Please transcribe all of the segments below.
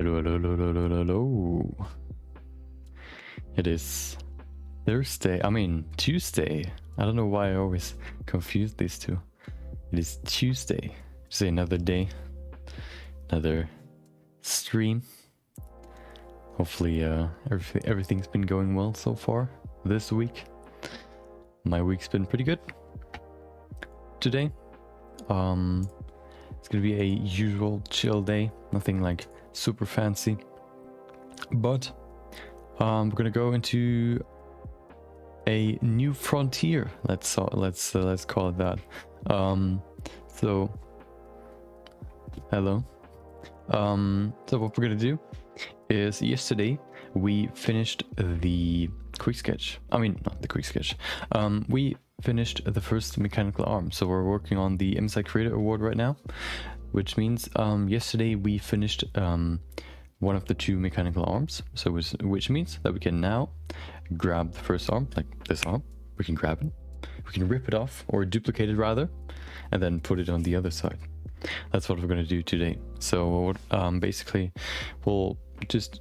Hello, hello, hello, hello, hello, hello. It is Thursday. I mean, Tuesday. I don't know why I always confuse these two. It is Tuesday. Just another day, another stream. Hopefully, everything's been going well so far this week. My week's been pretty good. Today, it's gonna be a usual chill day. Nothing like super fancy, but we're gonna go into a new frontier. Let's call it that. So hello. So what we're gonna do is, yesterday we finished the quick sketch. I mean, not the quick sketch. We finished the first mechanical arm. So we're working on the MSI Creator Award right now, which means yesterday we finished one of the two mechanical arms. So which means that we can now grab the first arm, like this arm. We can grab it, we can rip it off, or duplicate it rather, and then put it on the other side. That's what we're going to do today. So basically we'll just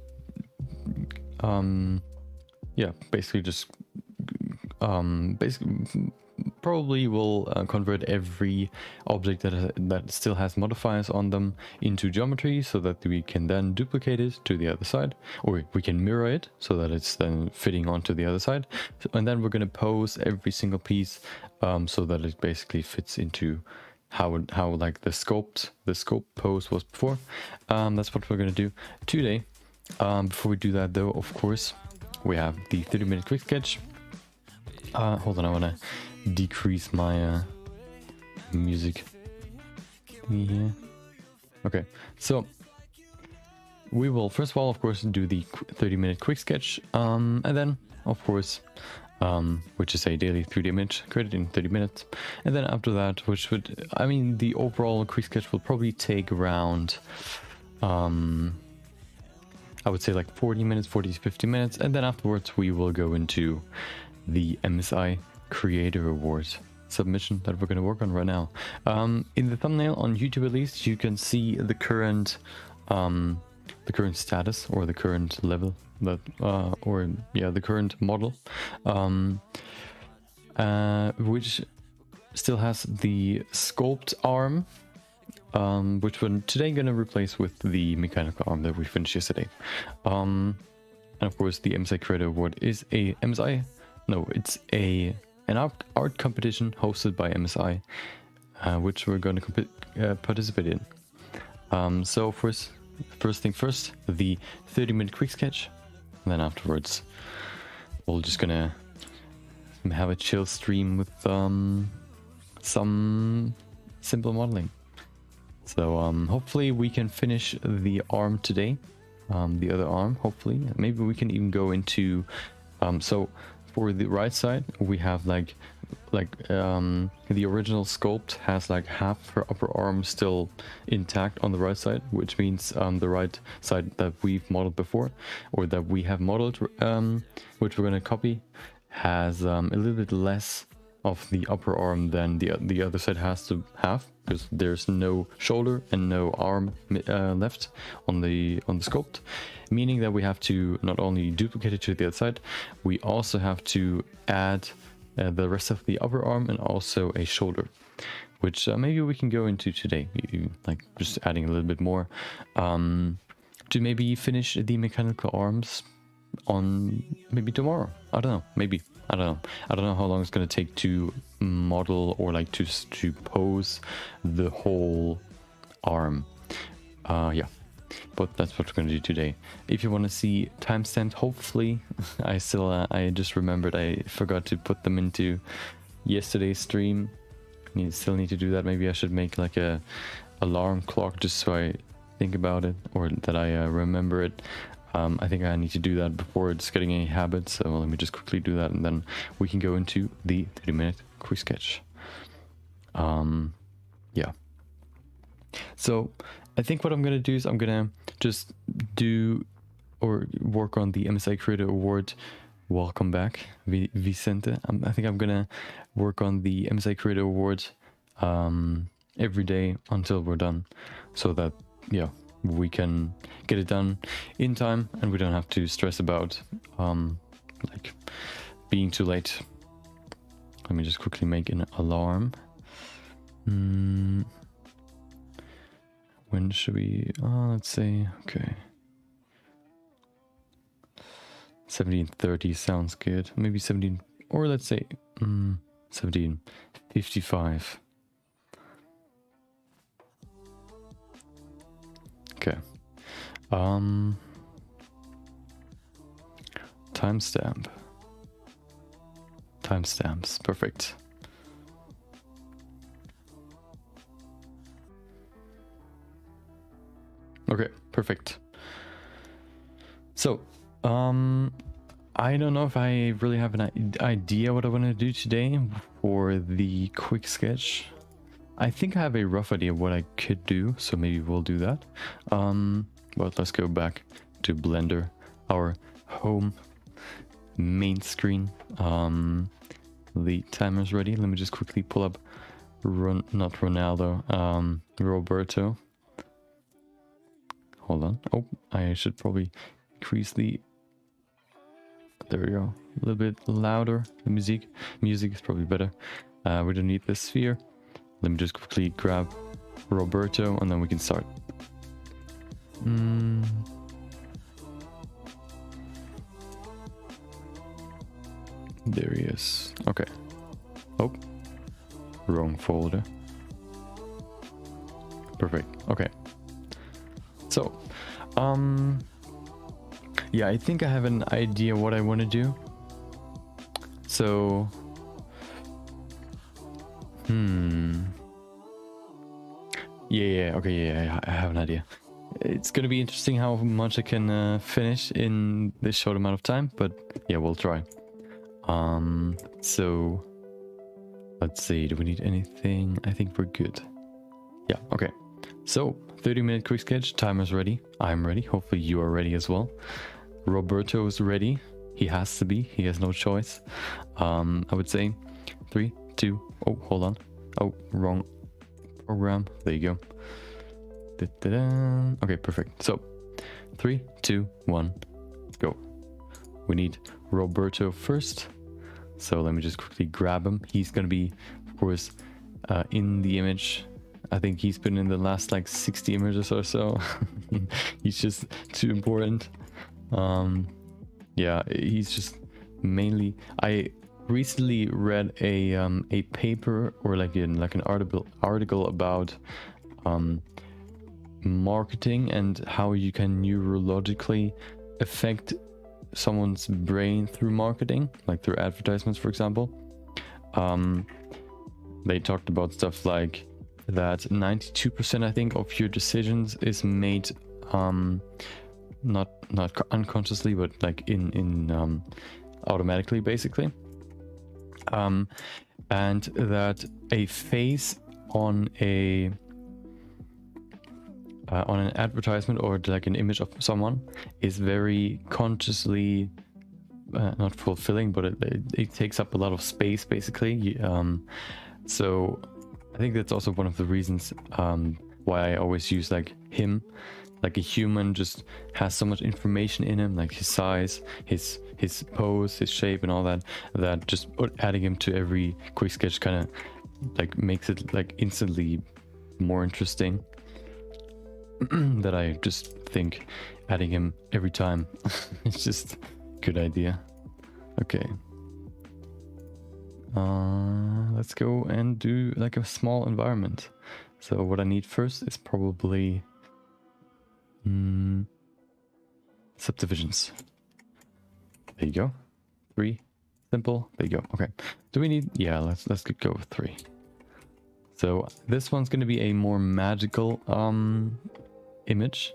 probably will convert every object that still has modifiers on them into geometry, so that we can then duplicate it to the other side, or we can mirror it so that it's then fitting onto the other side. And then we're going to pose every single piece so that it basically fits into how like the scope pose was before. That's what we're going to do today. Before we do that though, of course, we have the 30-minute quick sketch. Hold on, I want to decrease my music thingy here. Okay, so we will first of all, of course, do the 30-minute quick sketch, and then of course, which is a daily 3D image created in 30 minutes, and then after that, which would, I mean, the overall quick sketch will probably take around I would say like 40 minutes, 40 to 50 minutes, and then afterwards we will go into the MSI Creator Awards submission that we're going to work on right now. In the thumbnail on YouTube, at least, you can see the current status, or the current level that the current model, which still has the sculpt arm, which we're today going to replace with the mechanical arm that we finished yesterday. And of course, the MSI Creator Award is it's an art competition hosted by MSI, which we're going to participate in. So first thing first, the 30-minute quick sketch, and then afterwards we're just gonna have a chill stream with some simple modeling. So hopefully we can finish the arm today, the other arm. Hopefully, maybe we can even go into so for the right side, we have like the original sculpt has like half her upper arm still intact on the right side, which means the right side that we've modeled before, or that we have modeled, which we're going to copy, has a little bit less of the upper arm than the other side has to have, because there's no shoulder and no arm left on the sculpt, meaning that we have to not only duplicate it to the other side, we also have to add the rest of the upper arm and also a shoulder, which maybe we can go into today, like just adding a little bit more to maybe finish the mechanical arms on maybe tomorrow. I don't know, maybe. I don't know how long it's going to take to model, or like to pose the whole arm. Yeah, but that's what we're going to do today. If you want to see timestamps, hopefully, I just remembered I forgot to put them into yesterday's stream. Still need to do that. Maybe I should make like a alarm clock just so I think about it, or that I remember it. I think I need to do that before it's getting any habit, so let me just quickly do that, and then we can go into the 30-minute quick sketch. Yeah. So I think what I'm going to do is I'm going to just do or work on the MSI Creator Award. Welcome back, Vicente. I think I'm going to work on the MSI Creator Award every day until we're done, so that, yeah, we can get it done in time and we don't have to stress about like being too late. Let me just quickly make an alarm. When should we, let's say, okay, 17:30 sounds good. Maybe 17, or let's say 17:55. Okay. Timestamps, perfect. Okay, perfect. So, I don't know if I really have an idea what I want to do today for the quick sketch. I think I have a rough idea of what I could do, so maybe we'll do that. But let's go back to Blender, our home main screen. The timer's ready. Let me just quickly pull up not Ronaldo, Roberto. Hold on. Oh, I should probably increase the, there we go, a little bit louder. The music is probably better. We don't need this sphere. Let me just quickly grab Roberto and then we can start. There he is. Okay. Oh, wrong folder. Perfect. Okay. So, yeah, I think I have an idea what I want to do. So, yeah, okay, yeah, I have an idea. It's gonna be interesting how much I can finish in this short amount of time, but yeah, we'll try. So let's see, do we need anything? I think we're good. Yeah, okay. So 30-minute quick sketch, timer's ready. I'm ready. Hopefully you are ready as well. Roberto is ready. He has to be. He has no choice. I would say 3, 2. Oh, hold on. Oh, wrong program. There you go. Da-da-da. Okay, perfect. So 3, 2, 1, go. We need Roberto first. So let me just quickly grab him. He's gonna be, of course, in the image. I think he's been in the last like 60 images or so. He's just too important. Yeah, he's just mainly. I recently read a paper or like an article about marketing and how you can neurologically affect someone's brain through marketing, like through advertisements, for example. They talked about stuff like that 92% I think of your decisions is made not unconsciously, but like in automatically, basically. And that a face on an advertisement or like an image of someone is very consciously not fulfilling, but it takes up a lot of space, basically. So I think that's also one of the reasons why I always use like him. Like a human just has so much information in him, like his size, his pose, his shape and all that, that just adding him to every quick sketch kind of like makes it like instantly more interesting. That I just think adding him every time it's just a good idea. Okay. Let's go and do like a small environment. So what I need first is probably subdivisions. There you go. 3. Simple. There you go. Okay. Do we need, yeah, let's go with 3. So this one's going to be a more magical image.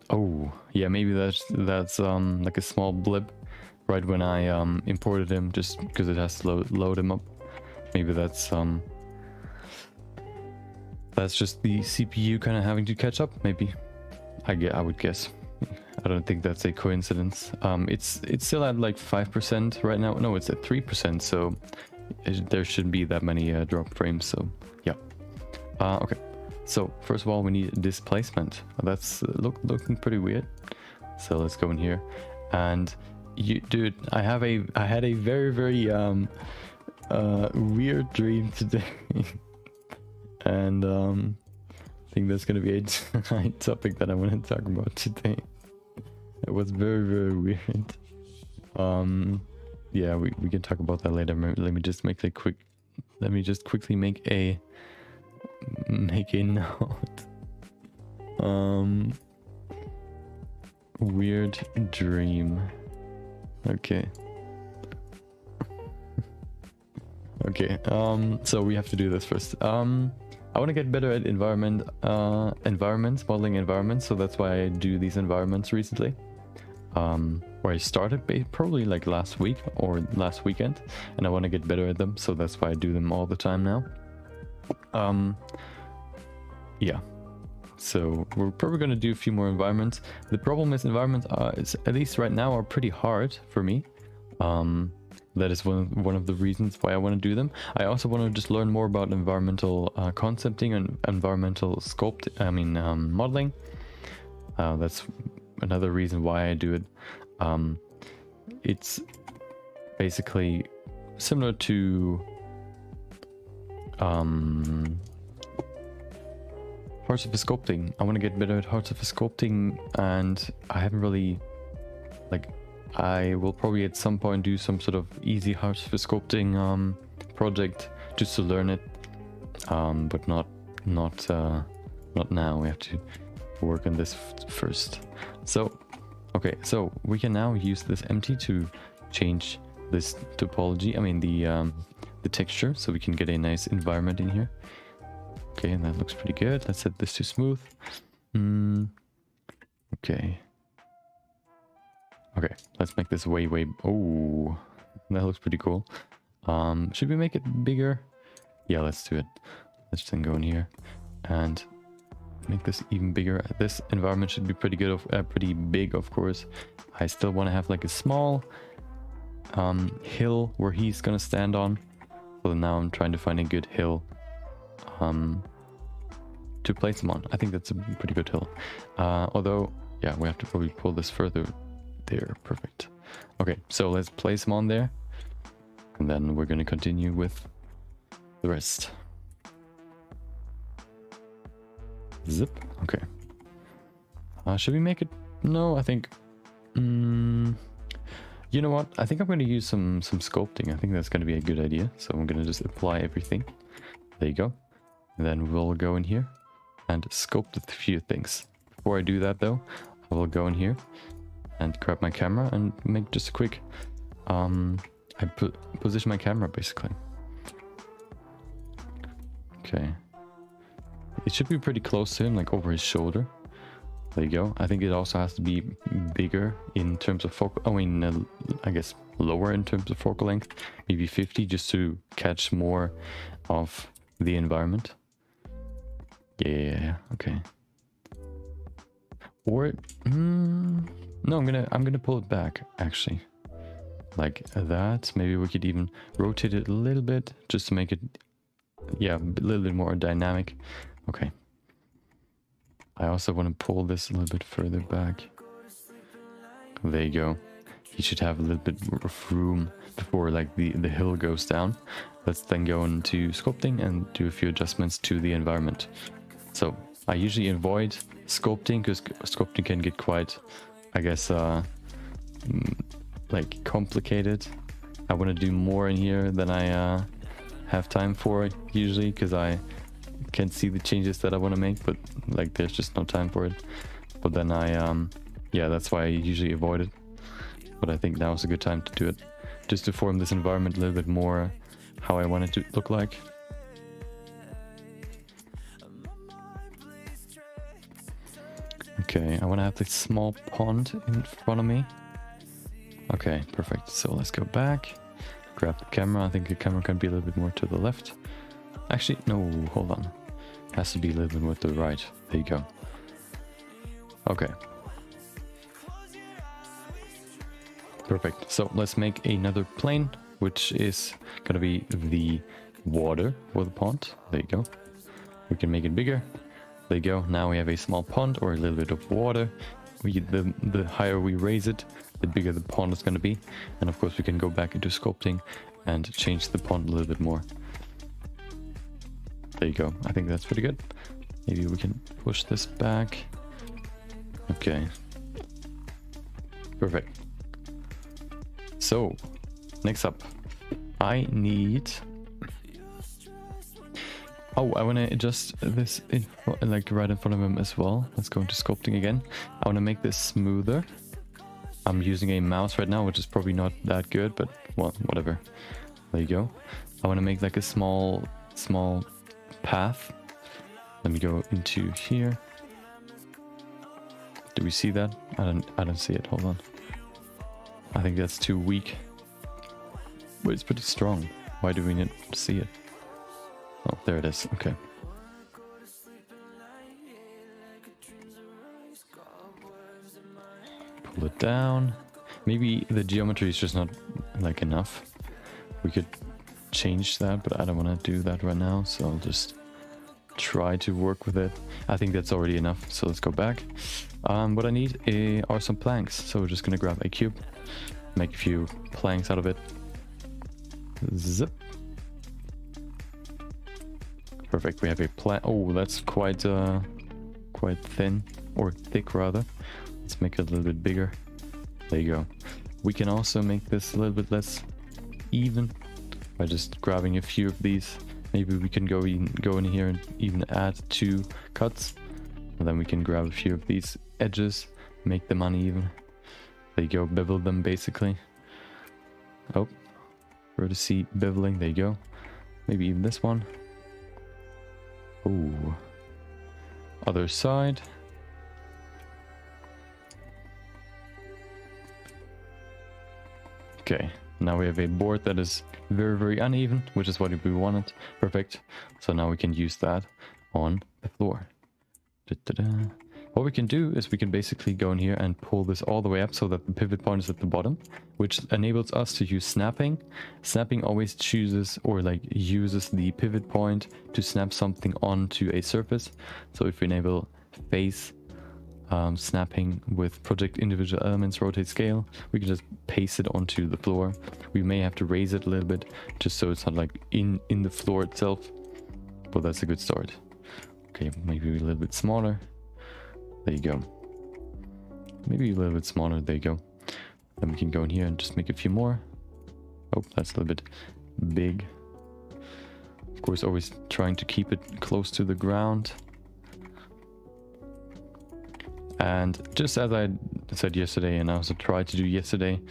Oh, yeah, maybe that's like a small blip right when I imported him, just because it has to load him up. Maybe that's just the CPU kind of having to catch up, maybe. I would guess. I don't think that's a coincidence. It's still at like 5% right now. No, it's at 3%, so there shouldn't be that many drop frames, so yeah. Okay, So first of all, we need displacement. That's looking pretty weird. So let's go in here, and dude, I had a very weird dream today, and I think that's gonna be a topic that I want to talk about today. It was very weird. Yeah, we can talk about that later. Let me just quickly make a note. Weird dream. Okay. Okay, so we have to do this first. I want to get better at modeling environments, so that's why I do these environments recently. Where I started probably like last week or last weekend, and I want to get better at them, so that's why I do them all the time now. Yeah. So we're probably going to do a few more environments. The problem is environments at least right now, are pretty hard for me. That is one of the reasons why I want to do them. I also want to just learn more about environmental concepting and environmental modeling. That's another reason why I do it. It's basically similar to hard surface sculpting. I want to get better at hard surface sculpting, and I haven't really, like, I will probably at some point do some sort of easy hard surface sculpting project just to learn it, but not now. We have to work on this first. So okay, so we can now use this empty to change this topology, the texture, so we can get a nice environment in here. Okay, and that looks pretty good. Let's set this to smooth. Okay. Okay, let's make this way... Oh, that looks pretty cool. Should we make it bigger? Yeah, let's do it. Let's then go in here and make this even bigger. This environment should be pretty good, pretty big, of course. I still want to have like a small hill where he's gonna stand on. So now I'm trying to find a good hill to place him on. I think that's a pretty good hill. Although, yeah, we have to probably pull this further. There, perfect. Okay, so let's place him on there, and then we're gonna continue with the rest. Zip. Okay. Should we make it? No, I think. You know what? I think I'm going to use some sculpting. I think that's going to be a good idea. So I'm going to just apply everything. There you go. And then we'll go in here and sculpt a few things. Before I do that, though, I will go in here and grab my camera and make just a quick. Position my camera basically. Okay. It should be pretty close to him, like over his shoulder. There you go. I think it also has to be bigger in terms of focal. I guess lower in terms of focal length. Maybe 50, just to catch more of the environment. Yeah. Okay. Or no, I'm gonna pull it back actually, like that. Maybe we could even rotate it a little bit just to make it, yeah, a little bit more dynamic. Okay. I also want to pull this a little bit further back. There you go. You should have a little bit of room before like the hill goes down. Let's then go into sculpting and do a few adjustments to the environment. So I usually avoid sculpting because sculpting can get quite, I guess, like complicated. I want to do more in here than I have time for usually, because I can see the changes that I want to make, but like there's just no time for it. But then yeah, that's why I usually avoid it. But I think now is a good time to do it, just to form this environment a little bit more how I want it to look like. Okay, I want to have this small pond in front of me. Okay, perfect. So let's go back, grab the camera. I think the camera can be a little bit more to the left. Actually, no, hold on. It has to be a little bit more to the right. There you go. Okay. Perfect. So let's make another plane, which is going to be the water for the pond. There you go. We can make it bigger. There you go. Now we have a small pond or a little bit of water. The higher we raise it, the bigger the pond is going to be. And of course we can go back into sculpting and change the pond a little bit more. There you go. I think that's pretty good. Maybe we can push this back. Okay. Perfect. So, next up, I need... Oh, I want to adjust this like right in front of him as well. Let's go into sculpting again. I want to make this smoother. I'm using a mouse right now, which is probably not that good, but well, whatever. There you go. I want to make like a small path. Let me go into here. Do we see that? I don't see it. Hold on. I think that's too weak. But it's pretty strong. Why do we need to see it? Oh, there it is. Okay. Pull it down. Maybe the geometry is just not like enough. We could change that, but I don't want to do that right now, so I'll just try to work with it. I think that's already enough, so let's go back. What I need are some planks, so we're just gonna grab a cube, make a few planks out of it. Zip. Perfect. We have a plank. Oh, that's quite thin, or thick rather. Let's make it a little bit bigger. There you go. We can also make this a little bit less even by just grabbing a few of these. Maybe we can go in here and even add 2 cuts, and then we can grab a few of these edges, make them uneven. There you go. Bevel them basically. Oh, vertice beveling. There you go. Maybe even this one. Ooh. Other side. Okay, now we have a board that is very, very uneven, which is what we wanted. Perfect. So now we can use that on the floor. Da-da-da. What we can do is we can basically go in here and pull this all the way up so that the pivot point is at the bottom, which enables us to use snapping. Snapping always chooses or like uses the pivot point to snap something onto a surface. So if we enable face snapping with project individual elements rotate scale, we can just paste it onto the floor. We may have to raise it a little bit just so it's not like in the floor itself, but that's a good start. Okay, maybe a little bit smaller. There you go. Maybe a little bit smaller. There you go. Then we can go in here and just make a few more. Oh, that's a little bit big. Of course, always trying to keep it close to the ground. And just as I said yesterday, and I also tried to do yesterday,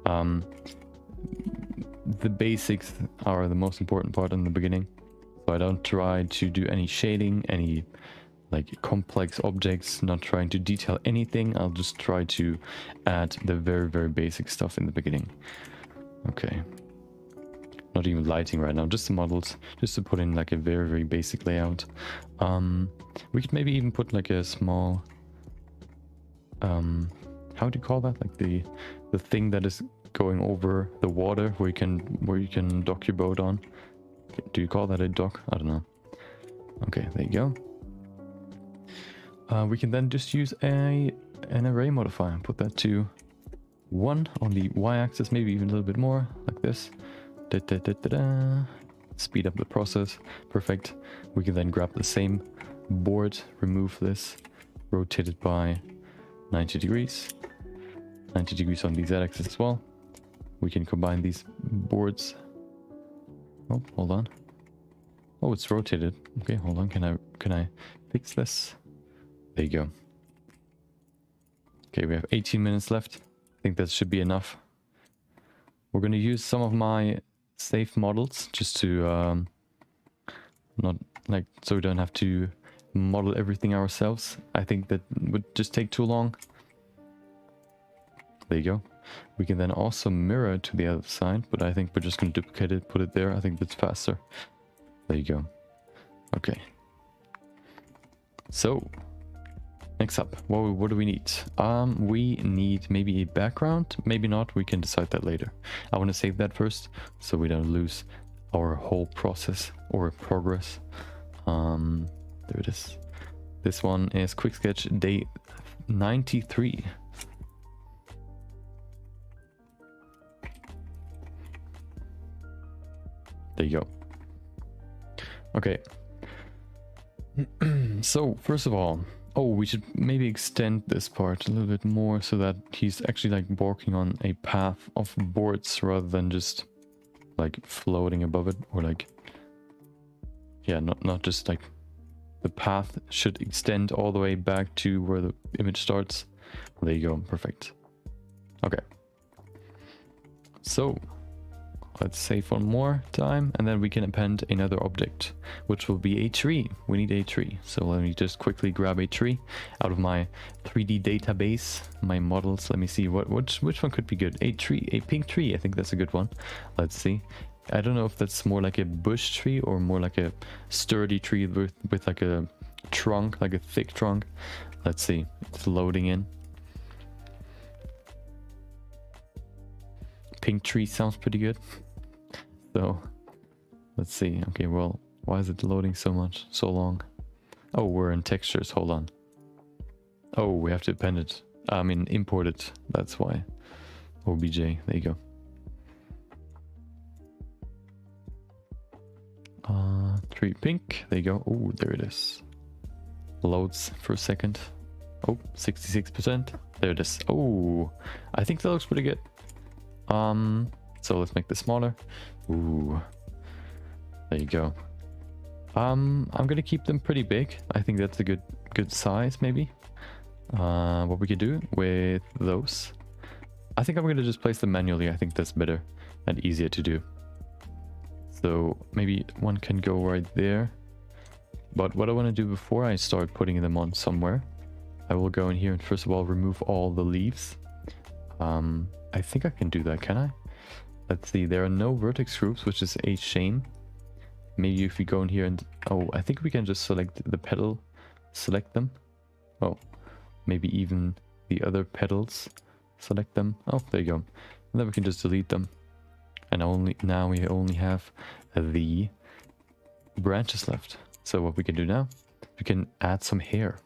the basics are the most important part in the beginning. So I don't try to do any shading, any like complex objects, not trying to detail anything. I'll just try to add the very, very basic stuff in the beginning. Okay. Not even lighting right now, just the models, just to put in like a very, very basic layout. We could maybe even put like a small, how do you call that? Like the thing that is going over the water where you can dock your boat on. Do you call that a dock? I don't know. Okay, there you go. We can then just use an array modifier and put that to 1 on the y-axis, maybe even a little bit more, like this. Da, da, da, da, da. Speed up the process. Perfect. We can then grab the same board, remove this, rotate it by 90 degrees. 90 degrees on the z-axis as well. We can combine these boards. Oh, hold on. Oh, it's rotated. Okay, hold on. Can I fix this? There you go. Okay, we have 18 minutes left. I think that should be enough. We're going to use some of my safe models just to not like so we don't have to model everything ourselves. I think that would just take too long. There you go. We can then also mirror to the other side, but I think we're just going to duplicate it, put it there. I think that's faster. There you go. Okay. So next up, what do we need? We need maybe a background, maybe not. We can decide that later. I want to save that first, so we don't lose our whole process or progress. There it is. This one is quick sketch day 93. There you go. Okay. So first of all, we should maybe extend this part a little bit more so that he's actually like walking on a path of boards rather than just like floating above it, or like, yeah, not just like, the path should extend all the way back to where the image starts. There you go, perfect. Okay. So let's save one more time, and then we can append another object, which will be a tree. We need a tree. So let me just quickly grab a tree out of my 3D database, my models. Let me see which one could be good. A tree, a pink tree. I think that's a good one. Let's see. I don't know if that's more like a bush tree or more like a sturdy tree with like a trunk, like a thick trunk. Let's see. It's loading in. Pink tree sounds pretty good. So let's see. Okay, well, why is it loading so long? Oh, we're in textures. Hold on. Oh, we have to append it. I mean, import it. That's why. OBJ. There you go. Tree pink. There you go. Oh, there it is. Loads for a second. Oh, 66%. There it is. Oh, I think that looks pretty good. So let's make this smaller. Ooh, there you go. I'm gonna keep them pretty big. I think that's a good size, maybe. What we could do with those, I think I'm gonna just place them manually. I think that's better and easier to do. So maybe one can go right there. But what I want to do before I start putting them on somewhere, I will go in here and first of all remove all the leaves. I think I can do that, can I? Let's see, there are no vertex groups, which is a shame. Maybe if we go in here and... Oh, I think we can just select the petal, select them. Oh, maybe even the other petals, select them. Oh, there you go. And then we can just delete them. And now we only have the branches left. So what we can do now, we can add some hair.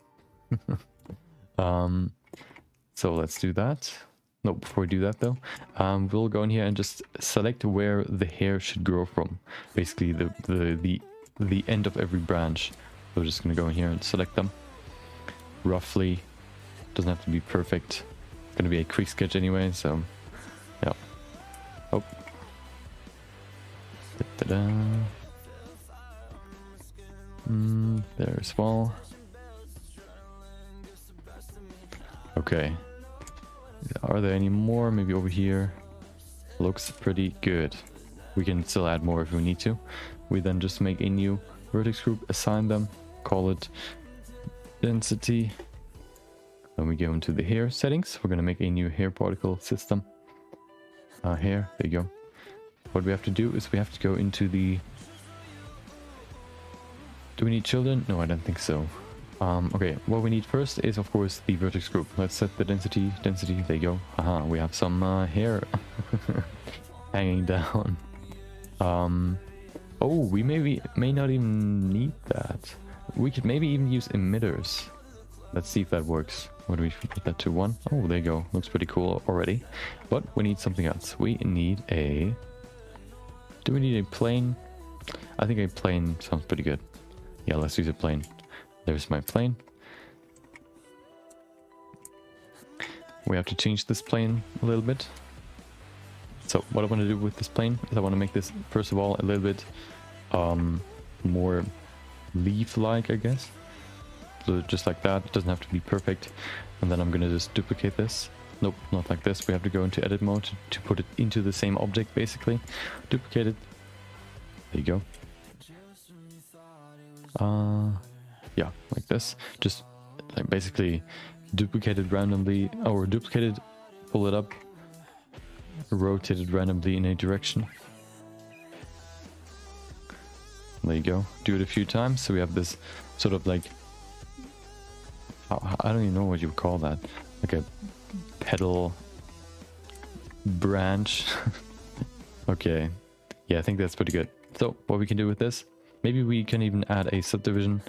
So let's do that. No, before we do that though, we'll go in here and just select where the hair should grow from. Basically the end of every branch. So we're just gonna go in here and select them. Roughly, doesn't have to be perfect. It's gonna be a quick sketch anyway, so yeah. Oh. Da-da-da. There as well. Okay. Are there any more? Maybe over here. Looks pretty good. We can still add more if we need to. We then just make a new vertex group, assign them, call it density. Then we go into the hair settings. We're going to make a new hair particle system. Hair, there you go. What we have to do is we have to go into the... Do we need children? No, I don't think so. Okay, what we need first is of course the vertex group. Let's set the density, there you go. Aha, we have some hair hanging down. Oh, we may not even need that. We could maybe even use emitters. Let's see if that works. What do we put that to 1? Oh, there you go. Looks pretty cool already. But we need something else. We need a... Do we need a plane? I think a plane sounds pretty good. Yeah, let's use a plane. There's my plane. We have to change this plane a little bit. So what I want to do with this plane is I want to make this, first of all, a little bit more leaf-like, I guess. So just like that. It doesn't have to be perfect. And then I'm going to just duplicate this. Nope, not like this. We have to go into edit mode to put it into the same object, basically. Duplicate it. There you go. Yeah, like this. Just like basically duplicate it randomly, or duplicate it, pull it up, rotate it randomly in a direction. There you go. Do it a few times so we have this sort of like, I don't even know what you would call that, like a petal branch. Okay, yeah, I think that's pretty good. So what we can do with this, maybe we can even add a subdivision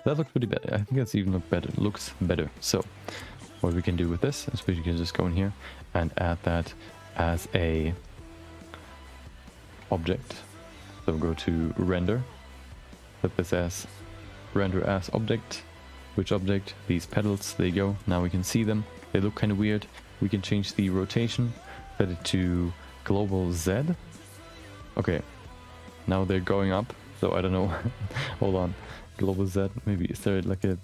That looks pretty better. I think that's even looks better. So what we can do with this is we can just go in here and add that as a object. So go to render, put this as render as object. Which object? These petals. There you go. Now we can see them. They look kind of weird. We can change the rotation, set it to global Z. Okay, now they're going up, so I don't know. Hold on, global Z. Maybe is there like a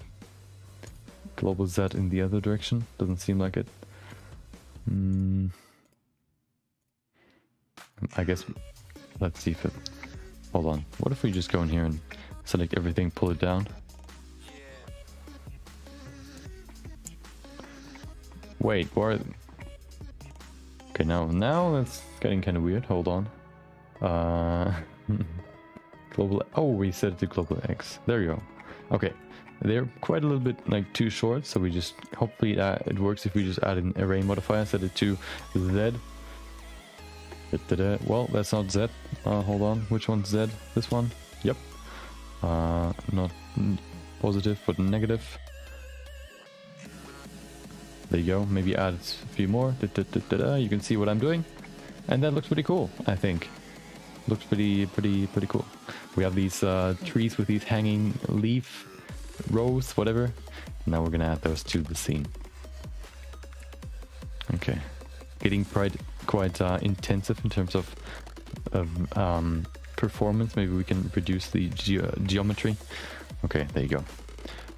global Z in the other direction? Doesn't seem like it. I guess let's see if it. Hold on. What if we just go in here and select everything, pull it down? Wait, what? Okay, now that's getting kind of weird. Hold on. Global. Oh, we set it to global X. There you go. Okay, they're quite a little bit like too short, so we just hopefully it works if we just add an array modifier, set it to Z. Well, that's not Z. Hold on. Which one's Z? This one? Yep. Not positive, but negative. There you go. Maybe add a few more. You can see what I'm doing, and that looks pretty cool. I think looks pretty cool. We have these trees with these hanging leaf rows, whatever. Now we're gonna add those to the scene. Okay, getting quite intensive in terms of performance. Maybe we can reduce the geometry. Okay, there you go.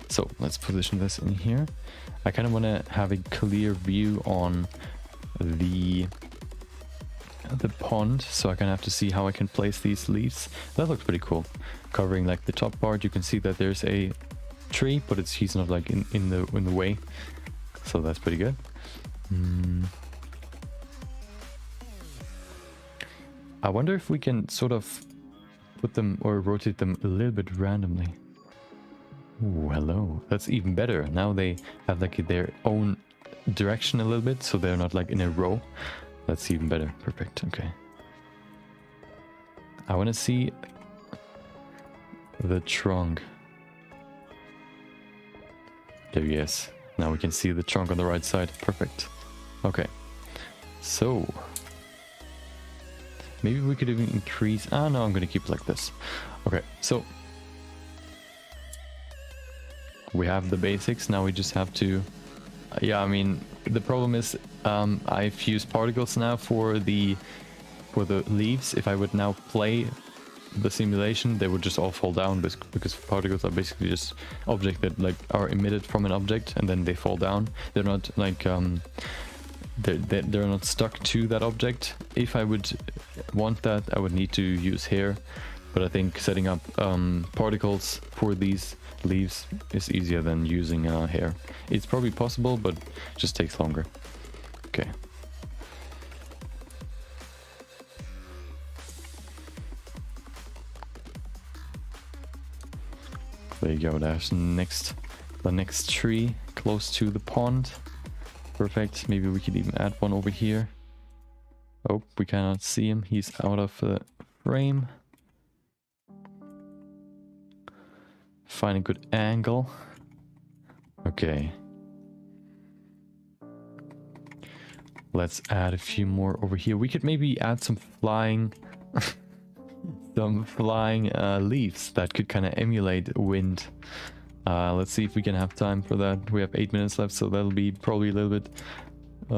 So let's position this in here. I kind of want to have a clear view on the pond, so I kind of have to see how I can place these leaves. That looks pretty cool. Covering like the top part, you can see that there's a tree, but he's not like in the way, so that's pretty good. I wonder if we can sort of put them or rotate them a little bit randomly. Ooh, hello. That's even better. Now they have like their own direction a little bit, so they're not like in a row. That's even better. Perfect. Okay. I want to see the trunk. There he is. Now we can see the trunk on the right side. Perfect. Okay. So maybe we could even increase. Ah, no, I'm going to keep it like this. Okay. So we have the basics. Now we just have to, yeah, I mean, the problem is I've used particles now for the leaves. If I would now play the simulation, they would just all fall down because particles are basically just objects that like are emitted from an object and then they fall down. They're not like they're not stuck to that object. If I would want that, I would need to use hair, but I think setting up particles for these leaves is easier than using hair. It's probably possible, but it just takes longer. Okay. There you go. There's the next tree close to the pond. Perfect. Maybe we could even add one over here. Oh, we cannot see him. He's out of the frame. Find a good angle. Okay. Let's add a few more over here. We could maybe add some flying leaves that could kind of emulate wind. Let's see if we can have time for that. We have 8 minutes left, so that'll be probably a little bit I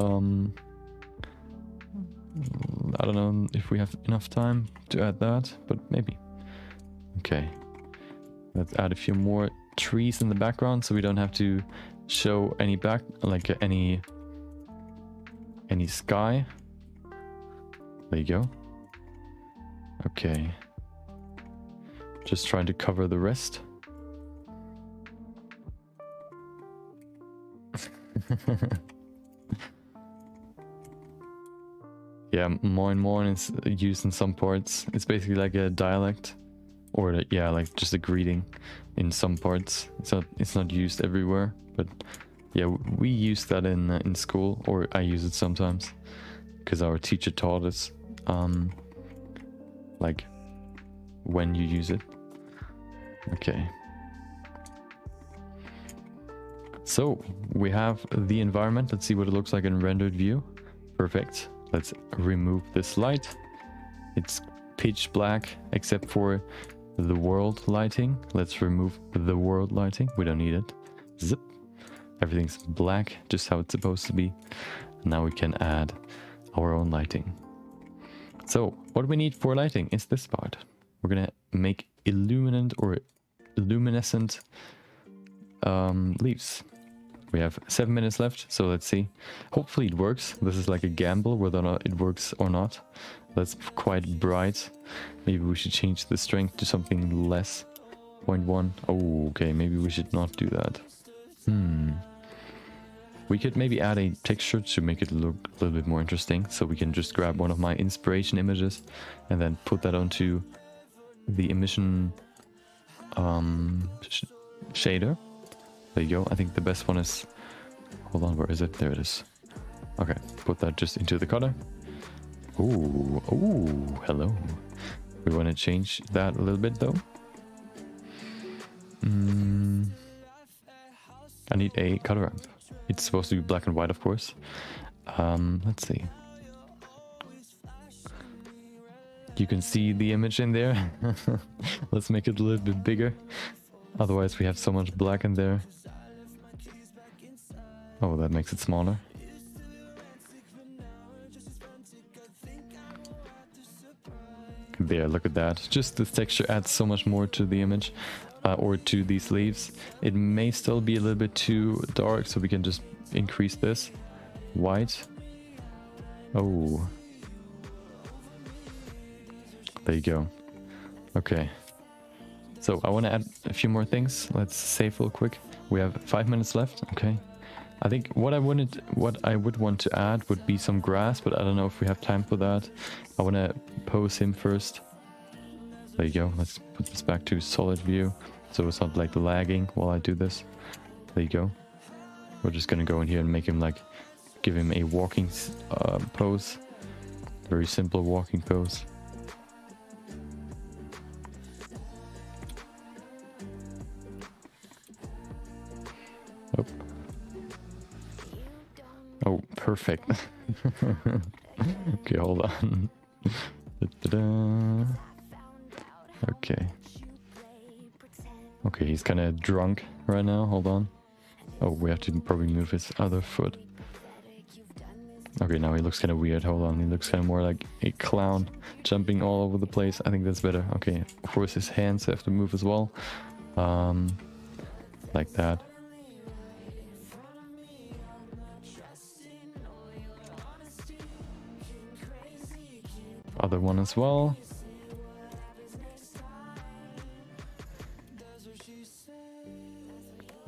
don't know if we have enough time to add that, but maybe. Okay. Let's add a few more trees in the background so we don't have to show any any sky. There you go. Okay. Just trying to cover the rest. Yeah, moin is used in some parts. It's basically like a dialect, or yeah, like just a greeting in some parts. It's not used everywhere, but yeah, we use that in school, or I use it sometimes because our teacher taught us like when you use it. Okay. So we have the environment. Let's see what it looks like in rendered view. Perfect. Let's remove this light. It's pitch black except for the world lighting. Let's remove the world lighting. We don't need it. Zip. Everything's black, just how it's supposed to be. Now we can add our own lighting. So what we need for lighting is this part. We're gonna make illuminant or luminescent leaves. We have 7 minutes left, so let's see. Hopefully it works. This is like a gamble whether or not it works or not. That's quite bright. Maybe we should change the strength to something less. 0.1. Oh, okay, maybe we should not do that. We could maybe add a texture to make it look a little bit more interesting. So we can just grab one of my inspiration images and then put that onto the emission shader. There you go. I think the best one is... Hold on, where is it? There it is. Okay, put that just into the cutter. Ooh, ooh, hello. We want to change that a little bit though. I need a color ramp. It's supposed to be black and white, of course. Let's see. You can see the image in there. Let's make it a little bit bigger. Otherwise we have so much black in there. Oh, that makes it smaller. There, look at that. Just this texture adds so much more to the image, or to these leaves. It may still be a little bit too dark, so we can just increase this. White. Oh. There you go. Okay. So I want to add a few more things. Let's save real quick. We have 5 minutes left. Okay. I think what I would want to add would be some grass, but I don't know if we have time for that. I want to pose him first. There you go. Let's put this back to solid view, so it's not like lagging while I do this. There you go. We're just gonna go in here and make him like, give him a walking pose. Very simple walking pose. Oh. Oh, perfect. Okay, hold on. Okay. Okay, he's kind of drunk right now. Hold on. Oh, we have to probably move his other foot. Okay, now he looks kind of weird. Hold on. He looks kind of more like a clown jumping all over the place. I think that's better. Okay, of course his hands have to move as well. Like that. Other one as well.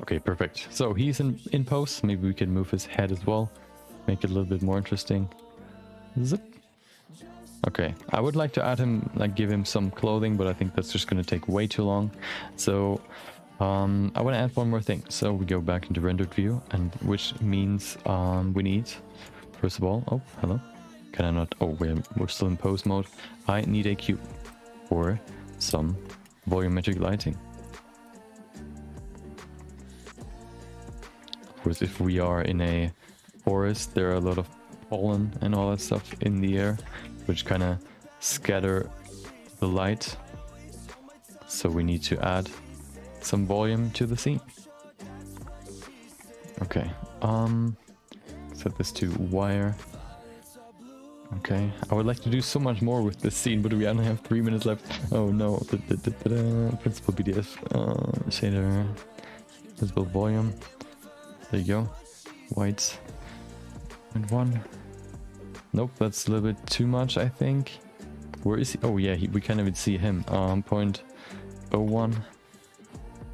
Okay, perfect. So he's in pose. Maybe we can move his head as well. Make it a little bit more interesting. Zip. Okay, I would like to add him, like give him some clothing, but I think that's just going to take way too long. So I want to add one more thing. So we go back into rendered view, and which means we need, first of all, oh, hello. Can I not? Oh, we're still in pose mode. I need a cube or some volumetric lighting. Of course, if we are in a forest, there are a lot of pollen and all that stuff in the air, which kind of scatter the light. So we need to add some volume to the scene. Okay, set this to wire. Okay, I would like to do so much more with this scene, but we only have 3 minutes left. Oh no. Principal PDF shader, visible volume. There you go. White and 1. Nope, that's a little bit too much, I think. Where is he? Oh yeah, we can't even see him. 0.01.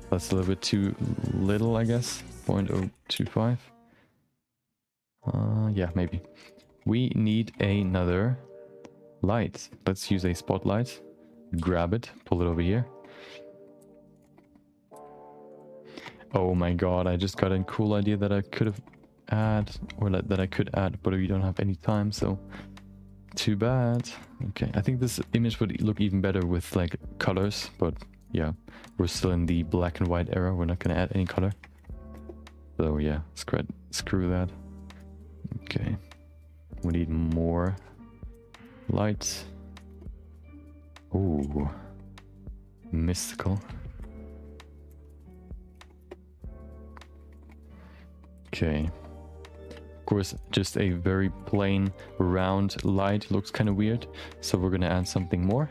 That's a little bit too little, I guess. 0.025. Yeah, maybe. We need another light. Let's use a spotlight. Grab it, pull it over here. Oh my god, I just got a cool idea that I could have that I could add, but we don't have any time, so too bad. Okay, I think this image would look even better with like colors, but yeah, we're still in the black and white era. We're not gonna add any color. So yeah, screw that. Okay, we need more lights. Ooh, mystical. Okay. Of course, just a very plain round light looks kind of weird. So we're gonna add something more,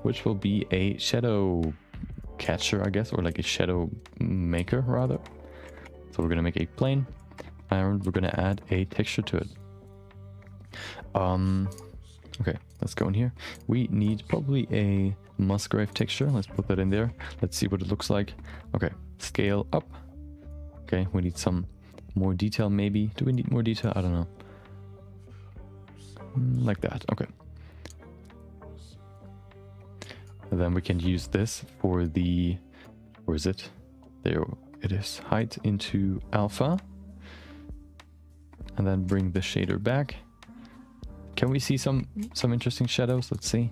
which will be a shadow catcher, I guess, or like a shadow maker rather. So we're gonna make a plane and we're gonna add a texture to it. Okay, let's go in here. We need probably a Musgrave texture. Let's put that in there. Let's see what it looks like. Okay, scale up. Okay, we need some more detail maybe. Do we need more detail? I don't know. Like that. Okay. And then we can use this for the... Where is it? There it is. Height into alpha. And then bring the shader back. Can we see some interesting shadows? Let's see.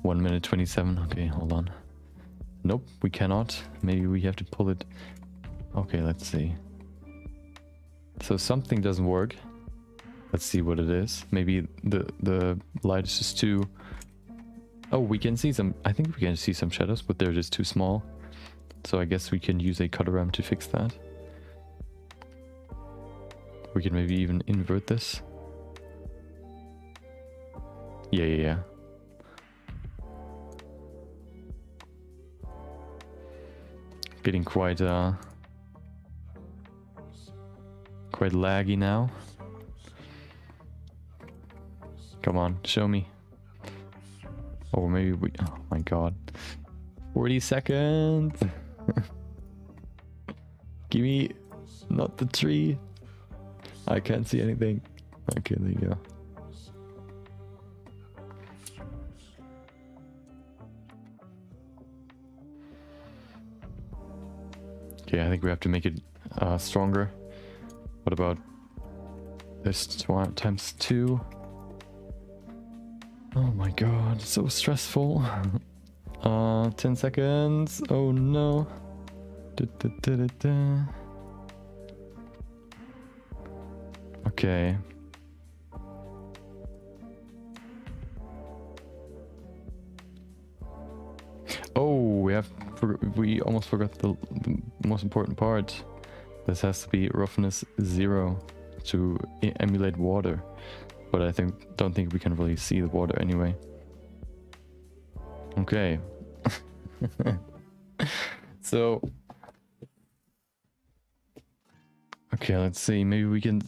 1 minute 27. Okay, hold on. Nope, we cannot. Maybe we have to pull it. Okay, let's see. So something doesn't work. Let's see what it is. Maybe the light is just too... Oh, we can see some... I think we can see some shadows, but they're just too small. So I guess we can use a cutter to fix that. We can maybe even invert this. Yeah. Getting quite laggy now. Come on, show me. Or maybe we... Oh my god. 40 seconds! Give me... Not the tree. I can't see anything. Okay, there you go. Okay, I think we have to make it stronger. What about this times 2? Oh my god, so stressful. 10 seconds. Oh no. Okay. Oh, we almost forgot the most important part. This has to be roughness 0 to emulate water. But I don't think we can really see the water anyway. Okay. So... Okay, let's see. Maybe we can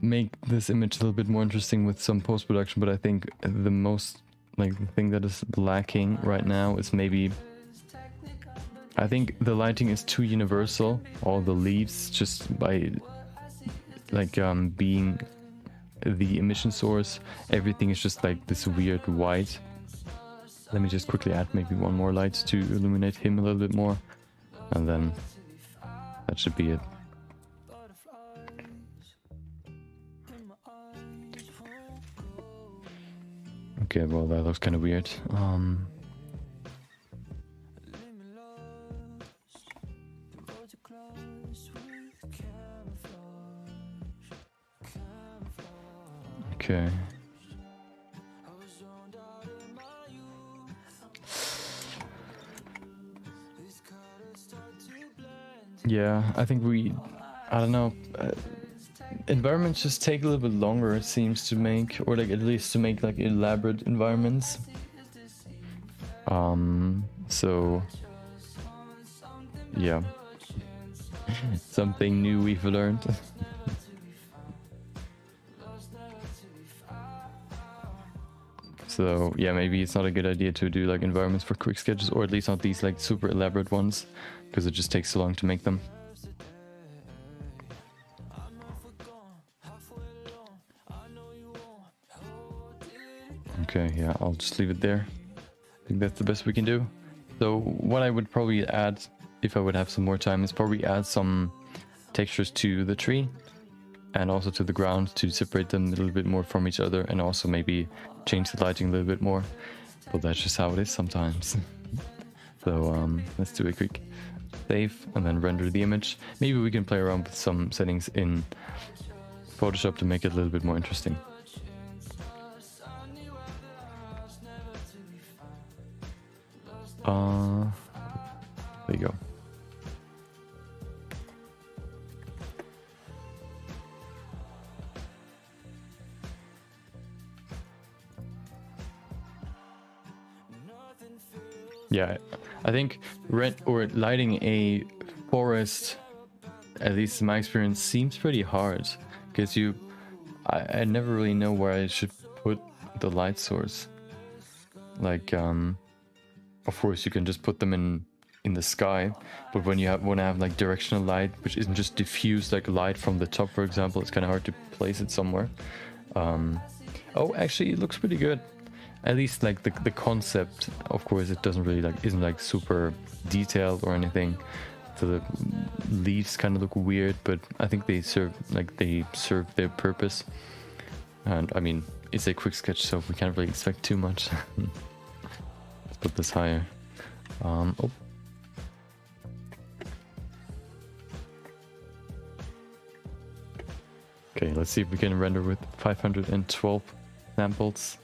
make this image a little bit more interesting with some post-production, but I think the most... Like, the thing that is lacking right now is maybe... I think the lighting is too universal. All the leaves, just by... Like, being... the emission source, everything is just like this weird white. Let me just quickly add maybe one more light to illuminate him a little bit more, and then that should be it. Okay, well that looks kind of weird. Okay. Yeah, I think I don't know, environments just take a little bit longer, it seems, to make, or like at least to make like elaborate environments. So yeah, something new we've learned. So yeah, maybe it's not a good idea to do like environments for quick sketches, or at least not these like super elaborate ones, because it just takes so long to make them. Okay, yeah, I'll just leave it there. I think that's the best we can do. So what I would probably add, if I would have some more time, is probably add some textures to the tree and also to the ground to separate them a little bit more from each other, and also maybe change the lighting a little bit more. But that's just how it is sometimes. So let's do a quick save, and then render the image. Maybe we can play around with some settings in Photoshop to make it a little bit more interesting. There you go. Yeah, I think lighting a forest, at least in my experience, seems pretty hard because I never really know where I should put the light source. Like, of course you can just put them in the sky, but when you want to have like directional light, which isn't just diffused like light from the top, for example, it's kind of hard to place it somewhere. Oh, actually, it looks pretty good. At least like the concept. Of course, it doesn't really isn't like super detailed or anything. So the leaves kind of look weird, but I think they serve their purpose. And I mean, it's a quick sketch, so we can't really expect too much. Let's put this higher. Oh. Okay, let's see if we can render with 512 samples.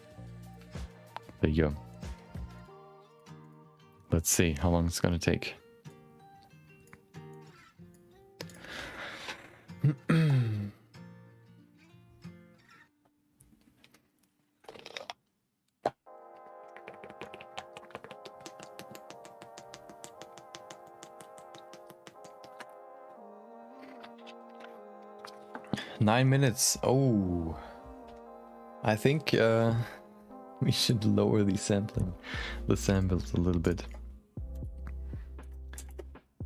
There you go. Let's see how long it's gonna take. Nine minutes. Oh, I think we should lower the samples a little bit.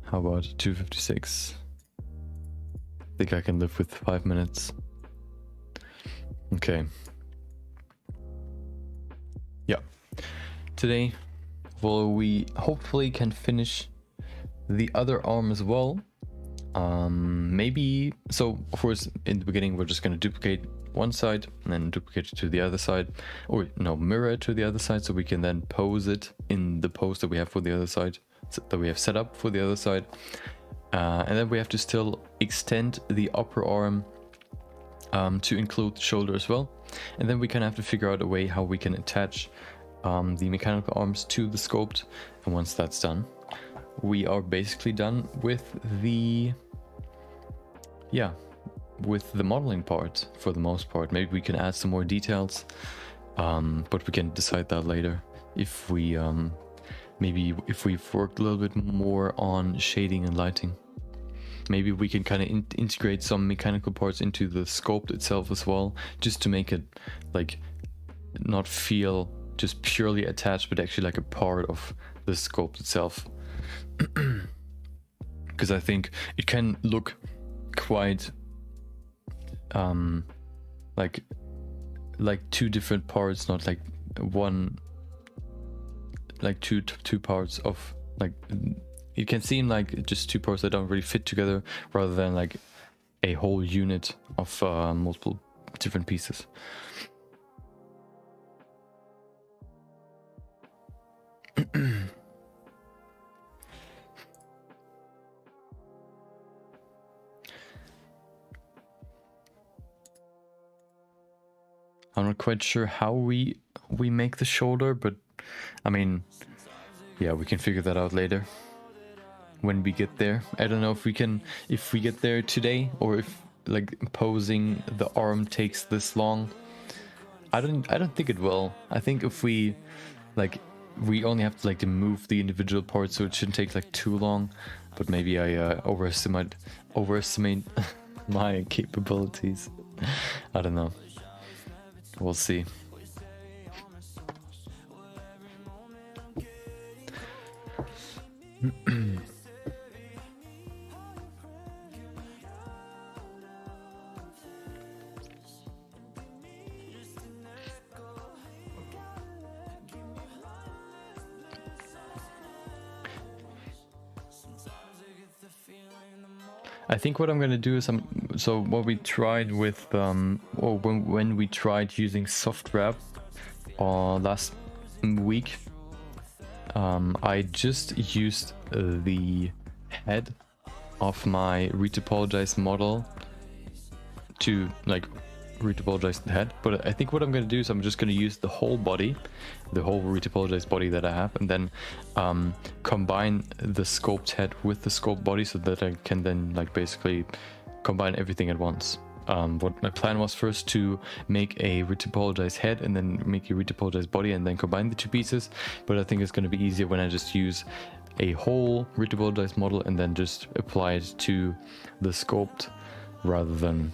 How about 256? I think I can live with 5 minutes. Okay. Yeah. Today, well, we hopefully can finish the other arm as well. Maybe, so of course in the beginning we're just going to duplicate one side and then duplicate it to the other side, or no, mirror it to the other side, so we can then pose it in the pose that we have for the other side, that we have set up for the other side. And then we have to still extend the upper arm to include the shoulder as well. And then we kind of have to figure out a way how we can attach the mechanical arms to the sculpt. And once that's done, we are basically done with the modeling part for the most part. Maybe we can add some more details, but we can decide that later. If we maybe if we've worked a little bit more on shading and lighting, maybe we can kind of integrate some mechanical parts into the sculpt itself as well, just to make it like not feel just purely attached, but actually like a part of the sculpt itself. Because I think it can look quite like two different parts, not like one, like two parts of, like, it can seem like just two parts that don't really fit together, rather than like a whole unit of multiple different pieces. I'm not quite sure how we make the shoulder, but I mean, yeah, we can figure that out later when we get there. I don't know if we get there today, or if like posing the arm takes this long. I don't think it will. I think if we only have to like to move the individual parts, so it shouldn't take like too long. But maybe I overestimate my capabilities. I don't know. We'll see. I think what I'm gonna do is so what we tried with or when we tried using soft wrap last week, I just used the head of my retopologized model to like retopologize the head, but I think what I'm going to do is I'm just going to use the whole body, the whole retopologized body that I have, and then combine the scoped head with the scoped body so that I can then like basically combine everything at once. What my plan was first to make a retopologized head and then make a retopologized body and then combine the two pieces, but I think it's going to be easier when I just use a whole retopologized model and then just apply it to the scoped rather than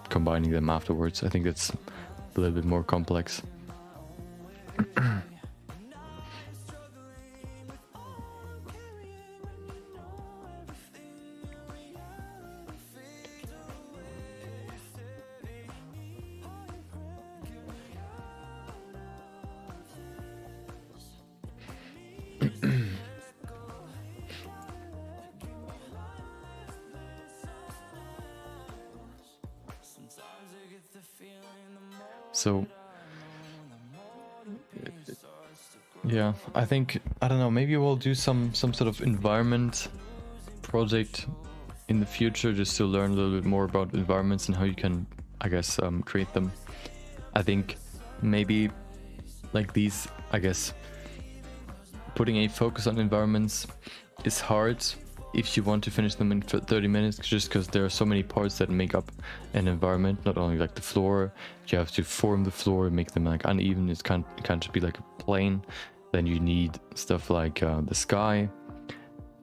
combining them afterwards. I think it's a little bit more complex. So yeah, I think, I don't know, maybe we'll do some sort of environment project in the future just to learn a little bit more about environments and how you can, I guess, create them. I think maybe like these, I guess, putting a focus on environments is hard if you want to finish them in 30 minutes, just because there are so many parts that make up an environment. Not only like the floor, you have to form the floor, make them like uneven. It can't just be like a plane. Then you need stuff like the sky,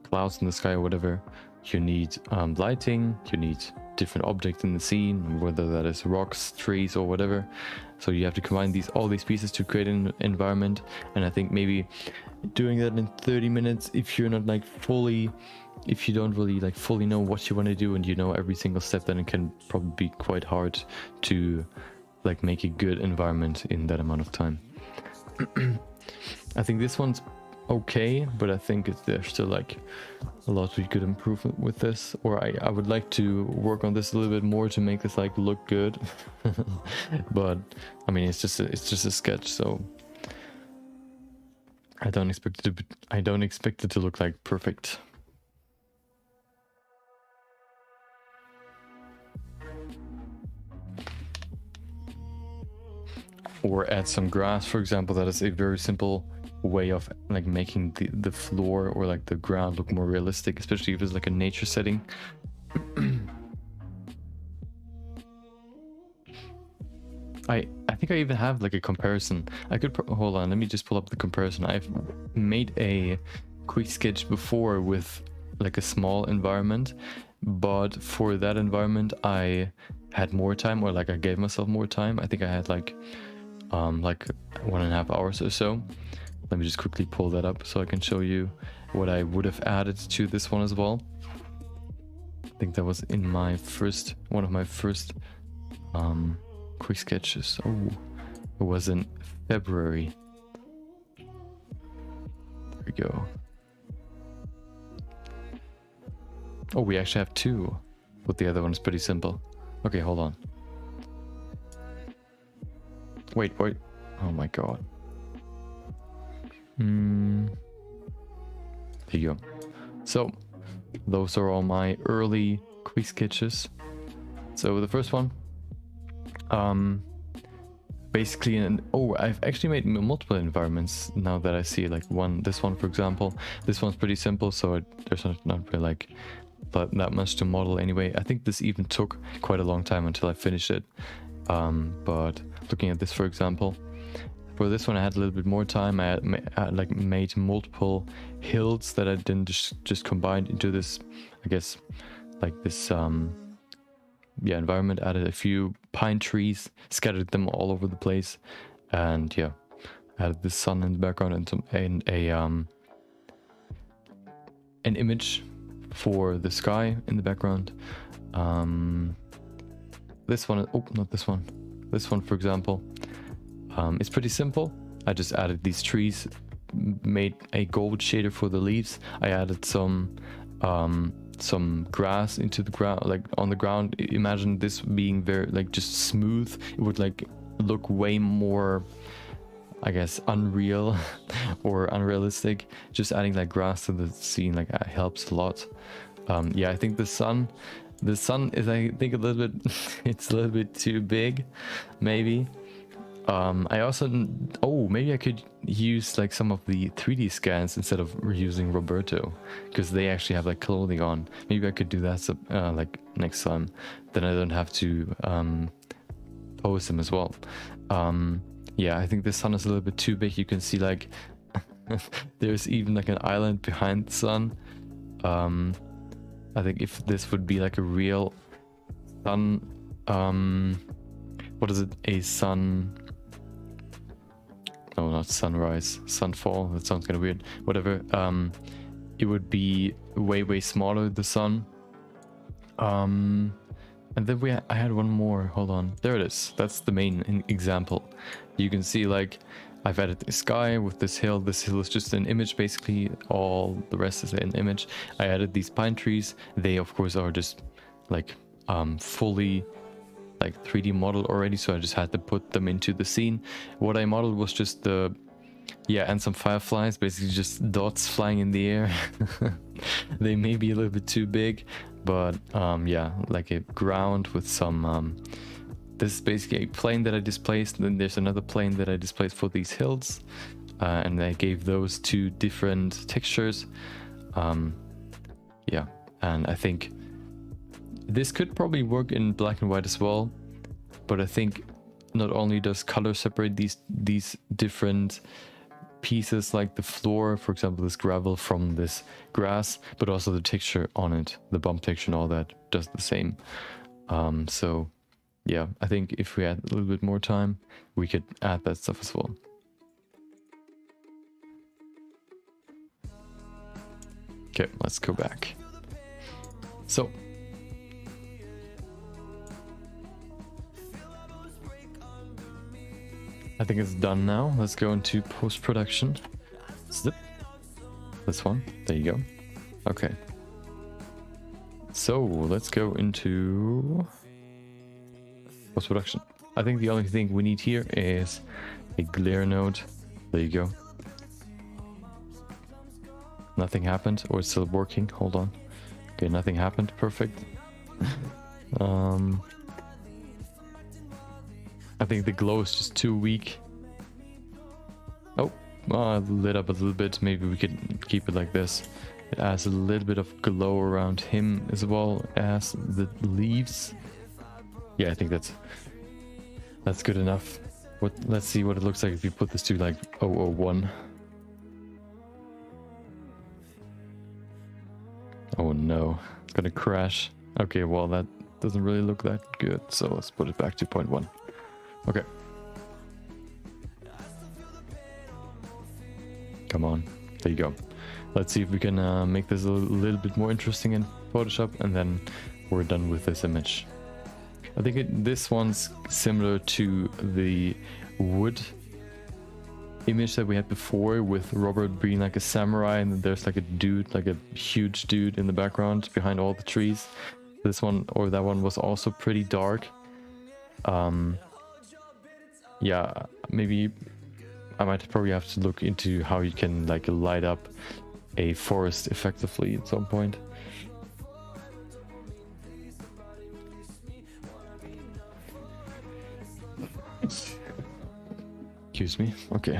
clouds in the sky or whatever. You need lighting, you need different objects in the scene, whether that is rocks, trees or whatever. So you have to combine all these pieces to create an environment. And I think maybe doing that in 30 minutes, if you're not like if you don't really like fully know what you want to do and you know every single step, then it can probably be quite hard to like make a good environment in that amount of time. I think this one's okay, but I think there's still like a lot we could improve with this, or I would like to work on this a little bit more to make this like look good. But I mean, it's just a sketch, so I don't expect it to look like perfect. Or add some grass, for example. That is a very simple way of like making the floor or like the ground look more realistic, especially if it's like a nature setting. I think I even have like a comparison. I could hold on, let me just pull up the comparison. I've made a quick sketch before with like a small environment, but for that environment I had more time, or like I gave myself more time. I think I had like 1.5 hours or so. Let me just quickly pull that up so I can show you what I would have added to this one as well. I think that was in my one of my first quick sketches. Oh, it was in February. There we go. Oh, we actually have two, but the other one is pretty simple. Okay, hold on. Wait. Oh my god. There you go. So, those are all my early quick sketches. So the first one, basically, I've actually made multiple environments now that I see, like this one for example. This one's pretty simple, so there's not really like that much to model anyway. I think this even took quite a long time until I finished it. But looking at this, for example, for this one I had a little bit more time. I had made multiple hills that I then just combined into this, I guess, like this environment. Added a few pine trees, scattered them all over the place, and added the sun in the background and an image for the sky in the background. This one, not this one. This one, for example, it's pretty simple. I just added these trees, made a gold shader for the leaves. I added some grass into the ground, like on the ground. Imagine this being very like just smooth. It would like look way more I guess, unreal or unrealistic. Just adding like grass to the scene like helps a lot. Yeah, I think the sun is, I think, a little bit it's a little bit too big, maybe. I also, oh, maybe I could use like some of the 3D scans instead of using Roberto, because they actually have like clothing on. Maybe I could do that like next time, then I don't have to pose them as well. Yeah, I think the sun is a little bit too big. You can see like there's even like an island behind the sun. I think if this would be like a real sun, what is it, a sun, no, not sunrise, sunfall, that sounds kind of weird, whatever. It would be way smaller, the sun. And then I had one more, hold on, there it is. That's the main example. You can see like I've added the sky with this hill is just an image basically, all the rest is an image. I added these pine trees, they of course are just like fully like 3D model already, so I just had to put them into the scene. What I modeled was just the, yeah, and some fireflies, basically just dots flying in the air. They may be a little bit too big, but yeah, like a ground with some this is basically a plane that I displaced, and then there's another plane that I displaced for these hills, and I gave those two different textures. Yeah, and I think this could probably work in black and white as well, but I think not only does color separate these different pieces, like the floor, for example, this gravel from this grass, but also the texture on it, the bump texture and all that does the same. So yeah, I think if we had a little bit more time, we could add that stuff as well. Okay, let's go back. So I think it's done now. Let's go into post-production. Zip. This one. There you go. Okay. So let's go into post-production. I think the only thing we need here is a glare node. There you go. Nothing happened, or it's still working. Hold on. Okay, nothing happened. Perfect. I think the glow is just too weak. Oh, lit up a little bit. Maybe we could keep it like this. It adds a little bit of glow around him as well as the leaves. Yeah, I think that's good enough. Let's see what it looks like if you put this to like 001. Oh no, it's gonna crash. Okay, well that doesn't really look that good, so let's put it back to 0.1. Okay. Come on. There you go. Let's see if we can make this a little bit more interesting in Photoshop, and then we're done with this image. I think this one's similar to the wood image that we had before, with Robert being like a samurai, and there's like a dude, like a huge dude in the background behind all the trees. This one, or that one, was also pretty dark. Yeah, maybe I might probably have to look into how you can like light up a forest effectively at some point. Excuse me. Okay.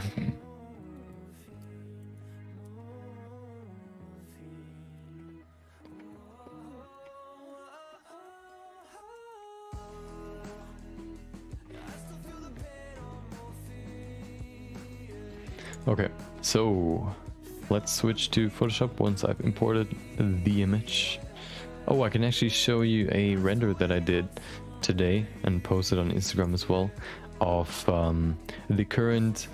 Okay, so let's switch to Photoshop once I've imported the image. Oh, I can actually show you a render that I did today and posted on Instagram as well, of the current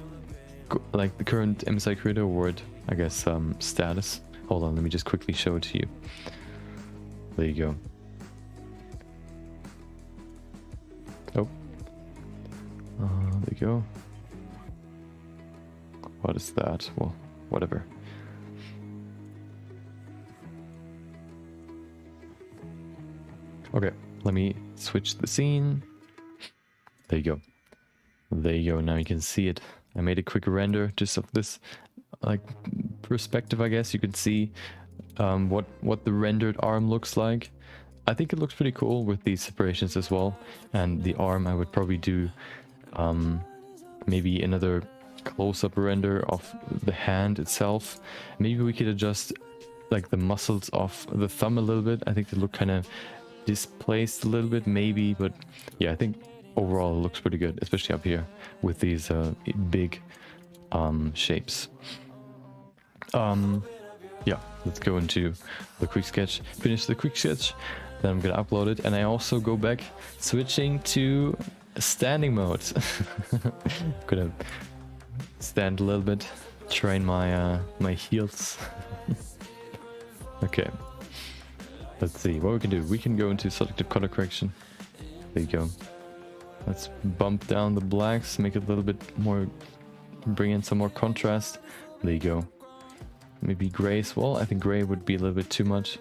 MSI Creator Award, I guess, status. Hold on, let me just quickly show it to you. There you go. Oh, there you go. What is that? Well, whatever. Okay, let me switch the scene. There you go. There you go. Now you can see it I made a quick render just of this like perspective, I guess. You can see what the rendered arm looks like. I think it looks pretty cool with these separations as well. And the arm, I would probably do maybe another close-up render of the hand itself. Maybe we could adjust like the muscles of the thumb a little bit. I think they look kind of displaced a little bit maybe, but yeah, I think overall it looks pretty good, especially up here with these big shapes. Yeah, let's go into the quick sketch, finish the quick sketch, then I'm gonna upload it, and I also go back switching to standing mode. Gonna stand a little bit, train my my heels. Okay, let's see what we can do. We can go into selective color correction. There you go. Let's bump down the blacks, make it a little bit more, bring in some more contrast. There you go. Maybe gray as well. I think gray would be a little bit too much,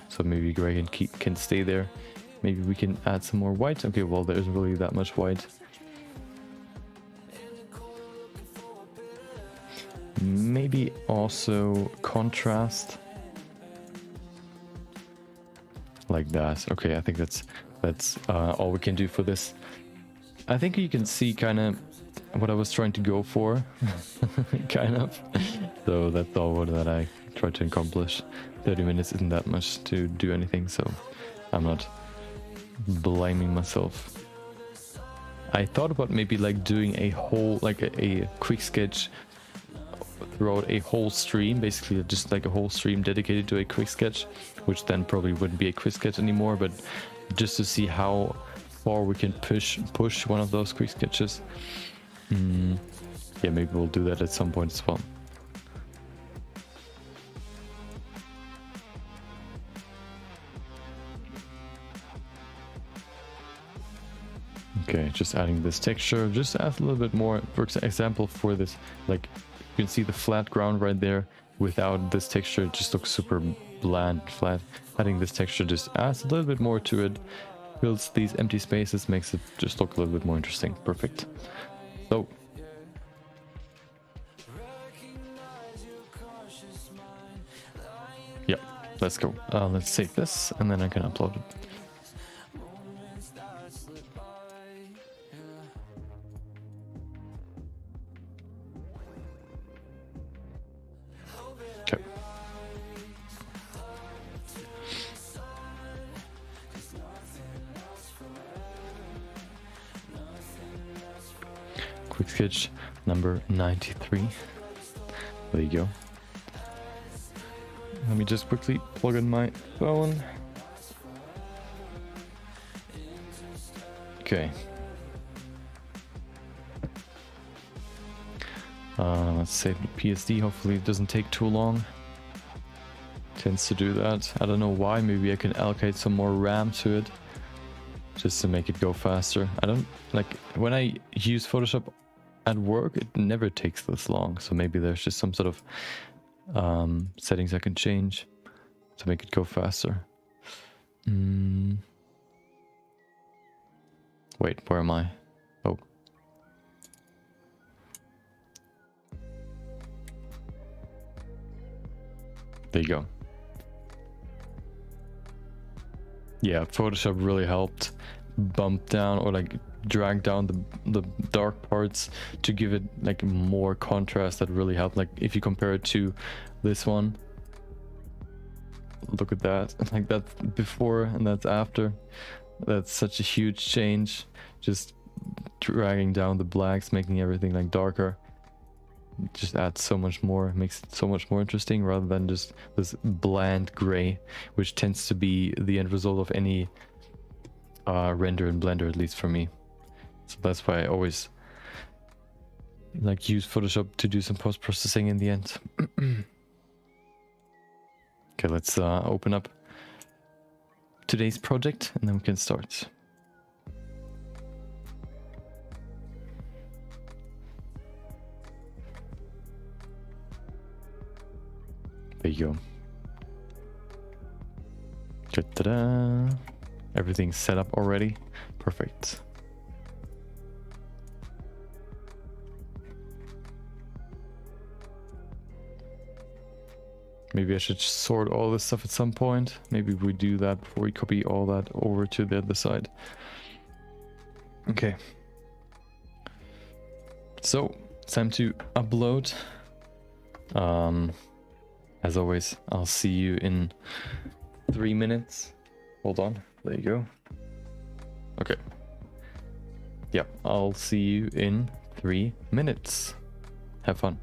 so maybe gray can stay there. Maybe we can add some more white. Okay, well, there isn't really that much white. Maybe also contrast like that. Okay, I think that's all we can do for this. I think you can see kind of what I was trying to go for, kind of. So that's all that I tried to accomplish. 30 minutes isn't that much to do anything, so I'm not blaming myself. I thought about maybe like doing a whole, like a quick sketch throughout a whole stream, basically just like a whole stream dedicated to a quick sketch, which then probably wouldn't be a quick sketch anymore, but just to see how far we can push one of those quick sketches. Yeah, maybe we'll do that at some point as well. Okay, just adding this texture, just add a little bit more. For example, for this, like you can see the flat ground right there. Without this texture, it just looks super bland, flat. Adding this texture just adds a little bit more to it, fills these empty spaces, makes it just look a little bit more interesting. Perfect. So yeah, let's go. Let's save this and then I can upload it. Okay. Quick sketch number 93. There you go. Let me just quickly plug in my phone. Okay. Let's save the PSD. Hopefully it doesn't take too long. Tends to do that. I don't know why. Maybe I can allocate some more RAM to it, just to make it go faster. I don't like when I use Photoshop at work, it never takes this long. So maybe there's just some sort of settings I can change to make it go faster. Wait, where am I? Oh. There you go. Yeah, Photoshop really helped bump down or like drag down the dark parts to give it like more contrast. That really helped. Like if you compare it to this one, look at that, like that's before and that's after. That's such a huge change. Just dragging down the blacks, making everything like darker, just adds so much more, makes it so much more interesting rather than just this bland gray, which tends to be the end result of any render in Blender, at least for me. So that's why I always like use Photoshop to do some post-processing in the end. Okay, let's open up today's project and then we can start. There you go. Ta-da! Everything's set up already. Perfect. Maybe I should sort all this stuff at some point. Maybe we do that before we copy all that over to the other side. Okay. So, it's time to upload. As always, I'll see you in 3 minutes. Hold on, there you go. Okay. Yeah, I'll see you in 3 minutes. Have fun.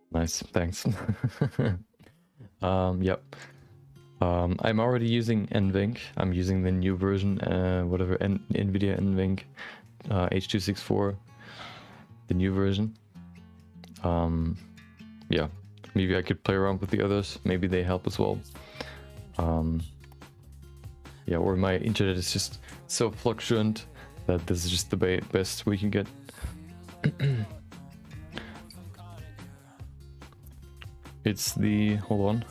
Nice, thanks. Yep. I'm already using NVENC. I'm using the new version, whatever, NVIDIA NVENC H264, the new version. Yeah, maybe I could play around with the others. Maybe they help as well. Yeah, or my internet is just so fluctuant that this is just the best we can get. It's the, hold on,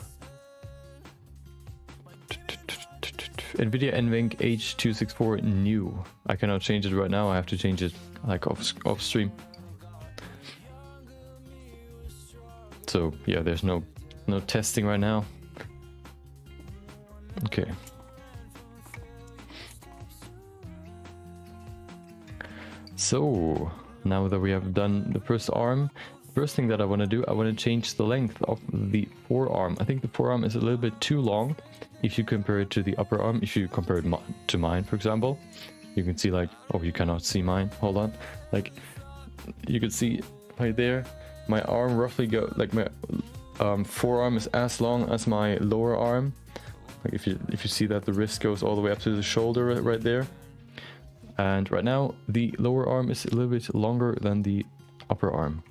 NVIDIA NVENC H264 new. I cannot change it right now. I have to change it like off stream. So yeah, there's no testing right now. Okay. So now that we have done the first arm, first thing that I want to do, I want to change the length of the forearm. I think the forearm is a little bit too long if you compare it to the upper arm. If you compare it to mine, for example, you can see like, oh, you cannot see mine. Hold on. Like, you can see right there, my arm roughly go like my forearm is as long as my lower arm. Like if you see that the wrist goes all the way up to the shoulder right there. And right now the lower arm is a little bit longer than the upper arm.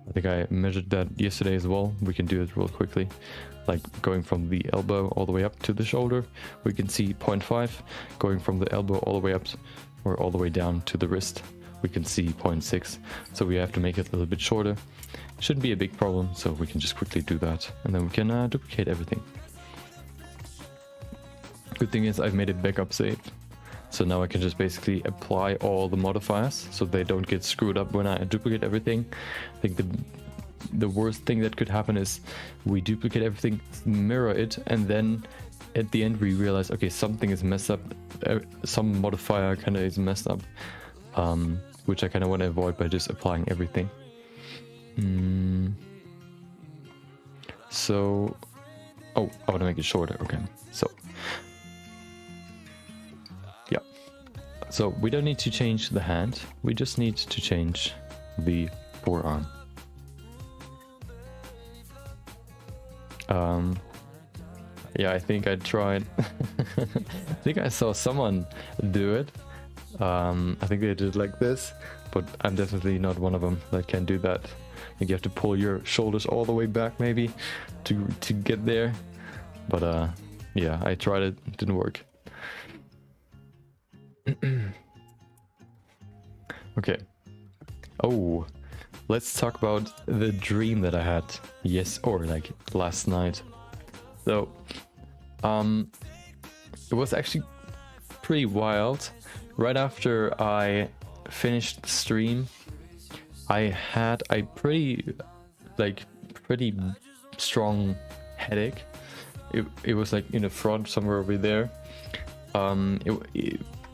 I think I measured that yesterday as well. We can do it real quickly. Like going from the elbow all the way up to the shoulder, we can see 0.5. Going from the elbow all the way up or all the way down to the wrist, we can see 0.6. So we have to make it a little bit shorter. Shouldn't be a big problem, so we can just quickly do that. And then we can duplicate everything. Good thing is I've made it backup safe. So now I can just basically apply all the modifiers so they don't get screwed up when I duplicate everything. I think the worst thing that could happen is we duplicate everything, mirror it, and then at the end we realize, okay, something is messed up, some modifier kind of is messed up, which I kind of want to avoid by just applying everything. So, oh, I want to make it shorter. Okay, so yeah, so we don't need to change the hand, we just need to change the forearm. Yeah, I think I tried. I think I saw someone do it. I think they did like this, but I'm definitely not one of them that can do that. I think you have to pull your shoulders all the way back maybe to get there. But yeah, I tried it, it didn't work. Okay. Oh, let's talk about the dream that I had. Yes, or like last night. So, it was actually pretty wild. Right after I finished the stream, I had a pretty strong headache. It was like in the front, somewhere over there.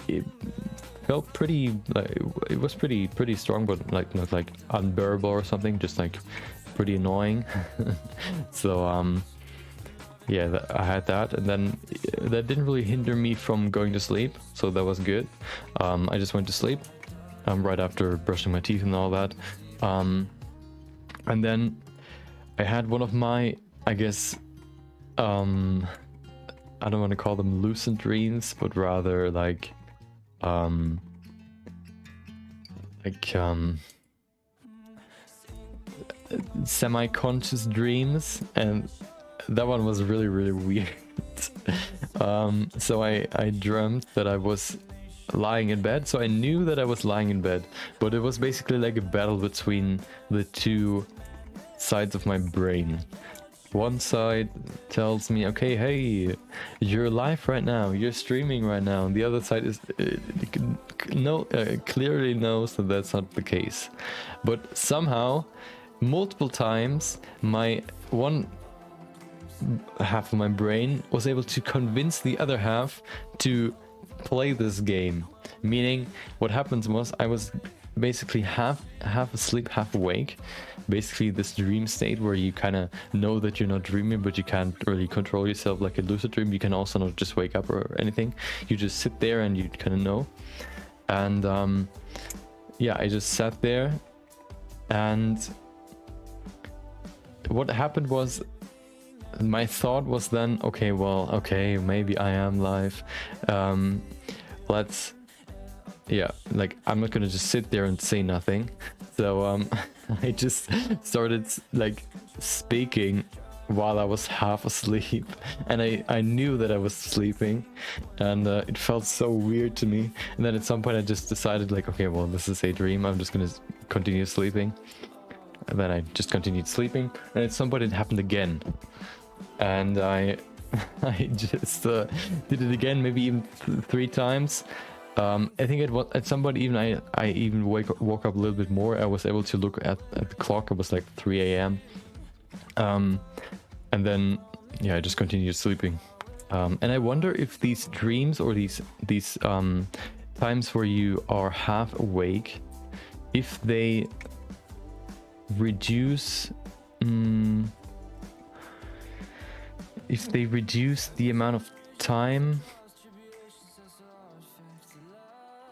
It felt pretty, like, it was pretty strong, but like not like unbearable or something, just like pretty annoying. So yeah, I had that, and then that didn't really hinder me from going to sleep, so that was good. I just went to sleep right after brushing my teeth and all that. And then I had one of my, I guess, I don't want to call them lucid dreams, but rather like semi-conscious dreams, and that one was really weird. So I dreamt that I was lying in bed, so I knew that I was lying in bed, but it was basically like a battle between the two sides of my brain. One side tells me, okay, hey, you're live right now, you're streaming right now, and the other side is clearly knows that that's not the case. But somehow, multiple times, my one half of my brain was able to convince the other half to play this game. Meaning, what happens was I was basically half asleep, half awake. Basically this dream state where you kind of know that you're not dreaming, but you can't really control yourself like a lucid dream. You can also not just wake up or anything. You just sit there and you kind of know. And yeah, I just sat there, and what happened was, my thought was then, okay, well, okay, maybe I am live. Let's, yeah, like, I'm not gonna just sit there and say nothing. So I just started like speaking while I was half asleep, and I knew that I was sleeping, and it felt so weird to me. And then at some point I just decided, like, okay, well, this is a dream, I'm just gonna continue sleeping. And then I just continued sleeping, and at some point it happened again. And I just did it again, maybe even 3 times. I think at some point even I even woke up a little bit more. I was able to look at the clock. It was like 3 a.m. And then yeah, I just continued sleeping. And I wonder if these dreams or these times where you are half awake, if they reduce... if they reduce the amount of time...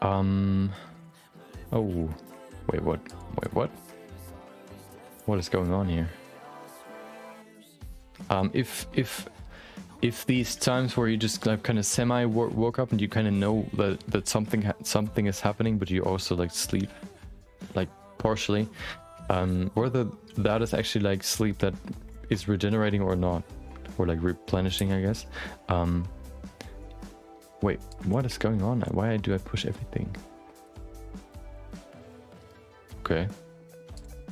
Oh, wait, what? Wait, what? What is going on here? If these times where you just like kind of semi woke up and you kind of know that something is happening, but you also like sleep like partially, whether that is actually like sleep that is regenerating or not, or like replenishing, I guess. Wait, what is going on? Why do I push everything? Okay,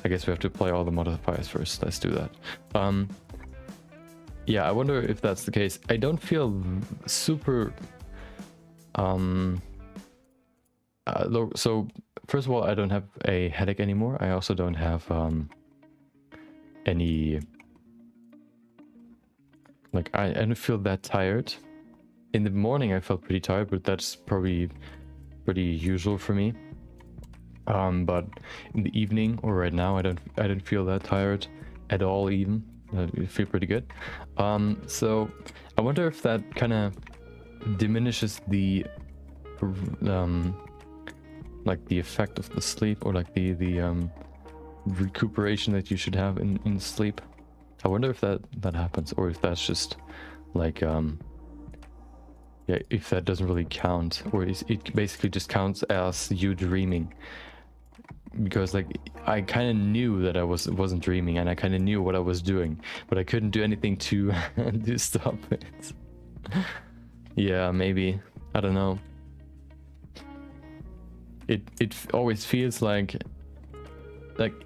I guess we have to apply all the modifiers first. Let's do that. Yeah, I wonder if that's the case. I don't feel super... so, first of all, I don't have a headache anymore. I also don't have any... Like, I don't feel that tired. In the morning, I felt pretty tired, but that's probably pretty usual for me. But in the evening or right now, I don't feel that tired at all even. I feel pretty good. So I wonder if that kind of diminishes the like the effect of the sleep, or like the recuperation that you should have in sleep. I wonder if that happens, or if that's just like yeah, if that doesn't really count, or it basically just counts as you dreaming. Because like I kind of knew that I wasn't dreaming, and I kind of knew what I was doing, but I couldn't do anything to to stop it. Yeah, maybe, I don't know. It always feels like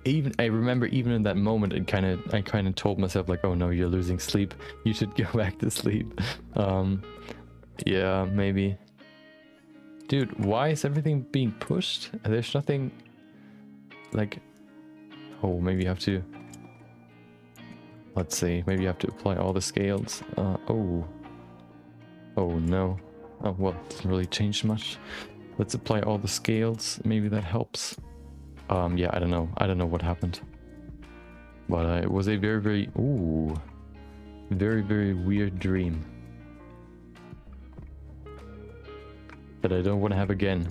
even I remember even in that moment, I kind of told myself like, oh no, you're losing sleep, you should go back to sleep. Yeah, maybe. Dude, why is everything being pushed? There's nothing like... Oh, maybe you have to... Let's see, maybe you have to apply all the scales. Oh no. Oh, well, it doesn't really change much. Let's apply all the scales, maybe that helps. Yeah, I don't know what happened. But it was a very very weird dream that I don't want to have again.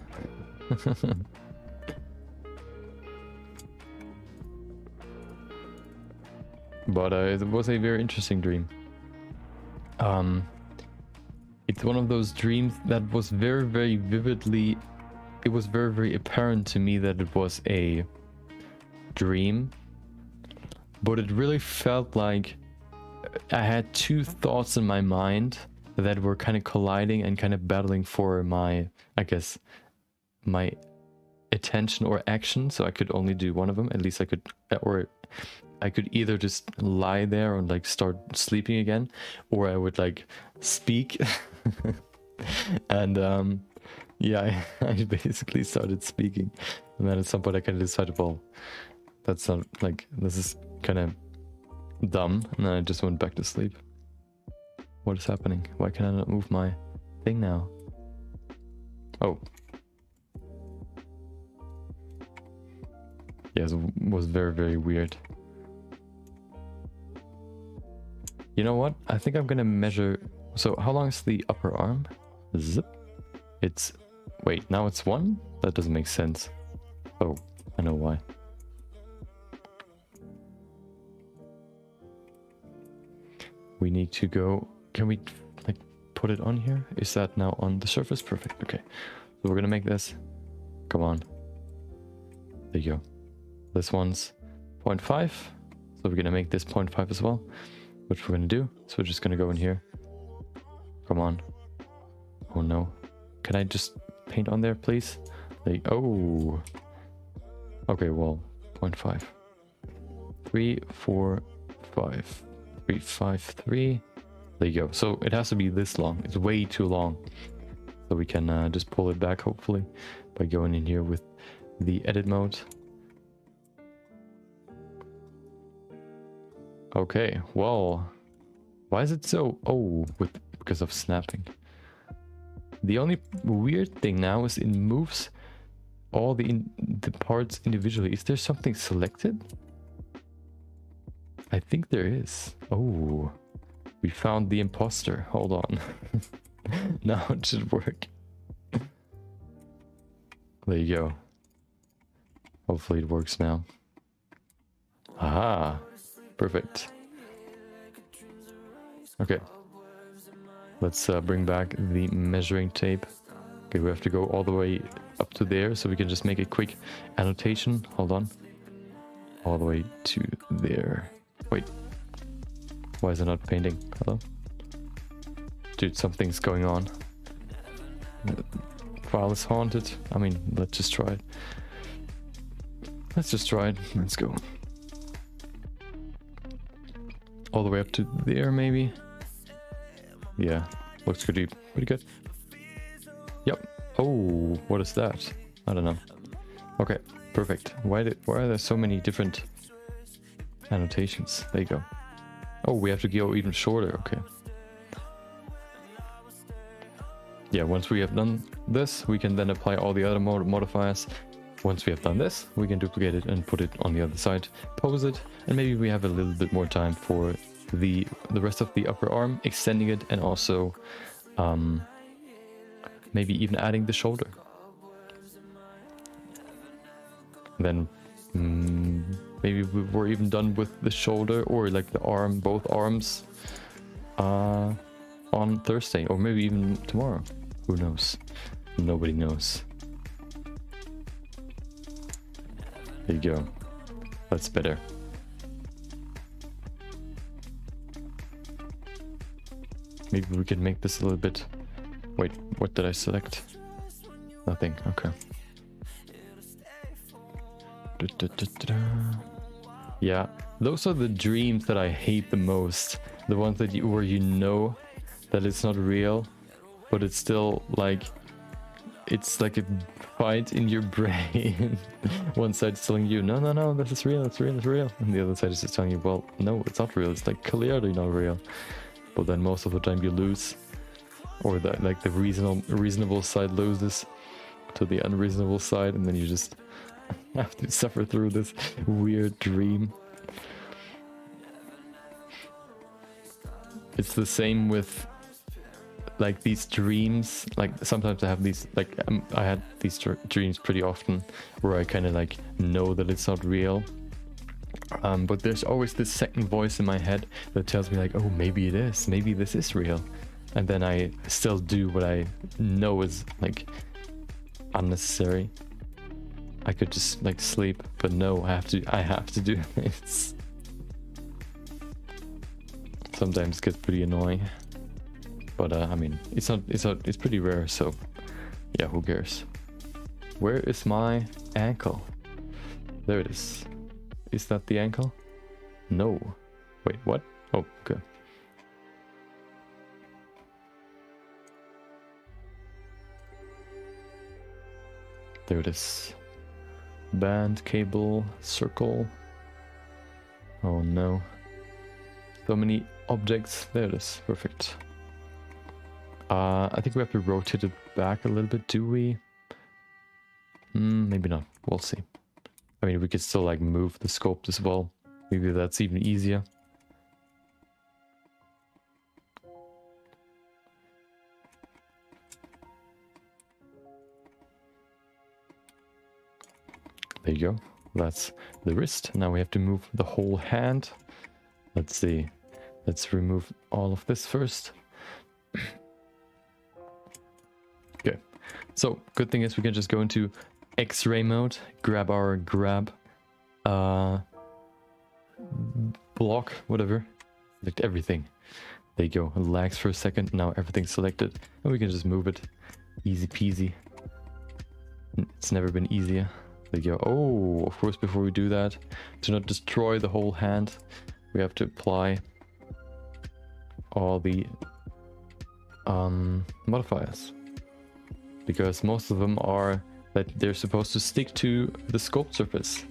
But it was a very interesting dream. It's one of those dreams that was very vividly... It was very apparent to me that it was a dream. But it really felt like I had two thoughts in my mind that were kind of colliding and kind of battling for my, I guess, my attention or action. So I could only do one of them. At least I could, or I could either just lie there and like start sleeping again, or I would like speak. And yeah, I basically started speaking, and then at some point I kind of decided, well, that's not like, this is kind of dumb, and then I just went back to sleep. What is happening? Why can I not move my thing now? Oh. Yeah, it was very weird. You know what? I think I'm gonna measure... So how long is the upper arm? Zip. It's... Wait, now it's 1? That doesn't make sense. Oh, I know why. We need to go... Can we like put it on here? Is that now on the surface? Perfect. Okay. So we're gonna make this. Come on. There you go. This one's 0.5. So we're gonna make this 0.5 as well. Which we're gonna do. So we're just gonna go in here. Come on. Oh no. Can I just paint on there, please? Like, oh. Okay, well, 0.5. 3, 4, 5. 3, 5, 3. There you go. So it has to be this long. It's way too long. So we can just pull it back, hopefully, by going in here with the edit mode. Okay, well, why is it so... Oh, because of snapping. The only weird thing now is it moves all the parts individually. Is there something selected? I think there is. Oh, we found the imposter. Hold on. Now it should work. There you go. Hopefully it works now. Aha, perfect. Okay, let's bring back the measuring tape. Okay, we have to go all the way up to there, so we can just make a quick annotation. Hold on. All the way to there. Wait, why is it not painting? Hello? Dude, something's going on. The file is haunted. I mean, let's just try it. Let's just try it. Let's go. All the way up to there, maybe? Yeah, looks pretty good. Yep. Oh, what is that? I don't know. Okay, perfect. Why are there so many different annotations? There you go. Oh, we have to go even shorter. Okay. Yeah, once we have done this, we can then apply all the other modifiers. Once we have done this, we can duplicate it and put it on the other side, pose it, and maybe we have a little bit more time for the rest of the upper arm, extending it, and also maybe even adding the shoulder. Then maybe we're even done with the shoulder, or like the arm, both arms on Thursday, or maybe even tomorrow. Who knows? Nobody knows. There you go. That's better. Maybe we can make this a little bit... Wait, what did I select? Nothing, okay. Yeah, those are the dreams that I hate the most. The ones that where you know that it's not real, but it's still like... It's like a fight in your brain. One side is telling you, no, no, no, this is real, it's real, it's real. And the other side is just telling you, well, no, it's not real. It's like clearly not real. But then most of the time you lose. Or that like the reasonable side loses to the unreasonable side, and then you just have to suffer through this weird dream. It's the same with like these dreams. Like sometimes I have these, like I had these dreams pretty often where I kind of like know that it's not real, but there's always this second voice in my head that tells me like, oh, maybe it is, maybe this is real. And then I still do what I know is like unnecessary. I could just like sleep, but no, I have to do this. Sometimes it gets pretty annoying. But I mean, it's pretty rare, so yeah, who cares? Where is my ankle? There it is. Is that the ankle? No. Wait, what? Oh, okay. There it is. Band, cable, circle. Oh no. So many objects. There it is. Perfect. I think we have to rotate it back a little bit, do we? Maybe not. We'll see. I mean, we could still like move the scope as well. Maybe that's even easier. There you go. That's the wrist. Now we have to move the whole hand. Let's see. Let's remove all of this first. Okay. So, good thing is we can just go into X-ray mode, grab our block, whatever. Select everything. There you go. It lags for a second. Now everything's selected. And we can just move it. Easy peasy. It's never been easier. There you go. Oh, of course, before we do that, to not destroy the whole hand, we have to apply all the modifiers. Because most of them are that they're supposed to stick to the sculpt surface,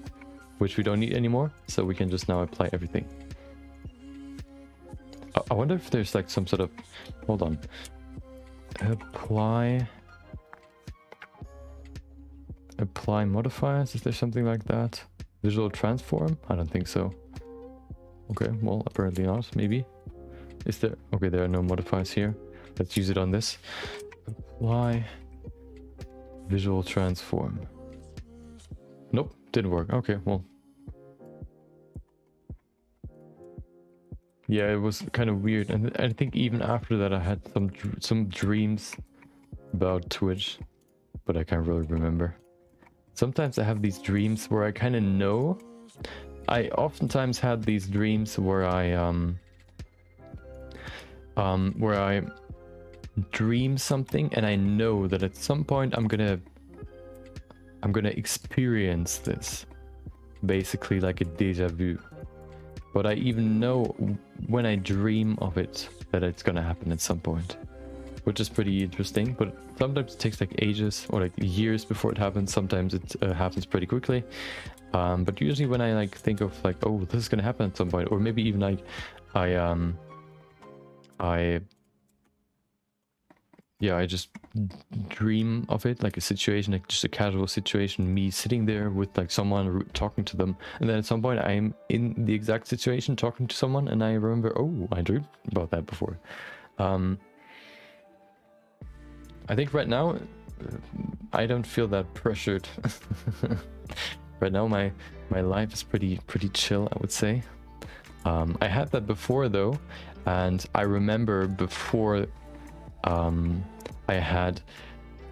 which we don't need anymore, so we can just now apply everything. I wonder if there's like some sort of... Hold on. Apply modifiers, is there something like that? Visual transform? I don't think so. Okay, well, apparently not. Maybe. Is there? Okay, there are no modifiers here. Let's use it on this. Apply visual transform. Nope, didn't work. Okay, well. Yeah, it was kind of weird, and I think even after that I had some dreams about Twitch, but I can't really remember. Sometimes I have these dreams where I kind of know. I oftentimes had these dreams where I dream something and I know that at some point I'm gonna experience this, basically like a deja vu. But I even know when I dream of it that it's gonna happen at some point, which is pretty interesting. But sometimes it takes like ages or like years before it happens. Sometimes it happens pretty quickly. But usually when I like think of like, oh, this is gonna happen at some point, or maybe even like I just dream of it, like a situation, like just a casual situation, me sitting there with like someone talking to them, and then at some point I'm in the exact situation talking to someone and I remember, oh, I dreamed about that before. I think right now I don't feel that pressured. Right now my life is pretty chill, I would say. I had that before though, and I remember before I had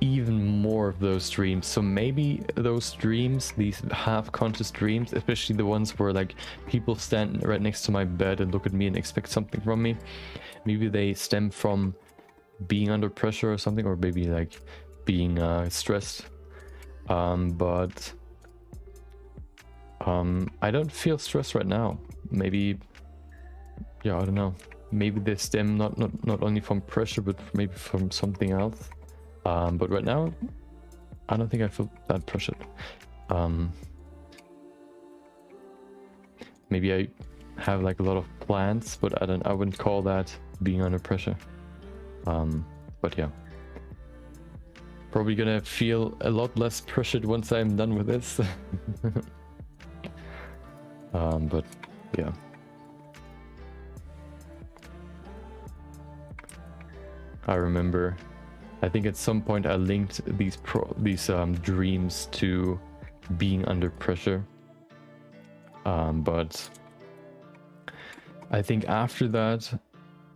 even more of those dreams. So maybe those dreams, these half-conscious dreams, especially the ones where like people stand right next to my bed and look at me and expect something from me, maybe they stem from being under pressure or something, or maybe like being stressed. But I don't feel stressed right now. Maybe, yeah, I don't know. Maybe they stem not only from pressure, but maybe from something else. But right now, I don't think I feel that pressured. Maybe I have like a lot of plans, but I wouldn't call that being under pressure. But yeah, probably gonna feel a lot less pressured once I'm done with this. But yeah. I remember, I think at some point I linked these dreams to being under pressure. But I think after that,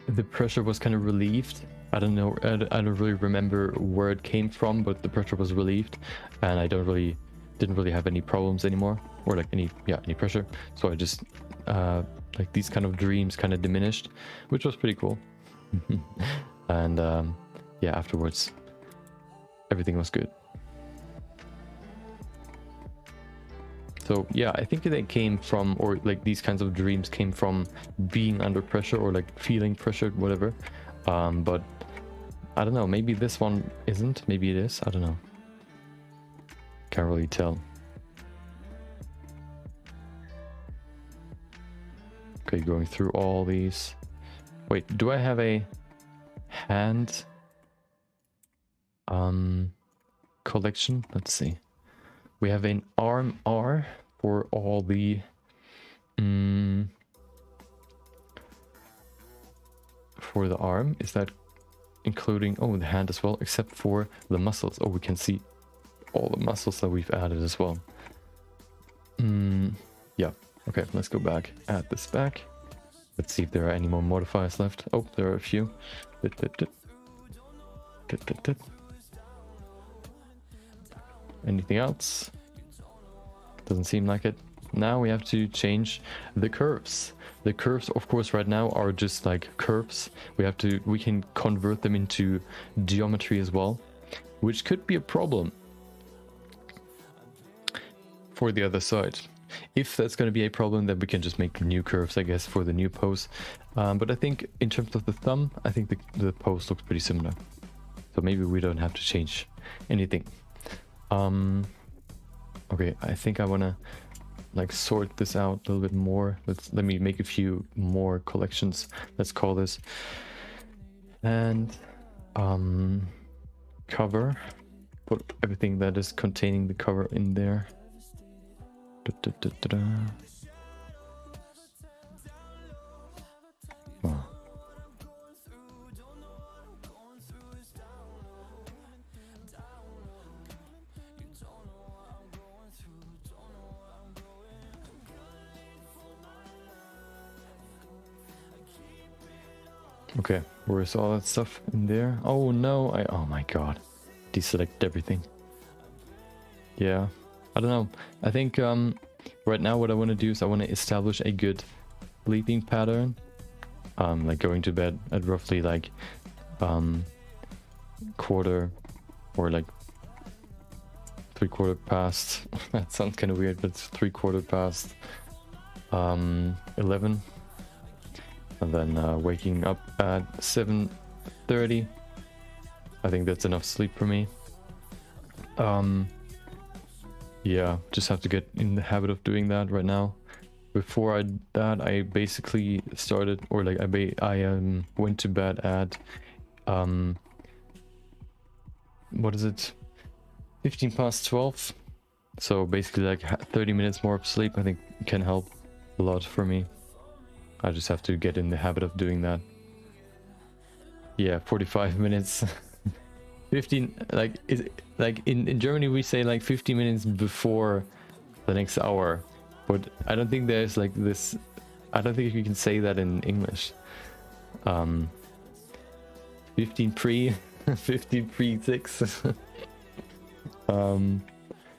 the pressure was kind of relieved. I don't know, I don't really remember where it came from, but the pressure was relieved, and I didn't really have any problems anymore, or like any pressure. So I just like these kind of dreams kind of diminished, which was pretty cool. And yeah, afterwards everything was good. So yeah, I think they came from, or like these kinds of dreams came from being under pressure or like feeling pressured, whatever. But I don't know, maybe this one isn't, maybe it is, I don't know, can't really tell. Okay, going through all these. Wait, do I have a hand collection? Let's see. We have an arm R for all the for the arm. Is that including, oh, the hand as well, except for the muscles? Oh, we can see all the muscles that we've added as well. Yeah, okay, let's go back, add this back. Let's see if there are any more modifiers left. Oh, there are a few. Anything else? Doesn't seem like it. Now we have to change the curves. The curves, of course, right now are just like curves. We can convert them into geometry as well, which could be a problem for the other side. If that's going to be a problem, then we can just make new curves, I guess, for the new pose. But I think in terms of the thumb, I think the pose looks pretty similar. So maybe we don't have to change anything. Okay, I think I want to like sort this out a little bit more. Let me make a few more collections. Let's call this. And cover. Put everything that is containing the cover in there. Okay, where's all that stuff in there? Oh no, oh my god. Deselect everything. Yeah, I don't know. I think right now what I want to do is I want to establish a good sleeping pattern. Like going to bed at roughly like quarter or like 3/4 past. That sounds kind of weird, but it's 3/4 past 11, and then waking up at 7:30. I think that's enough sleep for me. Yeah, just have to get in the habit of doing that right now. Before that, I basically started, or like I went to bed at what is it, 15 past 12. So basically like 30 minutes more of sleep I think can help a lot for me. I just have to get in the habit of doing that. Yeah, 45 minutes. 15, like is like in Germany we say like 50 minutes before the next hour, but I don't think there's like this, I don't think you can say that in English. 15 pre 15 pre 6.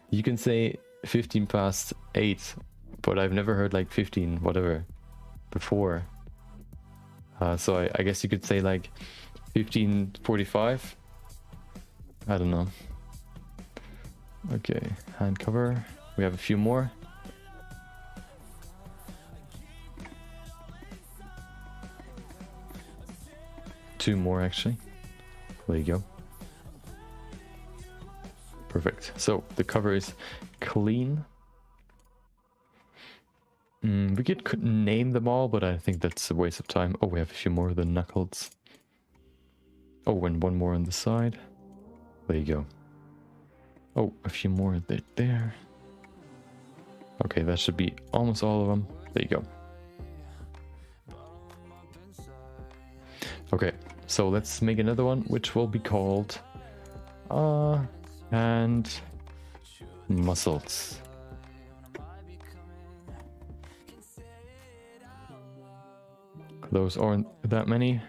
You can say 15 past 8, but I've never heard like 15 whatever before. So I guess you could say like 15:45. I don't know. Okay, hand cover. We have a few more. Two more actually. There you go. Perfect. So the cover is clean. We could name them all, but I think that's a waste of time. Oh, we have a few more of the knuckles. Oh, and one more on the side. There you go. Oh, a few more there. Okay, that should be almost all of them. There you go. Okay, so let's make another one, which will be called and muscles. Those aren't that many,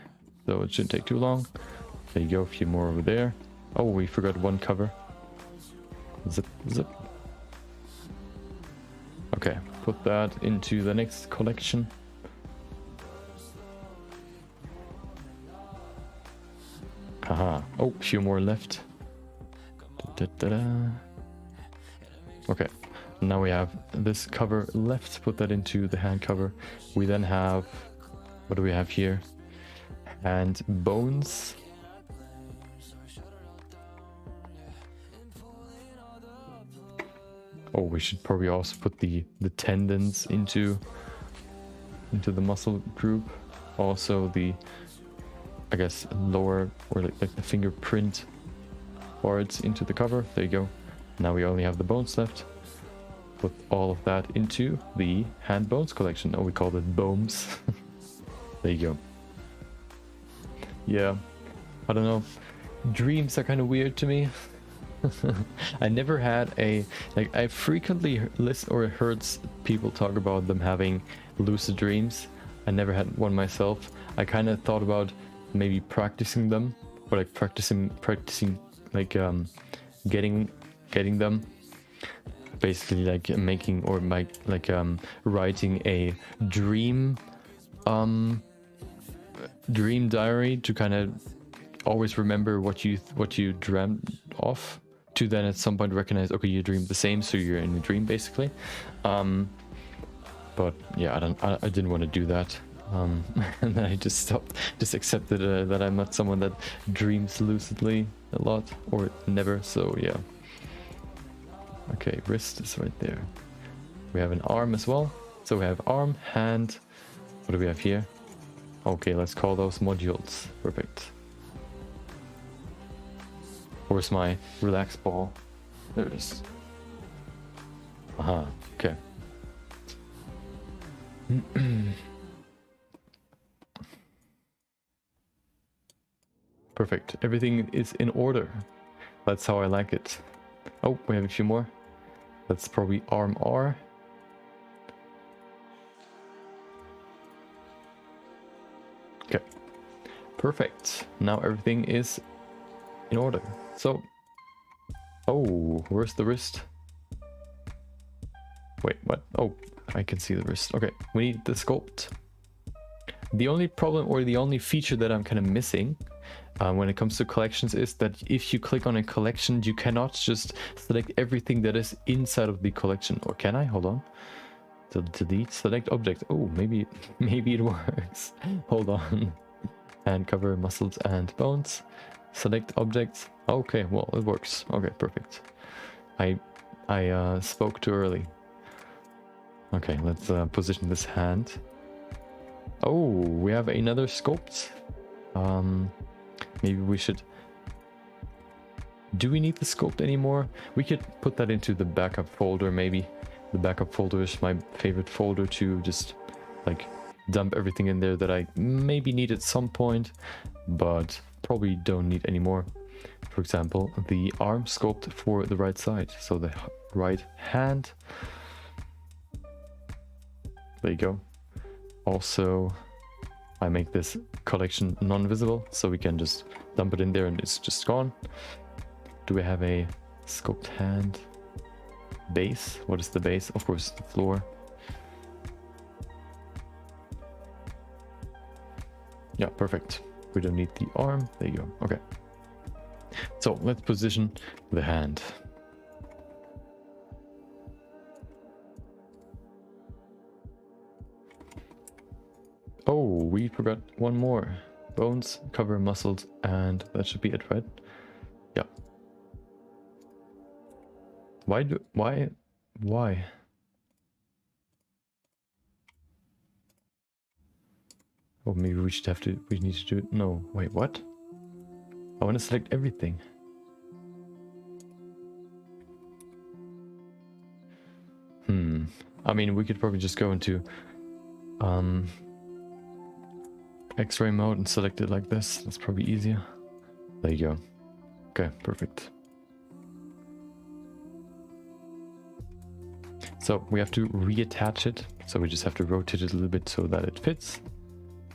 so it shouldn't take too long. There you go, a few more over there. Oh, we forgot one cover. Zip, zip. Okay, put that into the next collection. Haha. Oh, a few more left. Okay, now we have this cover left. Put that into the hand cover. We then have, what do we have here? Hand bones. Oh, we should probably also put the tendons into the muscle group. Also the, I guess, lower, or like the fingerprint parts into the cover. There you go. Now we only have the bones left. Put all of that into the hand bones collection. Oh, we called it bones. There you go. Yeah, I don't know. Dreams are kind of weird to me. I never had a, like, I frequently listen or heard people talk about them having lucid dreams. I never had one myself. I kind of thought about maybe practicing them, or like practicing like getting them, basically like making, or like writing a dream diary to kind of always remember what you dreamt of, to then at some point recognize, okay, you dreamed the same, so you're in a dream basically. But yeah, I didn't want to do that. And then I just stopped, just accepted that I'm not someone that dreams lucidly a lot, or never, so yeah. Okay, wrist is right there. We have an arm as well. So we have arm, hand. What do we have here? Okay, let's call those modules. Perfect. Where's my relax ball? There it is. Aha, okay. Perfect. Everything is in order. That's how I like it. Oh, we have a few more. That's probably arm R. Okay. Perfect. Now everything is in order. So, oh, where's the wrist? Wait, what? Oh, I can see the wrist. Okay, we need the sculpt. The only problem or the only feature that I'm kind of missing when it comes to collections is that if you click on a collection, you cannot just select everything that is inside of the collection. Or can I? Hold on. Delete, select object. Oh, maybe it works. Hold on. And cover muscles and bones. Select objects. Okay, well, it works. Okay, perfect. I spoke too early. Okay, let's position this hand. Oh, we have another sculpt. Maybe we should... Do we need the sculpt anymore? We could put that into the backup folder, maybe. The backup folder is my favorite folder to just, like, dump everything in there that I maybe need at some point, but probably don't need anymore. For example, the arm sculpt for the right side. So the right hand. There you go. Also, I make this collection non-visible, so we can just dump it in there and it's just gone. Do we have a sculpt hand? Base? What is the base? Of course, the floor. Yeah, perfect. We don't need the arm. There you go. Okay. So let's position the hand. Oh, we forgot one more. Bones, cover, muscles, and that should be it, right? Yeah. Why? Oh, maybe we need to do it. No, wait, what? I want to select everything. I mean, we could probably just go into X-ray mode and select it like this. That's probably easier. There you go. Okay, perfect. So we have to reattach it. So we just have to rotate it a little bit so that it fits.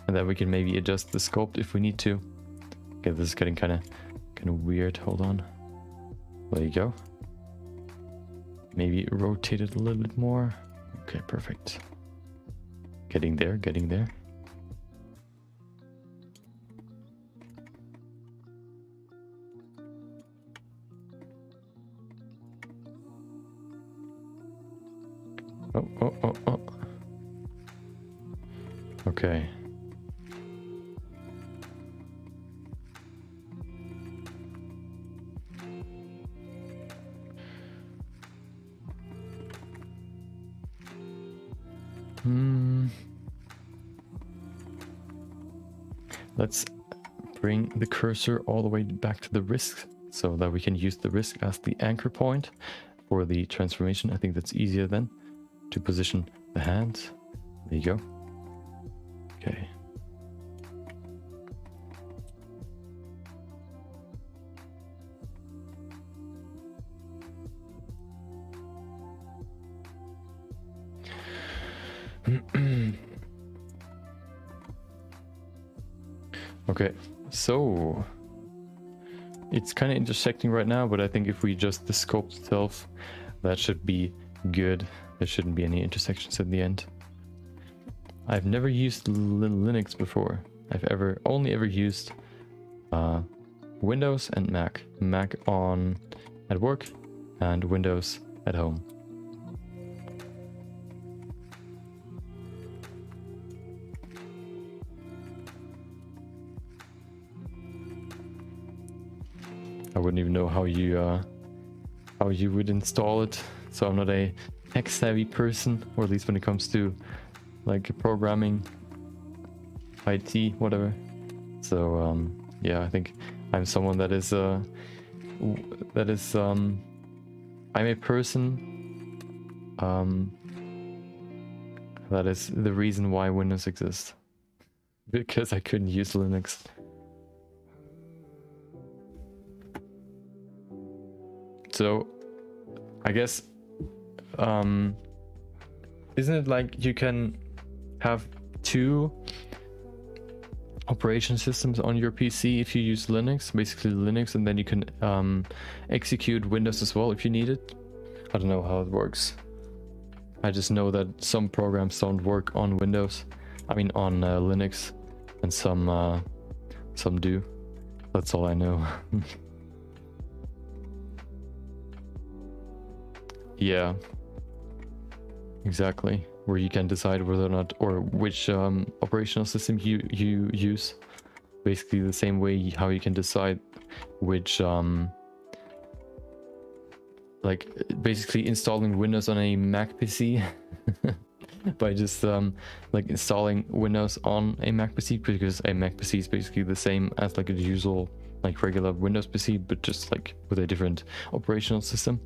And then we can maybe adjust the sculpt if we need to. Okay, this is getting kind of weird. Hold on. There you go. Maybe rotate it a little bit more. Okay, perfect. Getting there, getting there. Oh. Okay. Let's bring the cursor all the way back to the wrist so that we can use the wrist as the anchor point for the transformation. I think that's easier then to position the hands. There you go. Okay. Okay, so it's kind of intersecting right now, but I think if we adjust the sculpt itself, that should be good. There shouldn't be any intersections at the end. I've never used Linux before. I've only ever used Windows and Mac. Mac at work and Windows at home. I wouldn't even know how you would install it. So I'm not a tech savvy person, or at least when it comes to like programming, IT, whatever. So yeah, I think I'm someone that is I'm a person that is the reason why Windows exists, because I couldn't use Linux. So I guess isn't it like you can have two operation systems on your PC if you use Linux, basically Linux, and then you can execute Windows as well if you need it. I don't know how it works. I just know that some programs don't work on Windows. I mean on Linux, and some do. That's all I know. Yeah, exactly. Where you can decide whether or not, or which operational system you use. Basically the same way how you can decide which like basically installing Windows on a Mac PC by just like installing Windows on a Mac PC, because a Mac PC is basically the same as like a usual like regular Windows PC, but just like with a different operational system.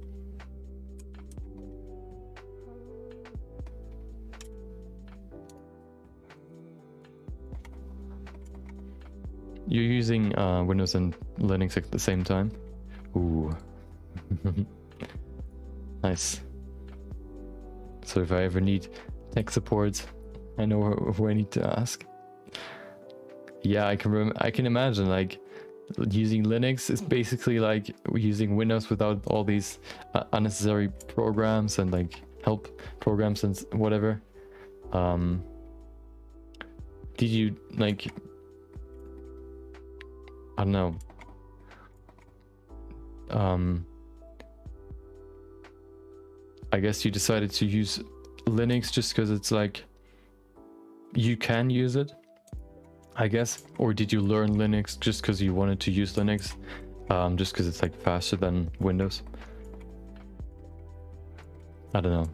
You're using Windows and Linux at the same time? Ooh. Nice. So if I ever need tech support, I know who I need to ask. Yeah, I can imagine, like, using Linux is basically like using Windows without all these unnecessary programs and like help programs and whatever. Did you like, I don't know, I guess you decided to use Linux just because it's like you can use it, I guess? Or did you learn Linux just because you wanted to use Linux, just because it's like faster than Windows? I don't know.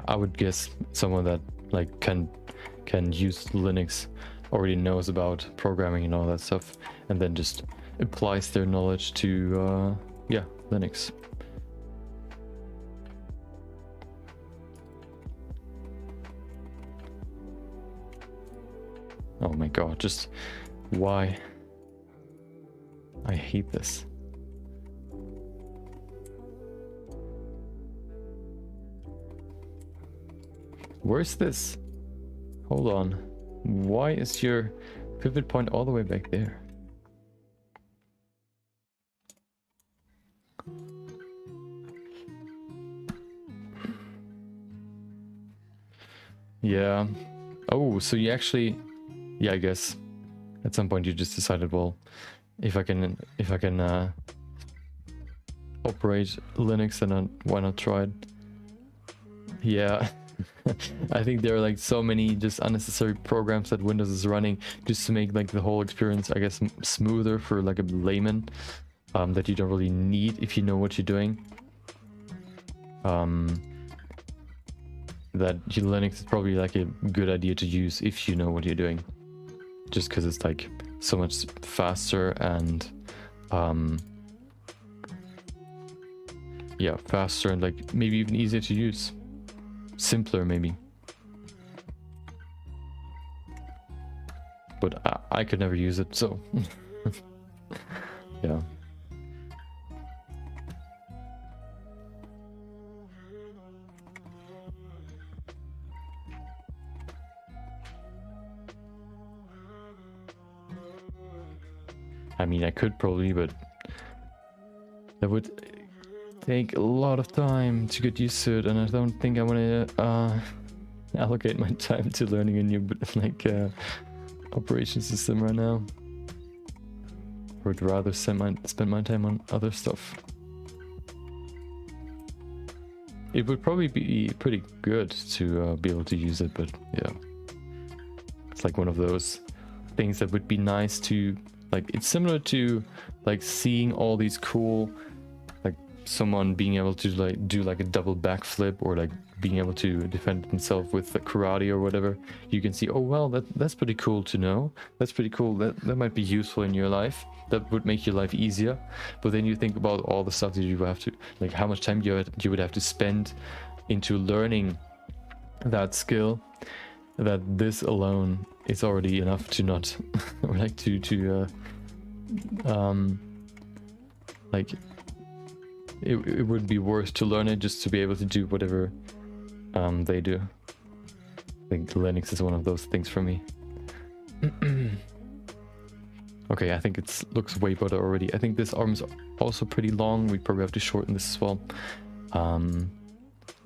I would guess someone that like can use Linux already knows about programming and all that stuff, and then just applies their knowledge to yeah, Linux. Oh my god, just why? I hate this. Where's this? Hold on. Why is your pivot point all the way back there? Yeah. Oh, so you actually... Yeah, I guess at some point you just decided, well, if I can operate Linux, then why not try it? Yeah. I think there are like so many just unnecessary programs that Windows is running just to make like the whole experience, I guess, smoother for like a layman, that you don't really need if you know what you're doing. That Linux is probably like a good idea to use if you know what you're doing, just because it's like so much faster and yeah, faster and like maybe even easier to use. Simpler maybe. But I could never use it, so yeah. I mean, I could probably, but that would take a lot of time to get used to it, and I don't think I want to allocate my time to learning a new like operation system right now. I would rather spend my time on other stuff. It would probably be pretty good to be able to use it, but yeah, it's like one of those things that would be nice to, like, it's similar to like seeing all these cool, like someone being able to like do like a double backflip, or like being able to defend himself with the karate or whatever. You can see, oh well, that's pretty cool to know. That's pretty cool. That might be useful in your life. That would make your life easier. But then you think about all the stuff that you have to, like how much time you would have to spend into learning that skill, that this alone is already enough to not or like to like it would be worth to learn it just to be able to do whatever they do. I think Linux is one of those things for me. Okay, I think it looks way better already. I think this arm is also pretty long. We probably have to shorten this as well.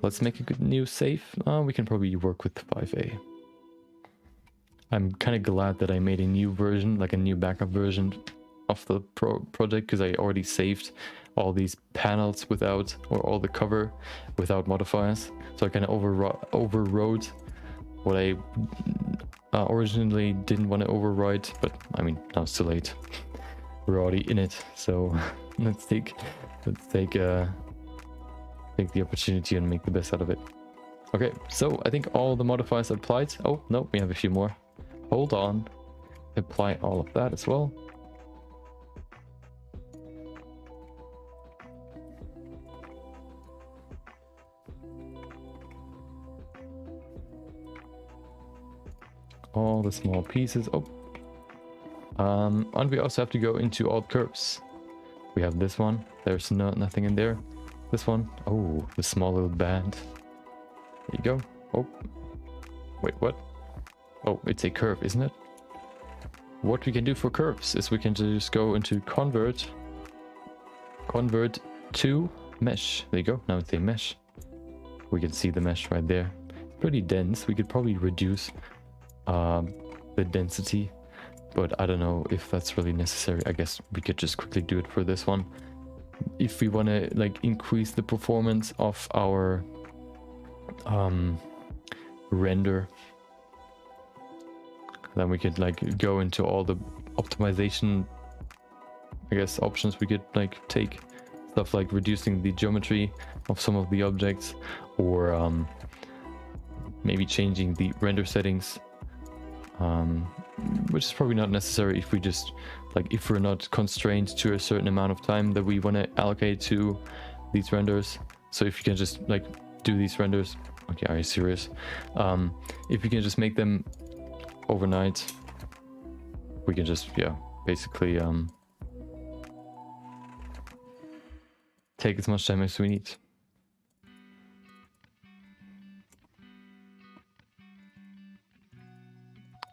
Let's make a good new save. We can probably work with 5A. I'm kind of glad that I made a new version, like a new backup version of the project, because I already saved all these panels without, or all the cover without modifiers. So I kind of overrode what I originally didn't want to override, but I mean, now it's too late. We're already in it, so let's take the opportunity and make the best out of it. Okay, so I think all the modifiers applied. Oh no, we have a few more. Hold on, apply all of that as well. All the small pieces. Oh, and we also have to go into all curves. We have this one. There's nothing in there. This one. Oh, the small little band. There you go. Oh, wait, what? Oh, it's a curve, isn't it? What we can do for curves is we can just go into convert to mesh. There you go. Now it's a mesh. We can see the mesh right there. Pretty dense. We could probably reduce the density, but I don't know if that's really necessary. I guess we could just quickly do it for this one. If we want to like increase the performance of our render, then we could like go into all the optimization, I guess, options we could like take. Stuff like reducing the geometry of some of the objects, or maybe changing the render settings, which is probably not necessary if we just like, if we're not constrained to a certain amount of time that we want to allocate to these renders. So if you can just like do these renders, okay, are you serious? If you can just make them overnight, we can just, yeah, basically take as much time as we need.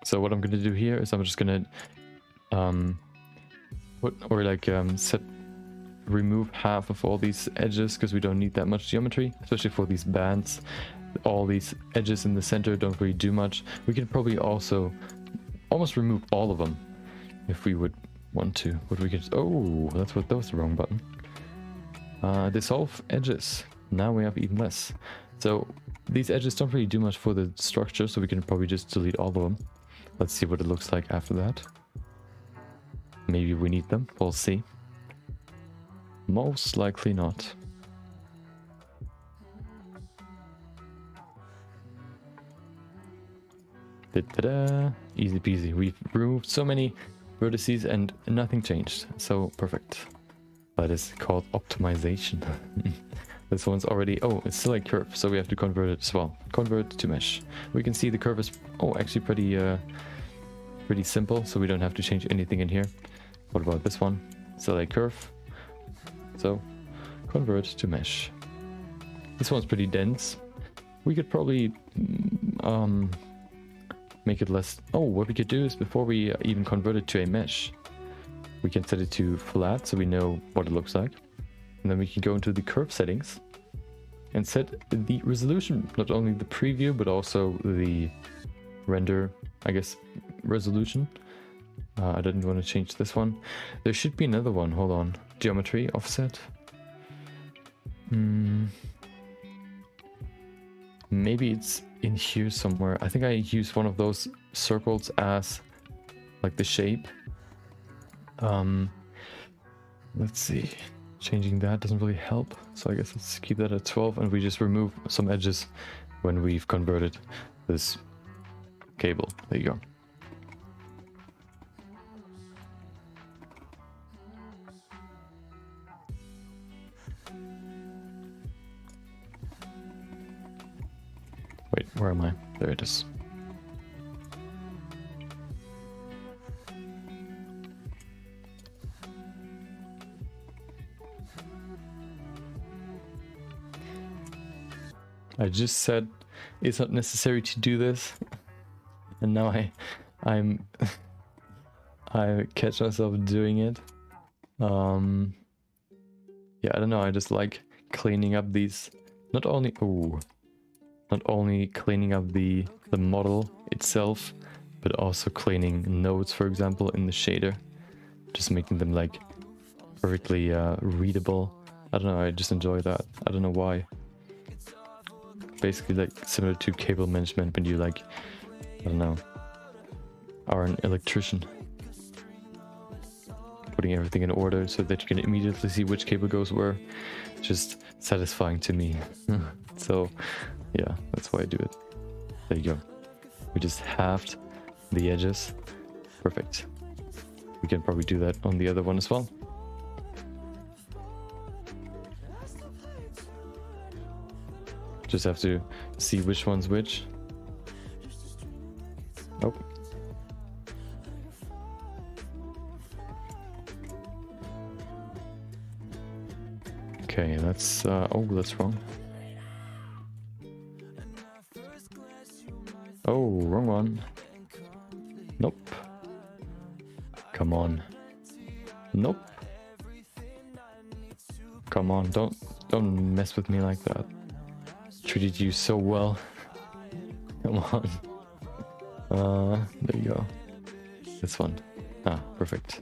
So what I'm going to do here is I'm just going to remove half of all these edges, because we don't need that much geometry, especially for these bands. All these edges in the center don't really do much. We could probably also almost remove all of them if we would want to. But we could, oh, that was the wrong button. Dissolve edges. Now we have even less. So these edges don't really do much for the structure, so we can probably just delete all of them. Let's see what it looks like after that. Maybe we need them. We'll see. Most likely not. Da-da-da. Easy peasy. We've removed so many vertices and nothing changed. So perfect. That is called optimization. This one's already, oh, it's still a curve, so we have to convert it as well. Convert to mesh. We can see the curve is, oh, actually pretty simple, so we don't have to change anything in here. What about this one? Still a curve. So convert to mesh. This one's pretty dense. We could probably make it less. Oh, what we could do is, before we even convert it to a mesh, we can set it to flat so we know what it looks like. And then we can go into the curve settings and set the resolution, not only the preview, but also the render, I guess, resolution. I didn't want to change this one. There should be another one. Hold on. Geometry offset. Maybe it's in here somewhere. I think I used one of those circles as like the shape. Let's see. Changing that doesn't really help, so I guess let's keep that at 12, and we just remove some edges when we've converted this cable. There you go. Wait, where am I? There it is. I just said it's not necessary to do this, and now I'm I catch myself doing it. Yeah, I don't know, I just like cleaning up these, not only cleaning up the model itself, but also cleaning nodes, for example, in the shader, just making them like perfectly readable. I don't know, I just enjoy that. I don't know why. Basically like similar to cable management when you like, I don't know, are an electrician. Putting everything in order so that you can immediately see which cable goes where. Just satisfying to me. So yeah, that's why I do it. There you go. We just halved the edges. Perfect. We can probably do that on the other one as well. Just have to see which one's which. Nope. Okay, that's oh, that's wrong. Oh, wrong one. Nope. Come on. Nope. Come on, don't mess with me like that. Treated you so well. Come on. There you go. This one. Ah, perfect.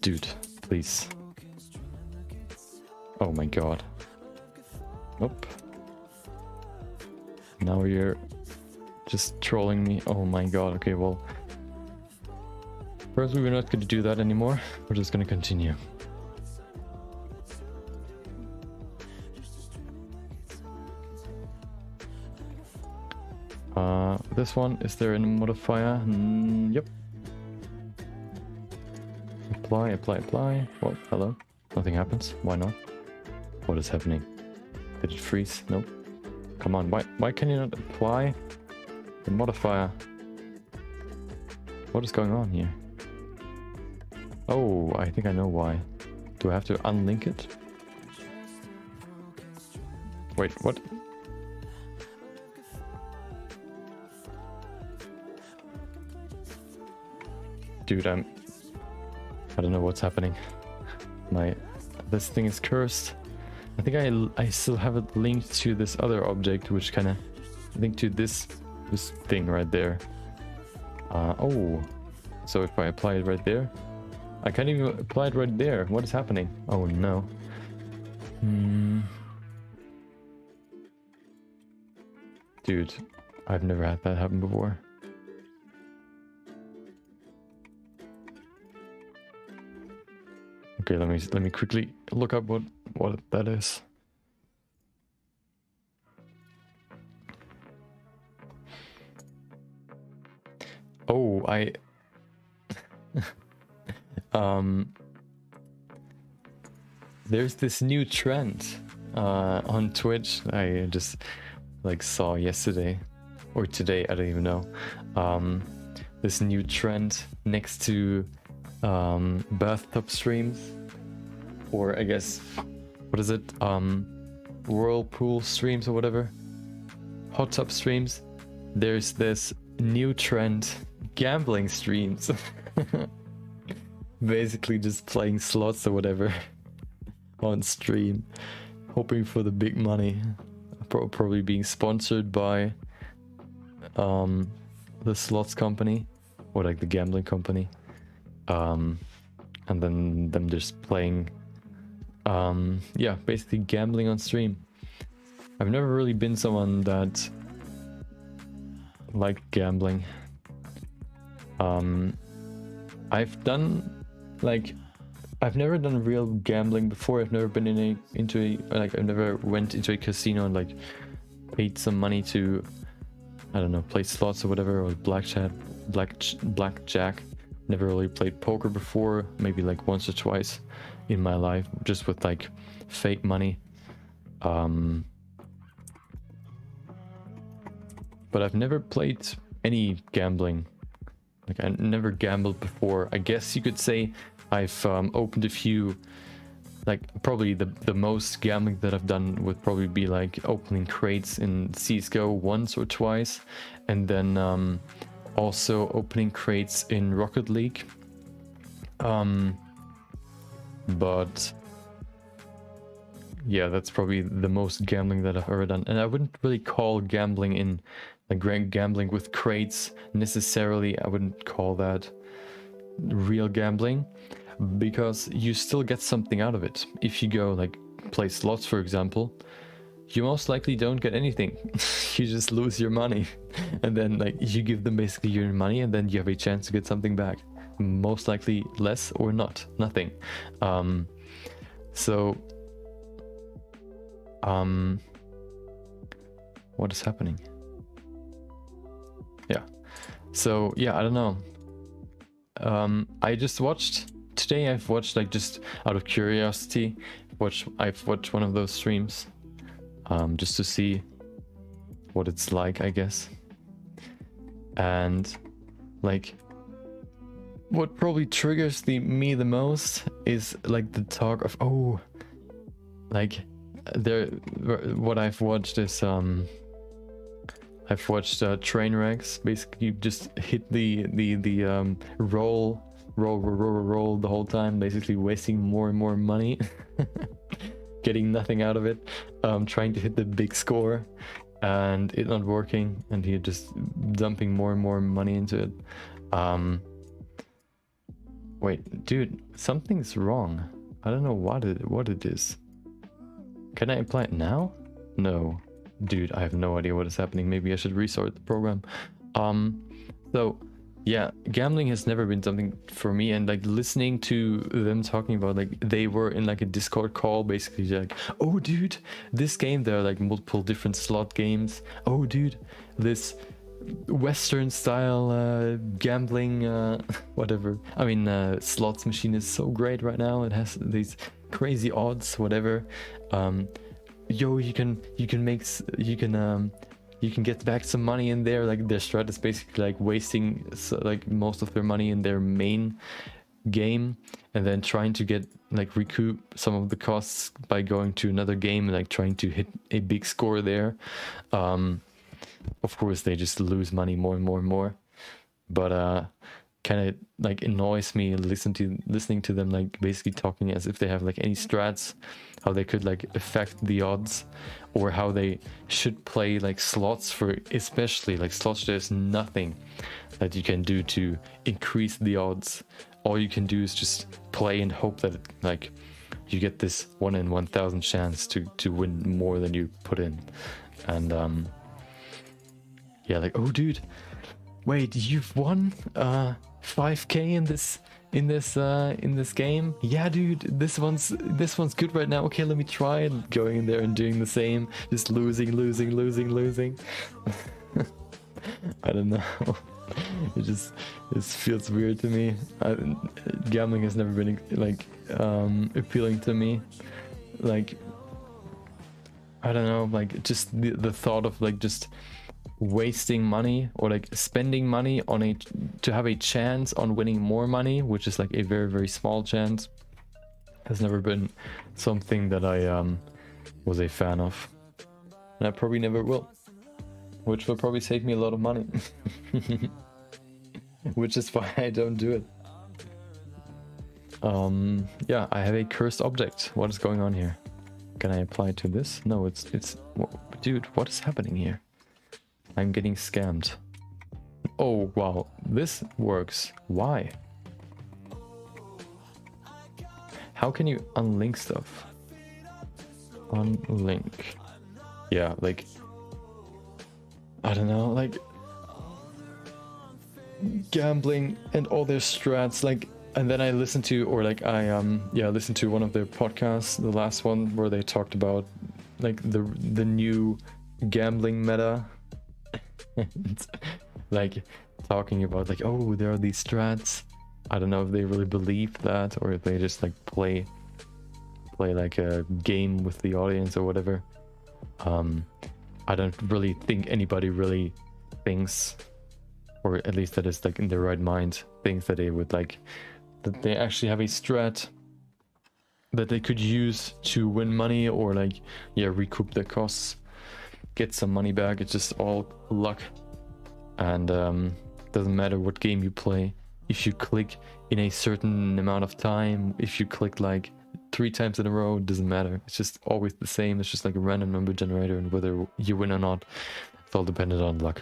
Dude, please. Oh my god. Nope. Now you're just trolling me. Oh my god. Okay, well. First, we're not going to do that anymore. We're just going to continue. This one, is there a modifier? Yep. Apply, apply, apply. Well, hello. Nothing happens. Why not? What is happening? Did it freeze? Nope. Come on, why can you not apply the modifier? What is going on here? Oh, I think I know why. Do I have to unlink it? Wait, what? Dude, I don't know what's happening. This thing is cursed. I think I still have it linked to this other object, which kind of linked to this thing right there. Oh, so if I apply it right there, I can't even apply it right there. What is happening? Oh no. Dude, I've never had that happen before. Okay, let me quickly look up what that is. Oh, there's this new trend on Twitch. I just like saw yesterday or today, I don't even know. This new trend next to bathtub streams, or I guess, what is it, whirlpool streams or whatever, hot tub streams. There's this new trend, gambling streams. Basically just playing slots or whatever on stream, hoping for the big money. Probably being sponsored by the slots company, or like the gambling company. And then them just playing, yeah, basically gambling on stream. I've never really been someone that liked gambling. I've done, like, I've never done real gambling before. I've never been I've never went into a casino and like paid some money to, I don't know, play slots or whatever, or blackjack. Never really played poker before, maybe like once or twice in my life, just with like fake money. But I've never played any gambling. Like, I never gambled before. I guess you could say I've opened a few like probably the most gambling that I've done would probably be like opening crates in CSGO once or twice, and then also opening crates in Rocket League. But yeah, that's probably the most gambling that I've ever done. And I wouldn't really call gambling in like gambling with crates necessarily. I wouldn't call that real gambling, because you still get something out of it. If you go like play slots, for example, you most likely don't get anything. You just lose your money, and then like you give them basically your money, and then you have a chance to get something back. Most likely less or nothing. What is happening? Yeah. So yeah, I don't know. I just watched today. I've watched like just out of curiosity. I've watched one of those streams, just to see what it's like, I guess. And like, what probably triggers me the most is like the talk of what I've watched is I've watched train wrecks. Basically, you just hit the roll the whole time, basically wasting more and more money, getting nothing out of it, trying to hit the big score, and it not working, and you're just dumping more and more money into it. Wait, dude, something's wrong. I don't know what it is. Can I apply it now? No. Dude, I have no idea what is happening. Maybe I should restart the program. So yeah, gambling has never been something for me, and like listening to them talking about, like, they were in like a Discord call, basically like, oh dude, this game, there are like multiple different slot games. Oh dude, this Western style gambling whatever, I mean slots machine is so great right now. It has these crazy odds, whatever. Yo, you can get back some money in there. Like, their strat is basically like wasting like most of their money in their main game, and then trying to get like recoup some of the costs by going to another game and like trying to hit a big score there. Of course, they just lose money more and more and more. But kind of like annoys me listening to them, like basically talking as if they have like any strats, how they could like affect the odds, or how they should play like slots. For especially like slots, there's nothing that you can do to increase the odds. All you can do is just play and hope that like you get this 1 in 1,000 chance to win more than you put in. And yeah, like, oh dude, wait, you've won 5k in this game? Yeah dude, this one's good right now. Okay, let me try. And going in there and doing the same, just losing. I don't know. It feels weird to me. Gambling has never been like appealing to me. Like, I don't know, like just the thought of like just wasting money, or like spending money on to have a chance on winning more money, which is like a very, very small chance, has never been something that I was a fan of, and I probably never will, which will probably save me a lot of money. Which is why I don't do it. Yeah, I have a cursed object. What is going on here? Can I apply it to this? No, it's dude, what is happening here? I'm getting scammed. Oh wow, this works. Why? How can you unlink stuff? Unlink. Yeah, like, I don't know, like gambling and all their strats, like. And then I listened to, or like I listened to one of their podcasts, the last one, where they talked about like the new gambling meta. Like talking about like, oh, there are these strats. I don't know if they really believe that, or if they just like play like a game with the audience or whatever. I don't really think anybody really thinks, or at least that is like in their right mind, thinks that they would like, that they actually have a strat that they could use to win money or like, yeah, recoup their costs, get some money back. It's just all luck. And doesn't matter what game you play. If you click in a certain amount of time, if you click like 3 times in a row, it doesn't matter. It's just always the same. It's just like a random number generator, and whether you win or not, it's all dependent on luck.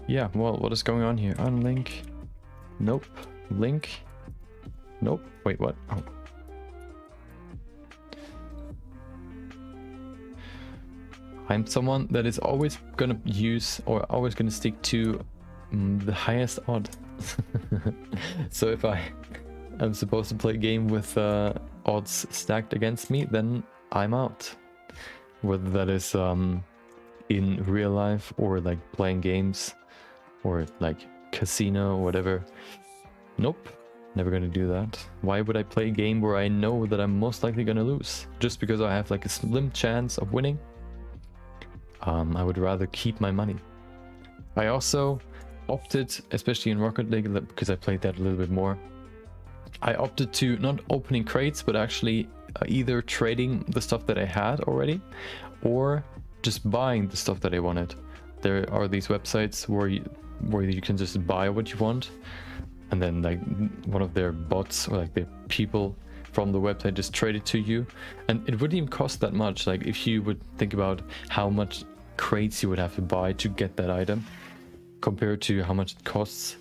Yeah, well, what is going on here? Unlink. Nope. Link. Nope. Wait, what? Oh. I'm someone that is always gonna use or always gonna stick to the highest odd. So if I am supposed to play a game with odds stacked against me, then I'm out. Whether that is in real life or like playing games or like casino or whatever. Nope, never gonna do that. Why would I play a game where I know that I'm most likely gonna lose just because I have like a slim chance of winning? I would rather keep my money. I also opted, especially in Rocket League, because I played that a little bit more, I opted to not opening crates, but actually either trading the stuff that I had already or just buying the stuff that I wanted. There are these websites where you can just buy what you want, and then like one of their bots or like the people from the website just trade it to you, and it wouldn't even cost that much. Like if you would think about how much crates you would have to buy to get that item compared to how much it costs,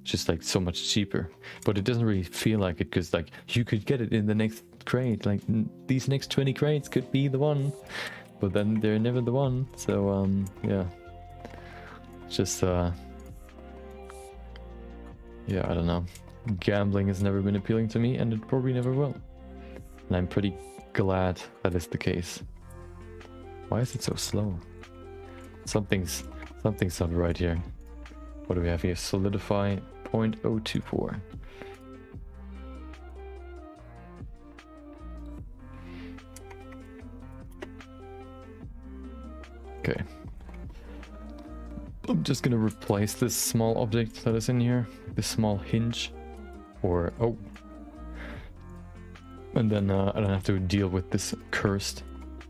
just like so much cheaper. But it doesn't really feel like it, because like you could get it in the next crate, like these next 20 crates could be the one, but then they're never the one. So yeah, just yeah, I don't know, gambling has never been appealing to me, and it probably never will, and I'm pretty glad that is the case. Why is it so slow? Something's not right here. What do we have here? Solidify 0.024. Okay. I'm just gonna replace this small object that is in here, this small hinge, or oh, and then I don't have to deal with this cursed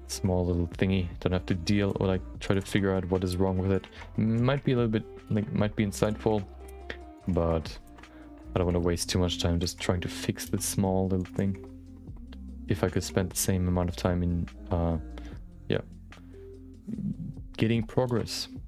small little thingy. Don't have to deal or like try to figure out what is wrong with it. Might be a little bit like, might be insightful, but I don't want to waste too much time just trying to fix this small little thing. If I could spend the same amount of time in yeah, getting progressing.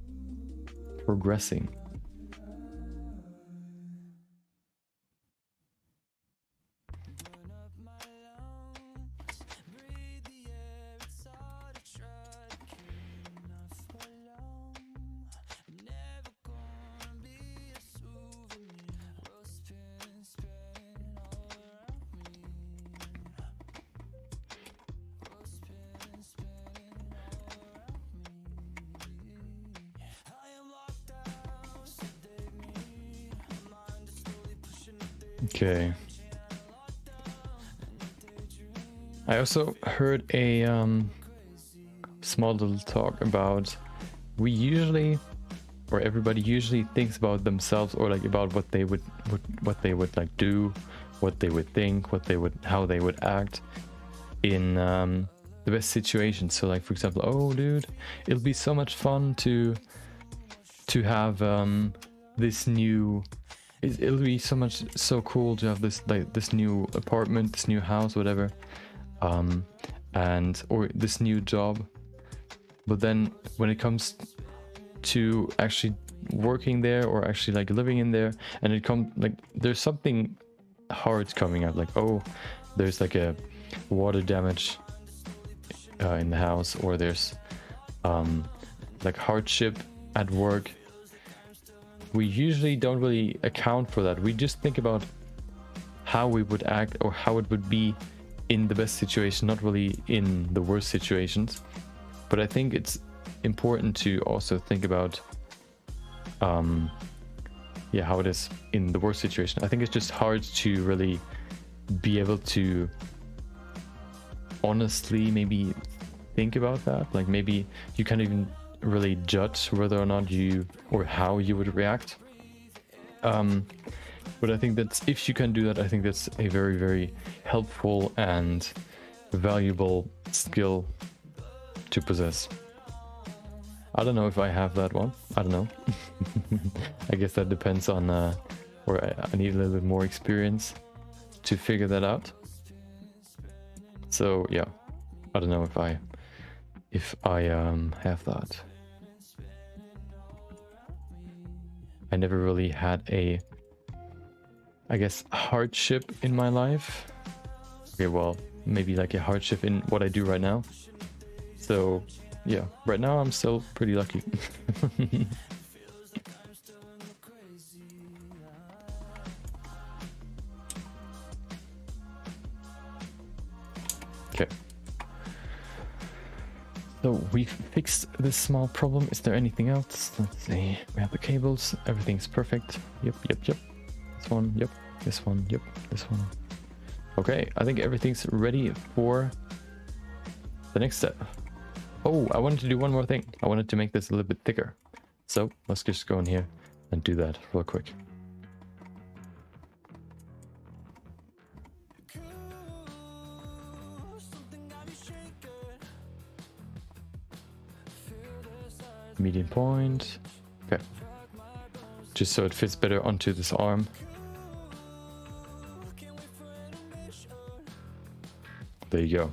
Okay. I also heard a small little talk about everybody usually thinks about themselves, or like about what they would like do, what they would think, how they would act in the best situation. So like, for example, oh dude, it'll be so much fun to have this new, it'll be so cool to have this, like this new apartment, this new house, whatever, and or this new job. But then when it comes to actually working there, or actually like living in there, and it comes like there's something hard coming up, like oh, there's like a water damage in the house, or there's like hardship at work. We usually don't really account for that. We just think about how we would act or how it would be in the best situation, not really in the worst situations. But I think it's important to also think about yeah, how it is in the worst situation. I think it's just hard to really be able to honestly maybe think about that. Like maybe you can't even really judge whether or not you, or how you would react. But I think that's, if you can do that, I think that's a very, very helpful and valuable skill to possess. I don't know if I have that one. I don't know. I guess that depends on, or I need a little bit more experience to figure that out. So yeah, I don't know if I have that. I never really had a, I guess, hardship in my life. Okay, well, maybe like a hardship in what I do right now. So yeah, right now I'm still pretty lucky. Okay. So we fixed this small problem. Is there anything else? Let's see. We have the cables. Everything's perfect. Yep. This one. Yep. This one. Yep. This one. Okay. I think everything's ready for the next step. Oh, I wanted to do one more thing. I wanted to make this a little bit thicker. So let's just go in here and do that real quick. Median point. Okay. Just so it fits better onto this arm. There you go.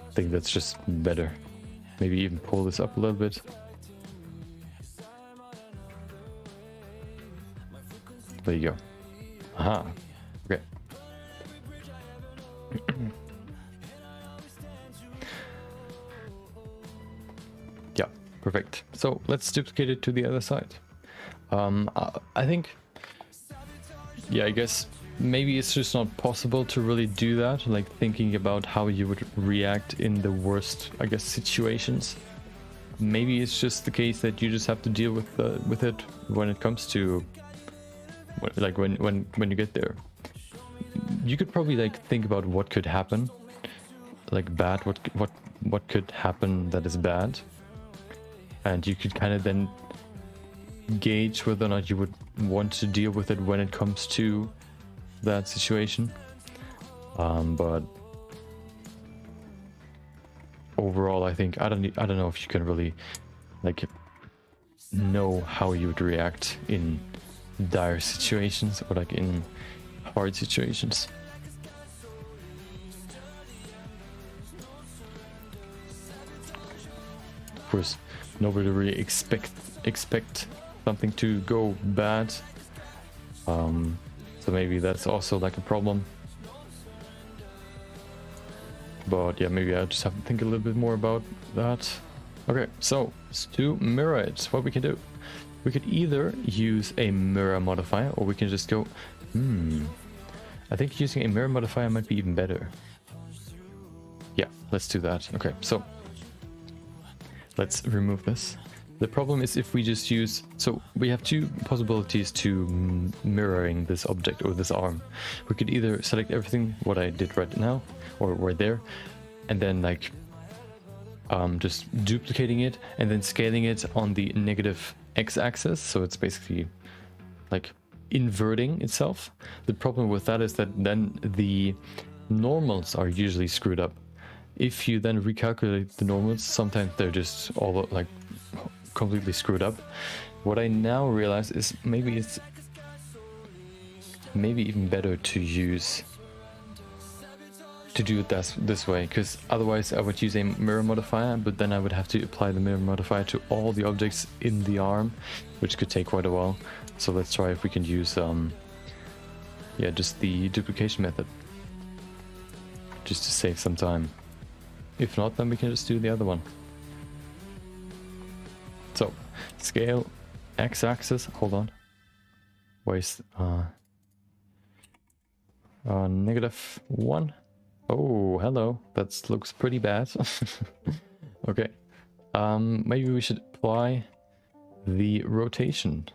I think that's just better. Maybe even pull this up a little bit. There you go. Aha. Okay. Yeah, perfect. So let's duplicate it to the other side. I think, yeah, I guess maybe it's just not possible to really do that, like thinking about how you would react in the worst, I guess, situations. Maybe it's just the case that you just have to deal with it when it comes to, like, when you get there. You could probably like think about what could happen, like bad, what could happen that is bad, and you could kind of then gauge whether or not you would want to deal with it when it comes to that situation. But overall, I think I don't know if you can really like know how you would react in dire situations or like in hard situations. Of course, nobody really expect something to go bad. So maybe that's also like a problem. But yeah, maybe I just have to think a little bit more about that. Okay, so to mirror it, what we can do, we could either use a mirror modifier, or we can just go, I think using a mirror modifier might be even better. Yeah, let's do that. Okay, so let's remove this. The problem is if we just use, so we have two possibilities to mirroring this object or this arm. We could either select everything, what I did right now, or right there, and then like just duplicating it and then scaling it on the negative x-axis. So it's basically like inverting itself. The problem with that is that then the normals are usually screwed up. If you then recalculate the normals, sometimes they're just all like completely screwed up. What I now realize is maybe it's even better to do it this way, because otherwise I would use a mirror modifier, but then I would have to apply the mirror modifier to all the objects in the arm, which could take quite a while. So let's try if we can use yeah, just the duplication method, just to save some time. If not, then we can just do the other one. So scale x-axis, hold on, waste -1. Oh, hello, that looks pretty bad. Okay, maybe we should apply the rotation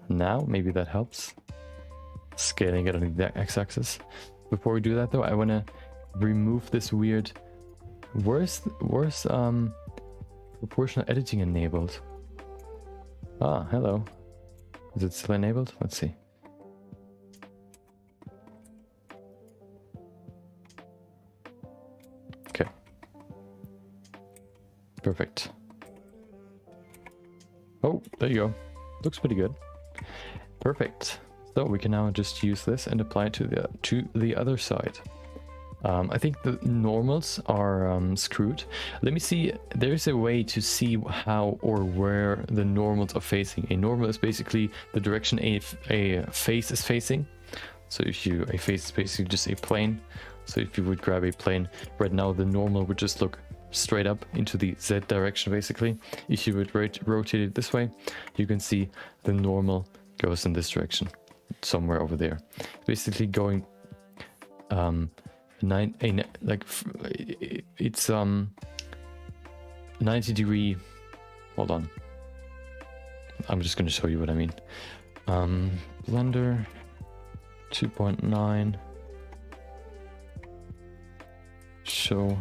now. Maybe that helps, scaling it on the x-axis. Before we do that though, I want to remove this weird, where's proportional editing enabled? Ah, hello. Is it still enabled? Let's see. Okay. Perfect. Oh, there you go. Looks pretty good. Perfect. So we can now just use this and apply it to the other side. I think the normals are screwed. Let me see. There's a way to see how or where the normals are facing. A normal is basically the direction a face is facing. So if a face is basically just a plane. So if you would grab a plane right now, the normal would just look straight up into the Z direction basically. If you would rotate it this way, you can see the normal goes in this direction, somewhere over there. Basically going it's 90 degree. Hold on, I'm just going to show you what I mean. Blender 2.9, show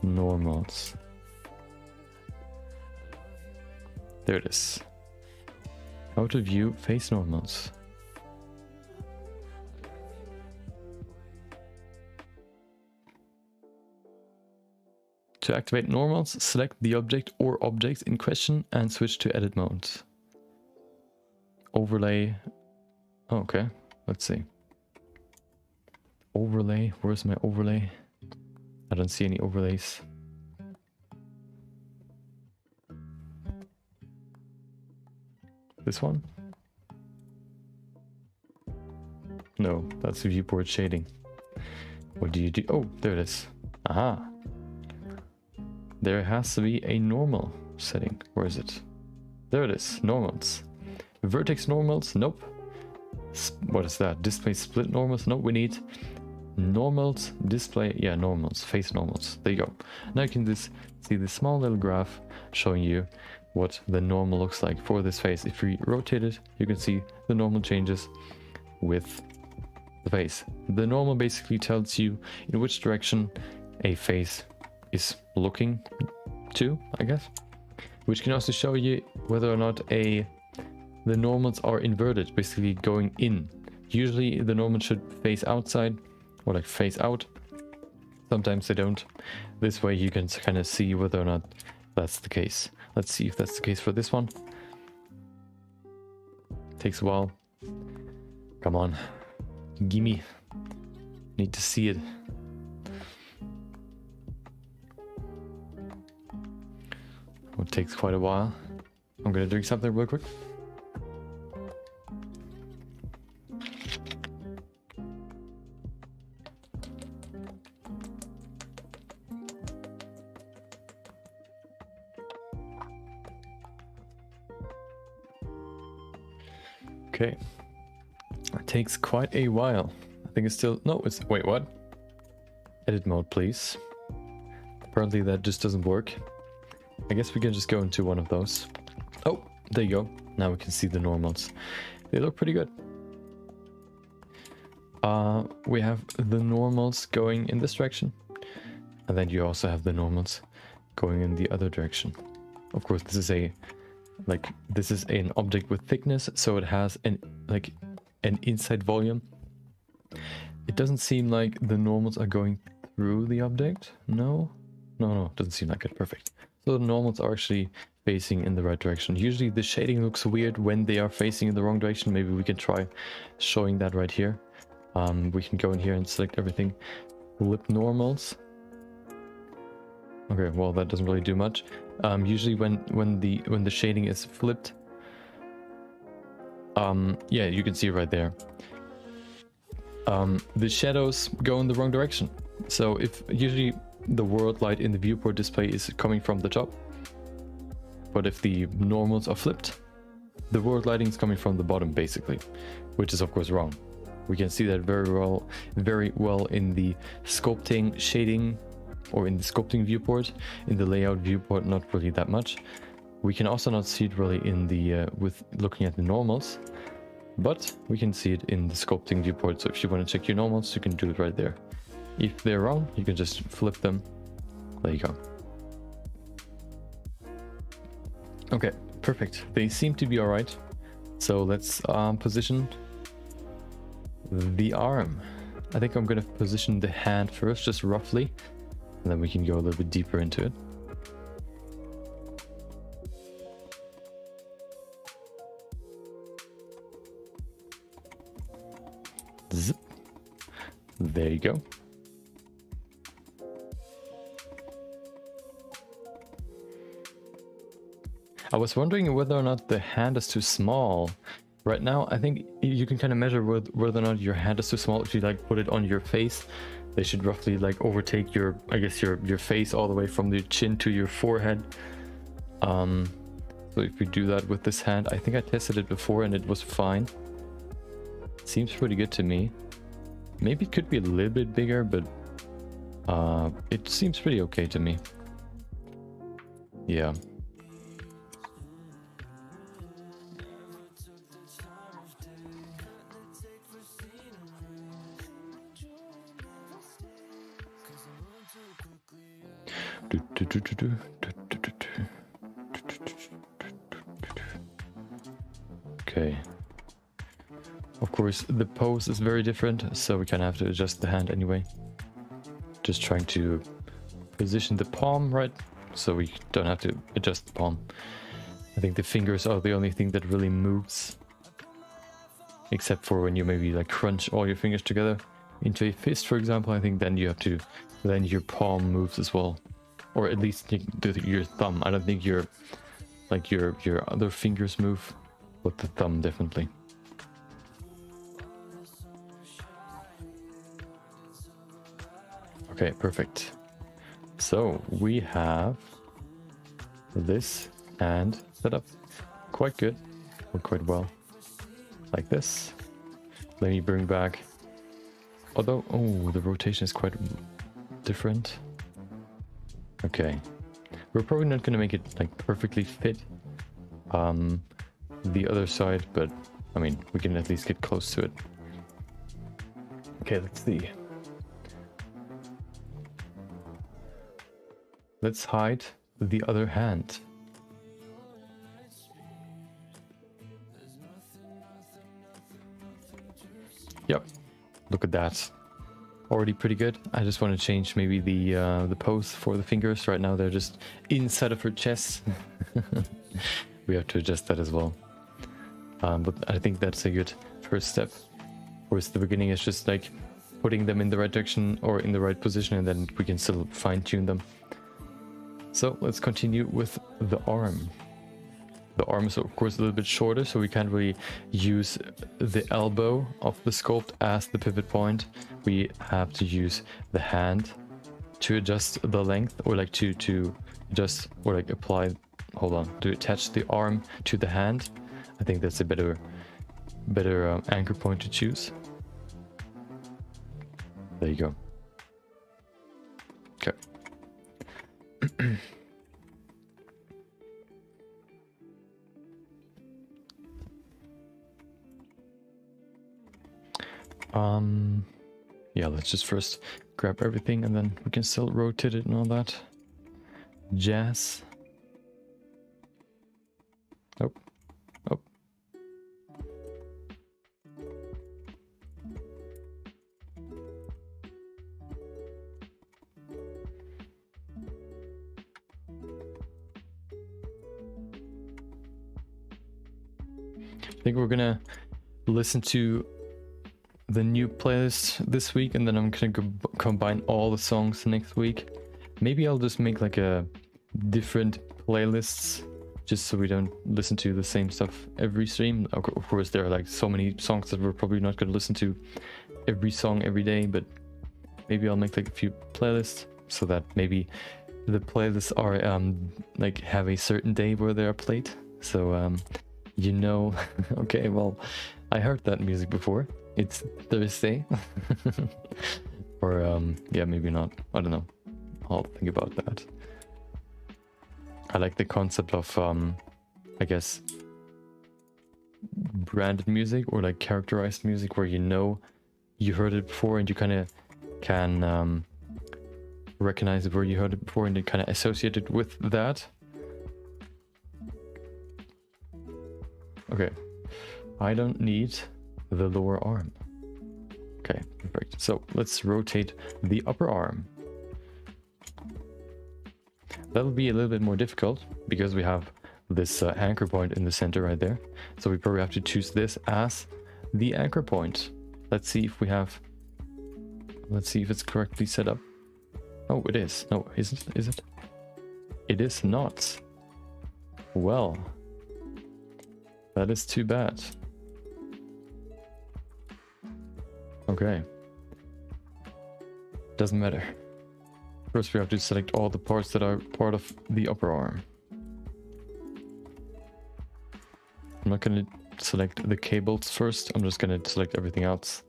normals. There it is. How to view face normals. To activate normals, select the object or objects in question and switch to edit mode. Overlay. Oh, okay, let's see. Overlay. Where's my overlay? I don't see any overlays. This one? No, that's viewport shading. What do you do? Oh, there it is. Aha. There has to be a normal setting. Where is it? There it is. Normals. Vertex normals? Nope. What is that? Display split normals? Nope, we need normals, display, yeah, normals, face normals. There you go. Now you can just see this small little graph showing you what the normal looks like for this face. If we rotate it, you can see the normal changes with the face. The normal basically tells you in which direction a face is looking to, I guess, which can also show you whether or not the normals are inverted, basically going in. Usually the normal should face outside or like face out. Sometimes they don't. This way you can kind of see whether or not that's the case. Let's see if that's the case for this one. Takes a while. Come on, gimme. Need to see it. It takes quite a while. I'm gonna drink something real quick. Okay. It takes quite a while. I think it's still... No, it's... Wait, what? Edit mode, please. Apparently that just doesn't work. I guess we can just go into one of those. Oh, there you go. Now we can see the normals. They look pretty good. We have the normals going in this direction. And then you also have the normals going in the other direction. Of course, this is an object with thickness, so it has an inside volume. It doesn't seem like the normals are going through the object. No, it doesn't seem like it. Perfect. So the normals are actually facing in the right direction. Usually the shading looks weird when they are facing in the wrong direction. Maybe we can try showing that right here. We can go in here and select everything. Flip normals. Okay, well that doesn't really do much. Usually when the shading is flipped, yeah, you can see it right there. The shadows go in the wrong direction. So if usually the world light in the viewport display is coming from the top, but if the normals are flipped, the world lighting is coming from the bottom basically, which is of course wrong. We can see that very well in the sculpting shading, or in the sculpting viewport. In the layout viewport, not really that much. We can also not see it really in the with looking at the normals, but we can see it in the sculpting viewport. So if you want to check your normals, you can do it right there. If they're wrong, you can just flip them. There you go. Okay, perfect. They seem to be all right. So let's position the arm. I think I'm gonna position the hand first, just roughly, and then we can go a little bit deeper into it. Zip. There you go. I was wondering whether or not the hand is too small. Right now, I think you can kind of measure whether or not your hand is too small. If you like put it on your face, they should roughly like overtake your, I guess your face all the way from the chin to your forehead. So if we do that with this hand, I think I tested it before and it was fine. Seems pretty good to me. Maybe it could be a little bit bigger, but it seems pretty okay to me. Yeah. Okay. Of course, the pose is very different, so we kind of have to adjust the hand anyway. Just trying to position the palm right, so we don't have to adjust the palm. I think the fingers are the only thing that really moves. Except for when you maybe like crunch all your fingers together into a fist, for example. I think then you have to, then your palm moves as well. Or at least your thumb. I don't think your other fingers move, but the thumb definitely. Okay, perfect. So we have this hand set up quite good, or quite well, like this. Let me bring back, although, oh, the rotation is quite different. Okay, we're probably not gonna make it like perfectly fit the other side, but I mean, we can at least get close to it. Okay, let's see. Let's hide the other hand. Yep, look at that. Already pretty good. I just want to change maybe the pose for the fingers. Right now they're just inside of her chest. We have to adjust that as well. But I think that's a good first step. Of course, the beginning is just like putting them in the right direction or in the right position, and then we can still fine-tune them. So let's continue with the arm. The arm is of course a little bit shorter, so we can't really use the elbow of the sculpt as the pivot point. We have to use the hand to adjust the length, or like to adjust, or like apply, hold on, to attach the arm to the hand. I think that's a better anchor point to choose. There you go. Okay. Yeah, let's just first grab everything and then we can still rotate it and all that jazz. Oh. I think we're gonna listen to the new playlist this week, and then I'm gonna combine all the songs next week. Maybe I'll just make like a different playlists, just so we don't listen to the same stuff every stream. Of course, there are like so many songs that we're probably not gonna listen to every song every day, but maybe I'll make like a few playlists so that maybe the playlists are like have a certain day where they are played. So you know, okay, well, I heard that music before. It's Thursday. Or yeah, maybe not. I don't know. I'll think about that. I like the concept of I guess branded music, or like characterized music, where you know you heard it before and you kind of can recognize where you heard it before and then kind of associate it with that. Okay, I don't need the lower arm. Okay, perfect. So let's rotate the upper arm. That'll be a little bit more difficult because we have this anchor point in the center right there. So we probably have to choose this as the anchor point. Let's see if we have... Let's see if it's correctly set up. Oh, it is. No, is it? It is not. Well, that is too bad. Okay. Doesn't matter. First we have to select all the parts that are part of the upper arm. I'm not going to select the cables first, I'm just going to select everything else.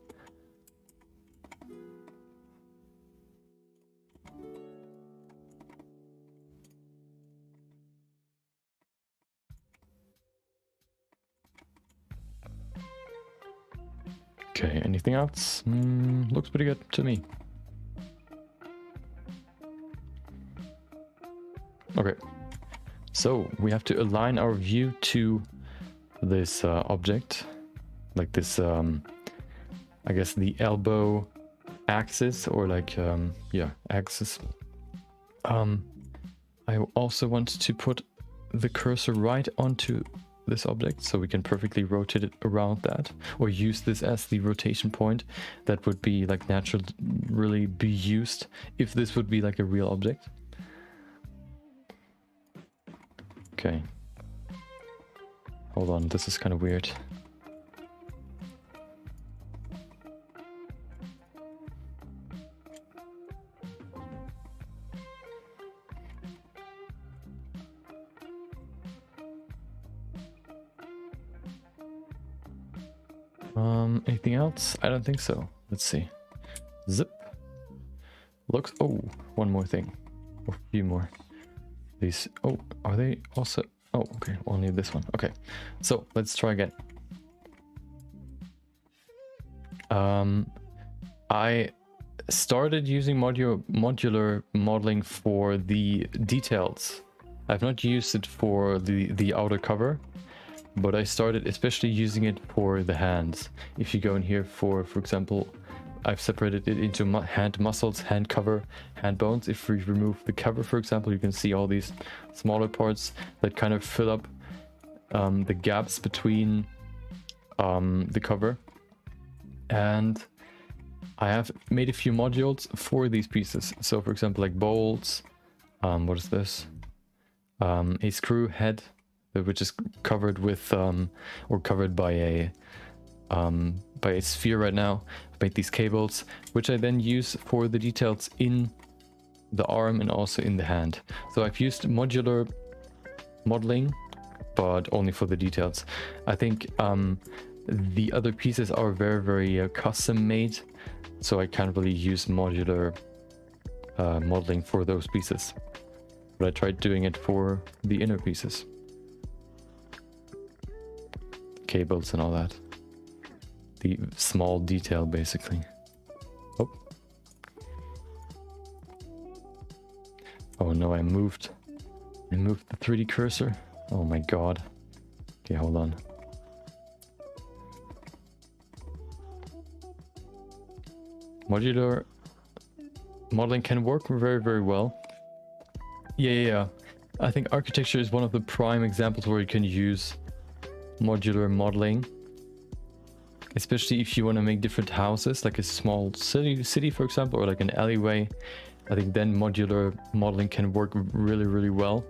Okay, anything else? Looks pretty good to me. Okay, so we have to align our view to this object, like this, I guess the elbow axis, or like, yeah, axis. I also want to put the cursor right onto this object so we can perfectly rotate it around that, or use this as the rotation point that would be like natural, really be used if this would be like a real object. Okay, hold on, this is kind of weird. Anything else? I don't think so. Let's see. Zip. Looks... Oh, one more thing. Or a few more. These... Oh, are they also... Oh, okay. Only this one. Okay. So, let's try again. I started using modular modeling for the details. I've not used it for the outer cover. But I started especially using it for the hands. If you go in here for example, I've separated it into hand muscles, hand cover, hand bones. If we remove the cover, for example, you can see all these smaller parts that kind of fill up the gaps between the cover. And I have made a few modules for these pieces. So for example, like bolts, what is this? A screw head, which is covered with or covered by a sphere right now. I've made these cables, which I then use for the details in the arm and also in the hand. So I've used modular modeling, but only for the details. I think the other pieces are very custom made, so I can't really use modular modeling for those pieces. But I tried doing it for the inner pieces. Cables and all that. The small detail, basically. Oh. Oh no, I moved the 3D cursor. Oh my god. Okay, hold on. Modular modeling can work very well. Yeah. I think architecture is one of the prime examples where you can use modular modeling, especially if you want to make different houses, like a small city for example, or like an alleyway. I think then modular modeling can work really well.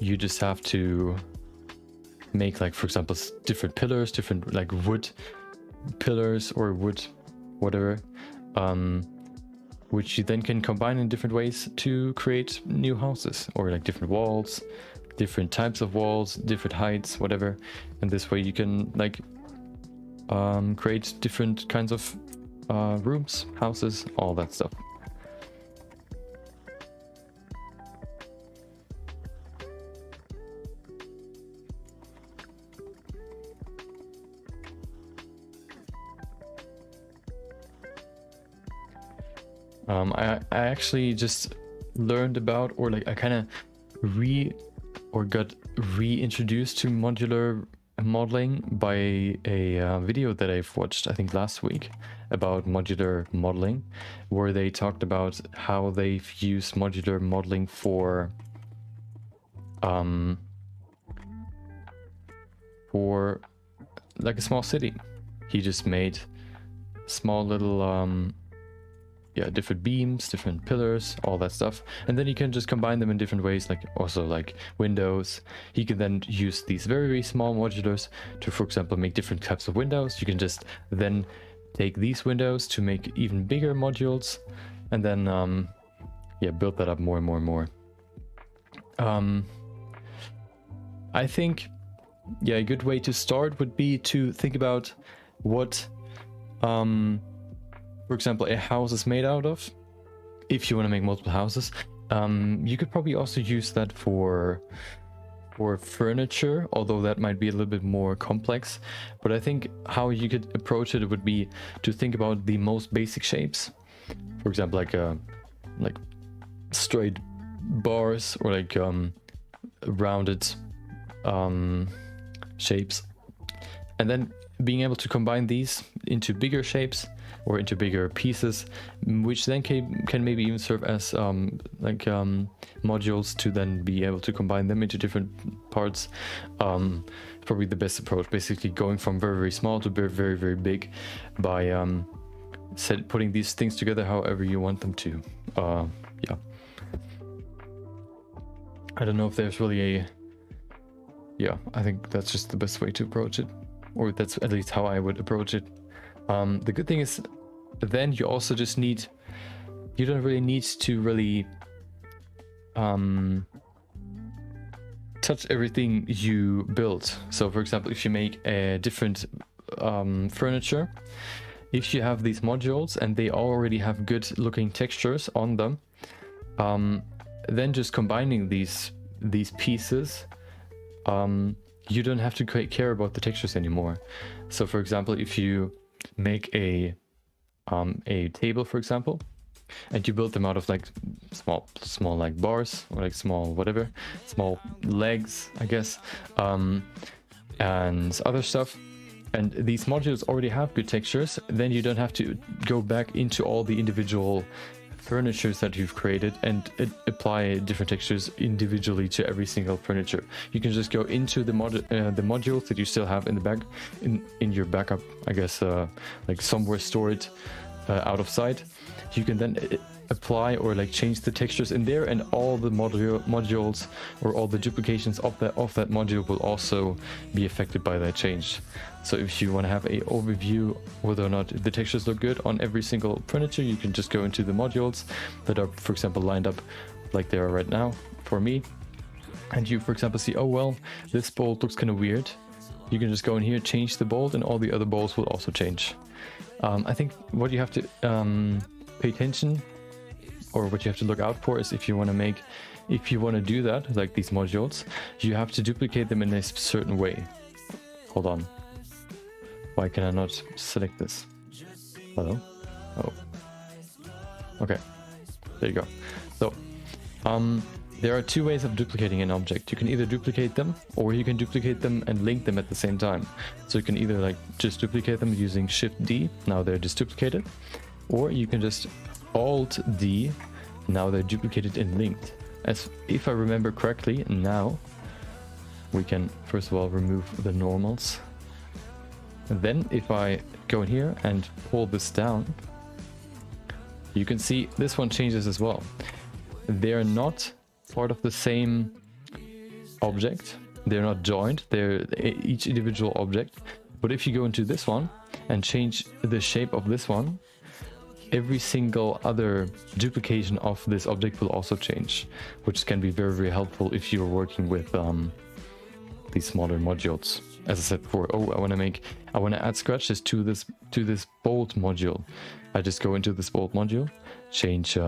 You just have to make, like, for example, different pillars, different like wood pillars or wood whatever, which you then can combine in different ways to create new houses, or like different walls, different types of walls, different heights, whatever. And this way you can like create different kinds of rooms, houses, all that stuff. I actually just learned about, or like I kind of got reintroduced to modular modeling by a video that I've watched, I think last week, about modular modeling, where they talked about how they've used modular modeling for like a small city. He just made small little different beams, different pillars, all that stuff, and then you can just combine them in different ways, like also like windows. He can then use these very, very small modulars to, for example, make different types of windows. You can just then take these windows to make even bigger modules, and then build that up more and more and more. I think a good way to start would be to think about what for example, a house is made out of. If you want to make multiple houses, you could probably also use that for furniture, although that might be a little bit more complex. But I think how you could approach it would be to think about the most basic shapes. For example, like straight bars, or like rounded shapes, and then being able to combine these into bigger shapes or into bigger pieces, which then can maybe even serve as modules to then be able to combine them into different parts. Probably the best approach, basically going from very, very small to very, very, very big by putting these things together however you want them to. I don't know if there's really I think that's just the best way to approach it, or that's at least how I would approach it. The good thing is then you also just you don't really need to really touch everything you build. So for example, if you make a different furniture, if you have these modules and they already have good looking textures on them, then just combining these pieces, you don't have to care about the textures anymore. So for example, if you make a table, for example, and you build them out of like small like bars, or like small legs, I guess, and other stuff, and these modules already have good textures, then you don't have to go back into all the individual furnitures that you've created and apply different textures individually to every single furniture. You can just go into the modules that you still have in the back in your backup, I guess, like somewhere stored out of sight. You can then apply or like change the textures in there, and all the modules or all the duplications of that module will also be affected by that change. So if you want to have an overview whether or not the textures look good on every single furniture, you can just go into the modules that are, for example, lined up like they are right now for me, and you, for example, see, oh well, this bolt looks kind of weird. You can just go in here, change the bolt, and all the other bolts will also change. I think what you have to pay attention, or what you have to look out for, is if you want to do that, like these modules, you have to duplicate them in a certain way. Hold on. Why can I not select this? Hello? Oh. Okay. There you go. So, there are two ways of duplicating an object. You can either duplicate them, or you can duplicate them and link them at the same time. So you can either like just duplicate them using Shift D, now they're just duplicated, or you can just Alt D, now they're duplicated and linked. As if I remember correctly, now we can first of all remove the normals. And then if I go in here and pull this down, you can see this one changes as well. They're not part of the same object. They're not joined. They're each individual object. But if you go into this one and change the shape of this one, every single other duplication of this object will also change, which can be very, very helpful if you're working with these smaller modules. As I said before, I want to add scratches to this bolt module. I just go into this bolt module, change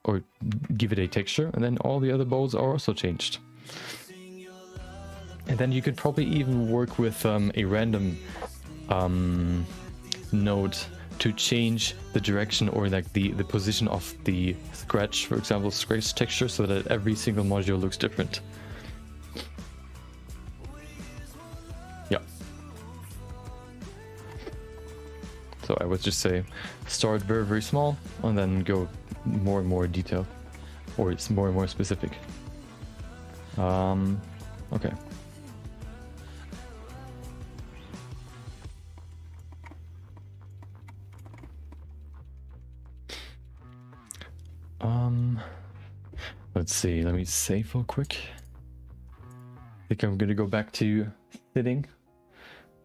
or give it a texture, and then all the other bolts are also changed. And then you could probably even work with a random node to change the direction or like the position of the scratch, for example, scratch texture, so that every single module looks different. Yeah. So I would just say start very, very small and then go more and more detailed, or it's more and more specific. Okay. Let's see, let me save real quick. I think I'm gonna go back to sitting.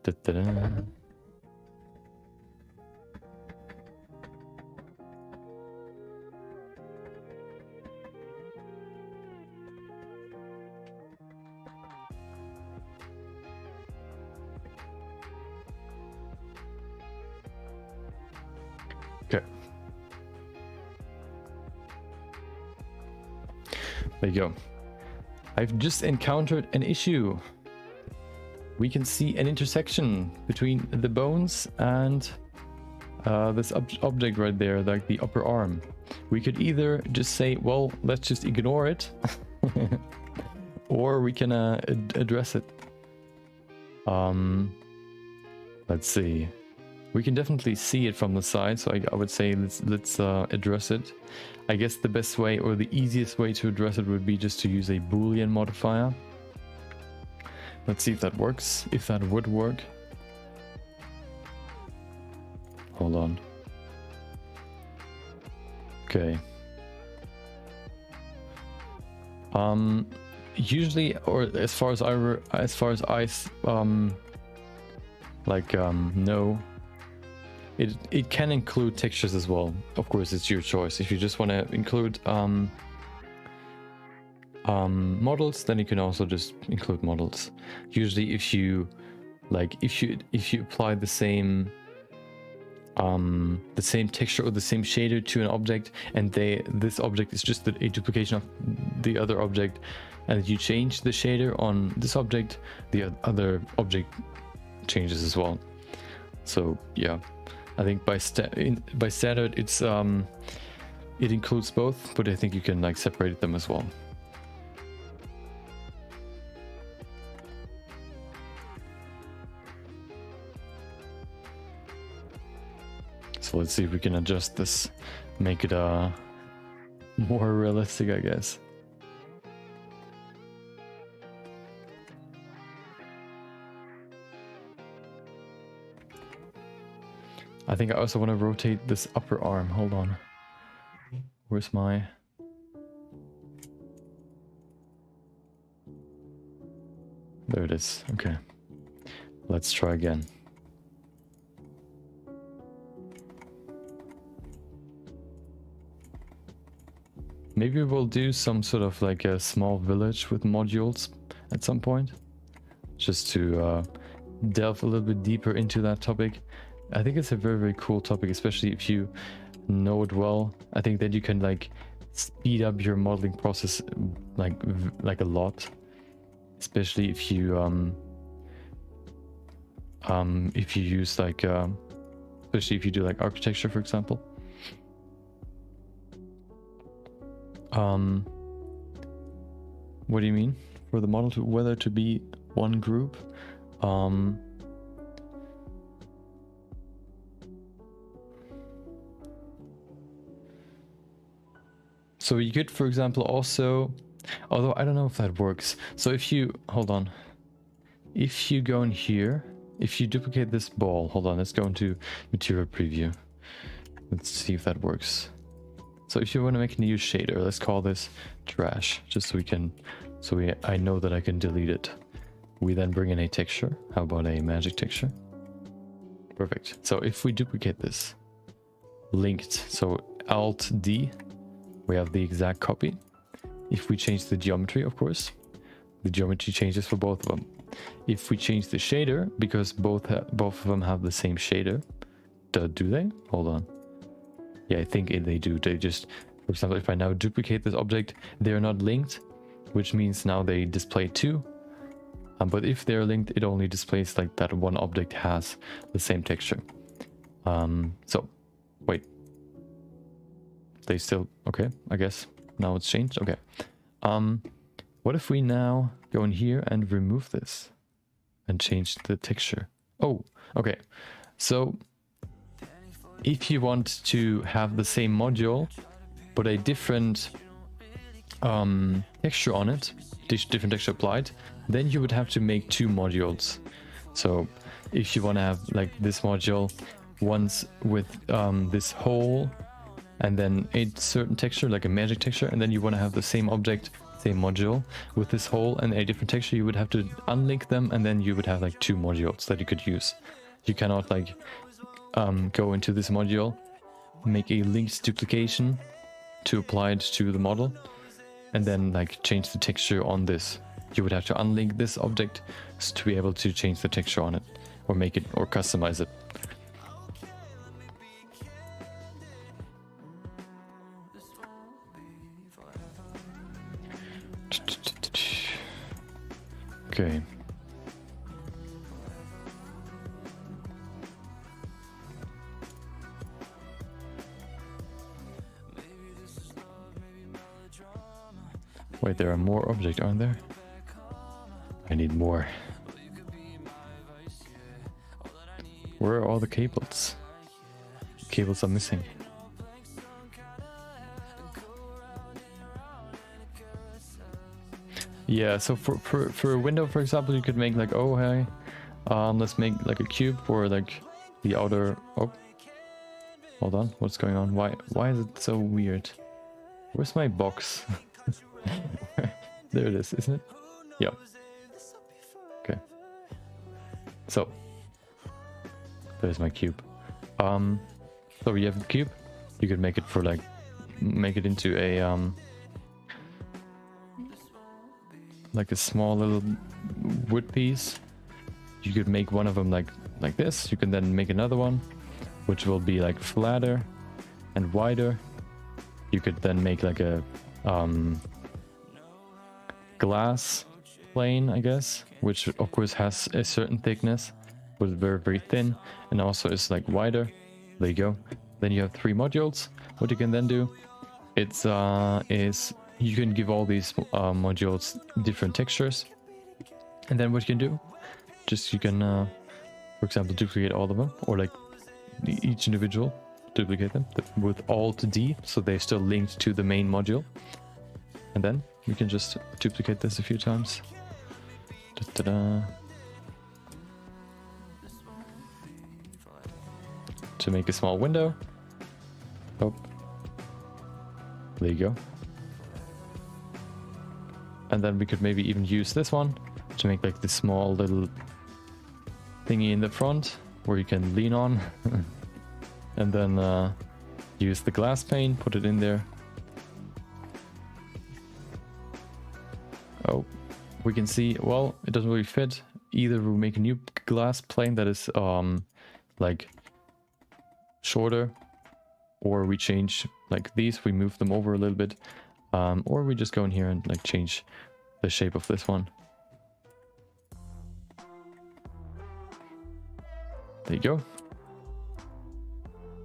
Da-da-da. Okay. There you go. I've just encountered an issue. We can see an intersection between the bones and this object right there, like the upper arm. We could either just say, well, let's just ignore it, or we can address it. Let's see. We can definitely see it from the side, so I would say let's address it. I guess the best way or the easiest way to address it would be just to use a Boolean modifier. Let's see if that works, if that would work. Hold on. Okay. Usually, or as far as I know, it can include textures as well. Of course, it's your choice. If you just want to include models, then you can also just include models. Usually, if you apply the same texture or the same shader to an object, and this object is just a duplication of the other object, and you change the shader on this object, the other object changes as well. So yeah, I think by standard it's it includes both, but I think you can like separate them as well. So let's see if we can adjust this, make it more realistic, I guess. I think I also want to rotate this upper arm. Hold on. Where's my... There it is. Okay. Let's try again. Maybe we'll do some sort of like a small village with modules at some point, just to delve a little bit deeper into that topic. I think it's a very, very cool topic, especially if you know it well. I think that you can like speed up your modeling process like a lot, especially if you use like especially if you do like architecture, for example. What do you mean? For the model to whether to be one group? So you could, for example, also, although I don't know if that works. So if you, hold on. If you go in here, if you duplicate this ball, hold on, let's go into material preview. Let's see if that works. So if you want to make a new shader, let's call this trash, just so we can, I know that I can delete it. We then bring in a texture. How about a magic texture? Perfect. So if we duplicate this, linked, so Alt D, we have the exact copy. If we change the geometry, of course, the geometry changes for both of them. If we change the shader, because both of them have the same shader, do they? Hold on. Yeah, I think they do. They just, for example, if I now duplicate this object, they're not linked, which means now they display two. But if they're linked, it only displays like that one object has the same texture. So, wait. They still, okay, I guess now it's changed. Okay. What if we now go in here and remove this? and change the texture. Oh, okay. So if you want to have the same module, but a different texture on it, different texture applied, then you would have to make two modules. So if you want to have like this module once with this hole and then a certain texture, like a magic texture, and then you want to have the same object, same module with this hole and a different texture, you would have to unlink them, and then you would have like two modules that you could use. You cannot like go into this module, make a linked duplication to apply it to the model, and then like change the texture on this. You would have to unlink this object to be able to change the texture on it, or make it, or customize it. Okay. Wait, there are more objects, aren't there? I need more. Where are all the cables? Cables are missing. Yeah, so for a window, for example, you could make like, oh hey, let's make like a cube for like the outer. Oh, hold on, what's going on? Why is it so weird? Where's my box? There it is, isn't it? Yeah. Okay. So there's my cube. So you have the cube. You could make it for like, make it into a like a small little wood piece. You could make one of them like this. You can then make another one, which will be like flatter and wider. You could then make like a glass plane, I guess, which of course has a certain thickness, but very, very thin, and also is like wider. There you go. Then you have three modules. What you can then do, it's is you can give all these modules different textures, and then what you can do, just you can, for example, duplicate all of them, or like each individual, duplicate them with Alt D, so they're still linked to the main module, and then we can just duplicate this a few times. Da-da-da. To make a small window. Oh, there you go. And then we could maybe even use this one to make like this small little thingy in the front where you can lean on. And then use the glass pane, put it in there. Oh, we can see, well, it doesn't really fit. Either we make a new glass plane that is like shorter, or we change like these, we move them over a little bit, or we just go in here and like change the shape of this one. There you go.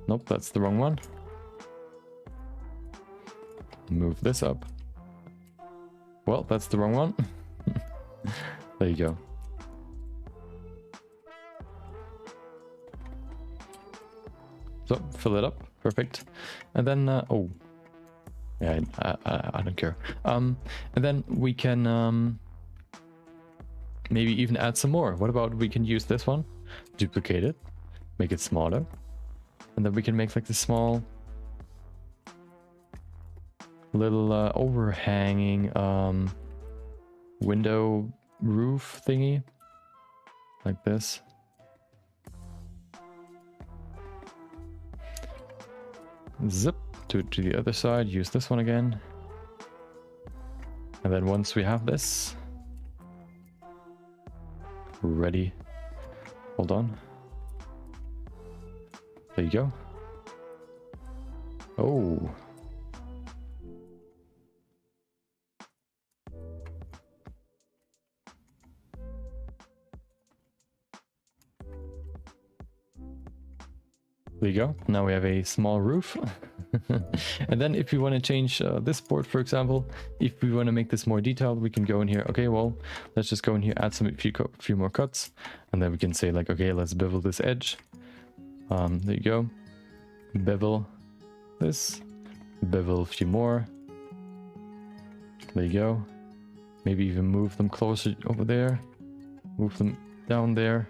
Nope, that's the wrong one. Move this up. Well, that's the wrong one. There you go. So fill it up, perfect. And then oh yeah, I don't care. And then we can maybe even add some more. What about we can use this one, duplicate it, make it smaller, and then we can make like this small little overhanging window roof thingy, like this. Zip to the other side, use this one again, and then once we have this ready, hold on, there you go. Oh, there you go. Now we have a small roof. And then if we want to change this board, for example, if we want to make this more detailed, we can go in here. Okay, well, let's just go in here, add few more cuts, and then we can say like, okay, let's bevel this edge. There you go. Bevel this. Bevel a few more. There you go. Maybe even move them closer over there. Move them down there.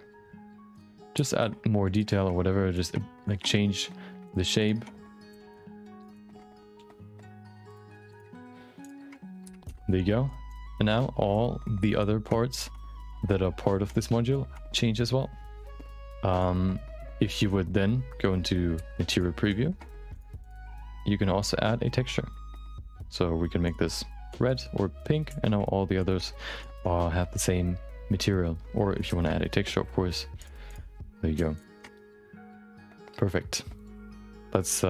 Just add more detail or whatever. Just like change the shape. There you go. And now all the other parts that are part of this module change as well. If you would then go into Material Preview, you can also add a texture. So we can make this red or pink, and now all the others have the same material. Or if you want to add a texture, of course, there you go. Perfect. That's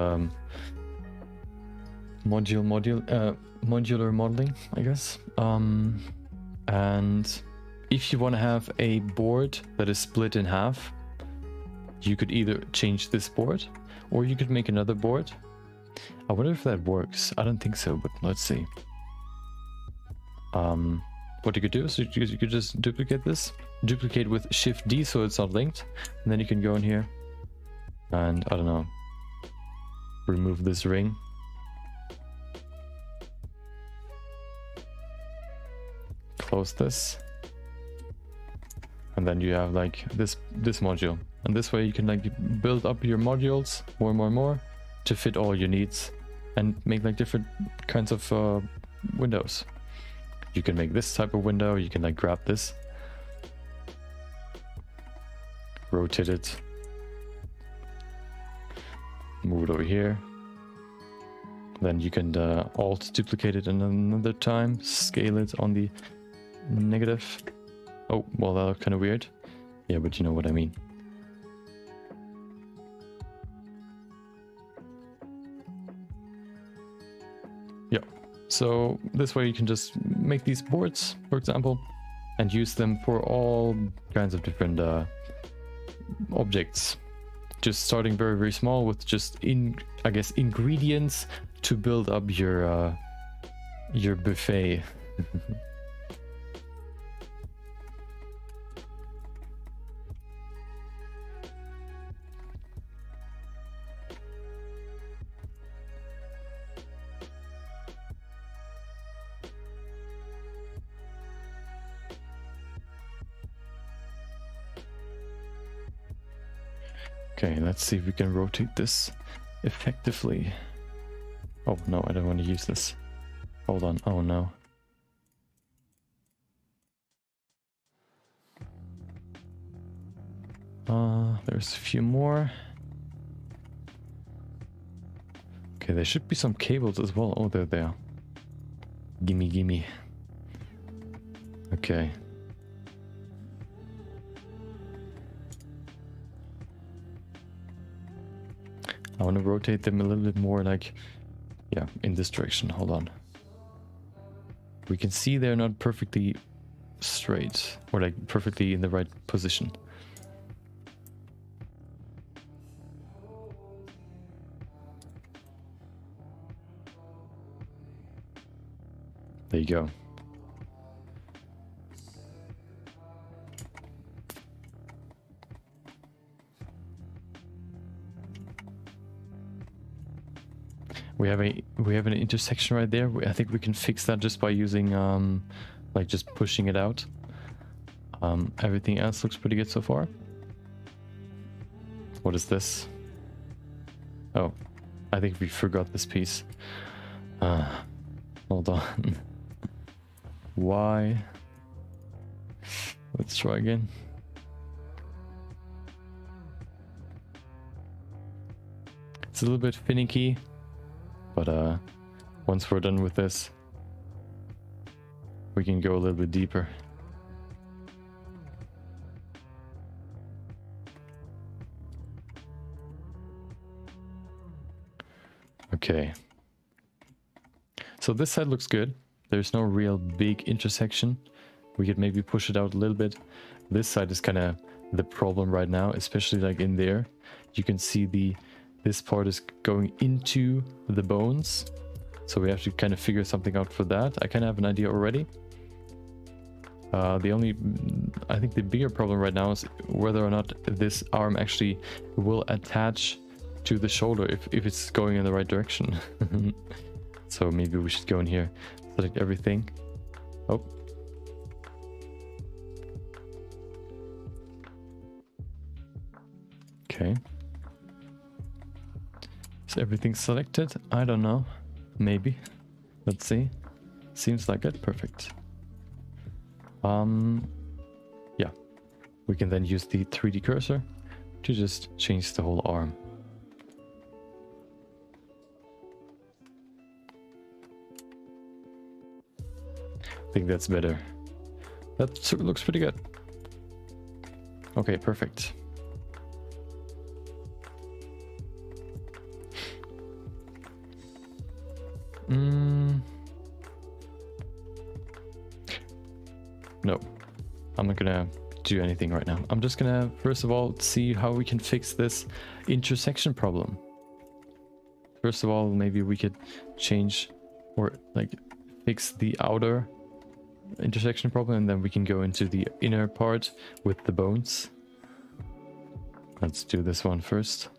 modular modeling, I guess. And if you want to have a board that is split in half, you could either change this board or you could make another board. I wonder if that works. I don't think so, but let's see. What you could do is you could just duplicate this, duplicate with Shift D so it's not linked, and then you can go in here and, I don't know, remove this ring. Close this, and then you have like this module, and this way you can like build up your modules more to fit all your needs and make like different kinds of windows. You can make this type of window. You can like grab this, rotate it, move it over here. Then you can alt duplicate it another time, scale it on the negative. Oh, well, that looked kind of weird. Yeah, but you know what I mean. Yeah, so this way you can just make these boards, for example, and use them for all kinds of different objects. Just starting very small with just I guess ingredients to build up your buffet. Okay, let's see if we can rotate this effectively. Oh no, I don't want to use this. Hold on, oh no. There's a few more. Okay, there should be some cables as well. Oh, they're there. Gimme. Okay. I want to rotate them a little bit more, like, yeah, in this direction. Hold on. We can see they're not perfectly straight, or like perfectly in the right position. There you go. We have an intersection right there. I think we can fix that just by using like just pushing it out. Everything else looks pretty good so far. What is this? Oh, I think we forgot this piece. Hold on. Why? Let's try again. It's a little bit finicky, but once we're done with this, we can go a little bit deeper. Okay. So this side looks good. There's no real big intersection. We could maybe push it out a little bit. This side is kind of the problem right now, especially like in there. You can see the this part is going into the bones. So we have to kind of figure something out for that. I kind of have an idea already. I think the bigger problem right now is whether or not this arm actually will attach to the shoulder if it's going in the right direction. So maybe we should go in here, select everything. Oh. Okay. Is everything selected? I don't know. Maybe. Let's see. Seems like it. Perfect. Yeah. We can then use the 3D cursor to just change the whole arm. I think that's better. That looks pretty good. Okay, perfect. No, I'm not gonna do anything right now. I'm just gonna first of all see how we can fix this intersection problem. First of all, maybe we could change or like fix the outer intersection problem, and then we can go into the inner part with the bones. Let's do this one first.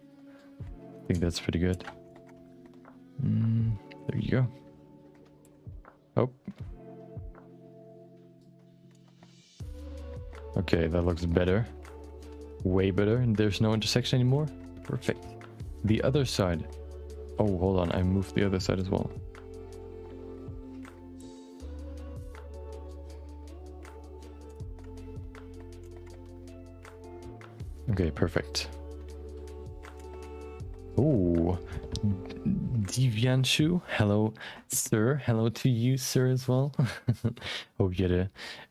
I think that's pretty good. There you go. Oh. Okay, that looks better. Way better. And there's no intersection anymore. Perfect. The other side. Oh, hold on. I moved the other side as well. Okay, perfect. Oh, Divyanshu, hello, sir. Hello to you, sir, as well. Hope you had a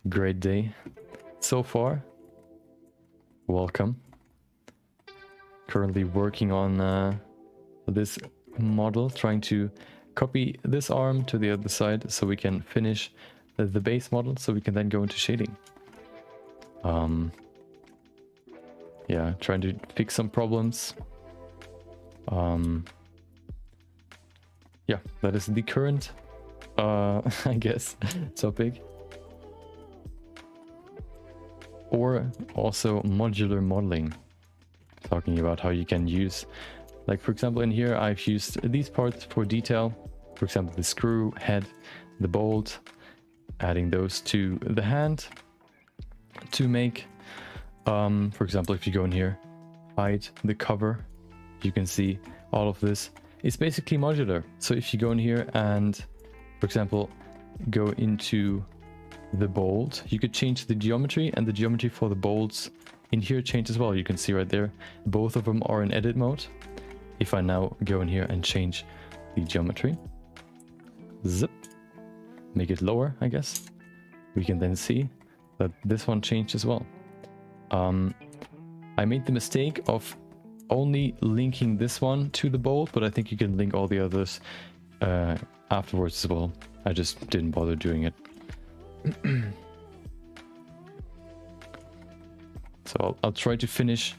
great day so far. Welcome. Currently working on this model, trying to copy this arm to the other side so we can finish the base model, so we can then go into shading. Yeah, trying to fix some problems. Yeah, that is the current, I guess, topic. Or also modular modeling. Talking about how you can use, like for example in here I've used these parts for detail. For example, the screw, head, the bolt, adding those to the hand to make, for example, if you go in here, hide the cover, you can see all of this is basically modular. So if you go in here and, for example, go into the bolt, you could change the geometry, and the geometry for the bolts in here change as well. You can see right there, both of them are in edit mode. If I now go in here and change the geometry, zip, make it lower, I guess, we can then see that this one changed as well. I made the mistake of only linking this one to the bolt, but I think you can link all the others afterwards as well. I just didn't bother doing it. So I'll try to finish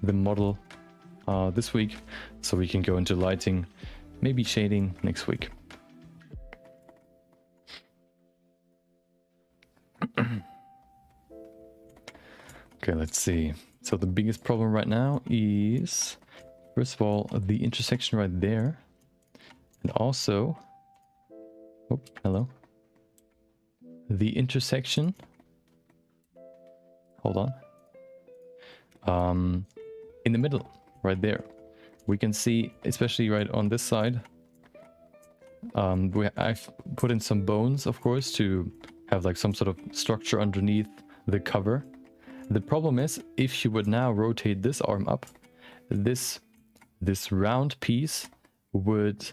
the model this week, so we can go into lighting, maybe shading next week. Okay, let's see. So the biggest problem right now is, first of all, the intersection right there. And also, oh, hello. The intersection, hold on. In the middle, right there. We can see, especially right on this side, I've put in some bones, of course, to have like some sort of structure underneath the cover. The problem is, if you would now rotate this arm up, this round piece would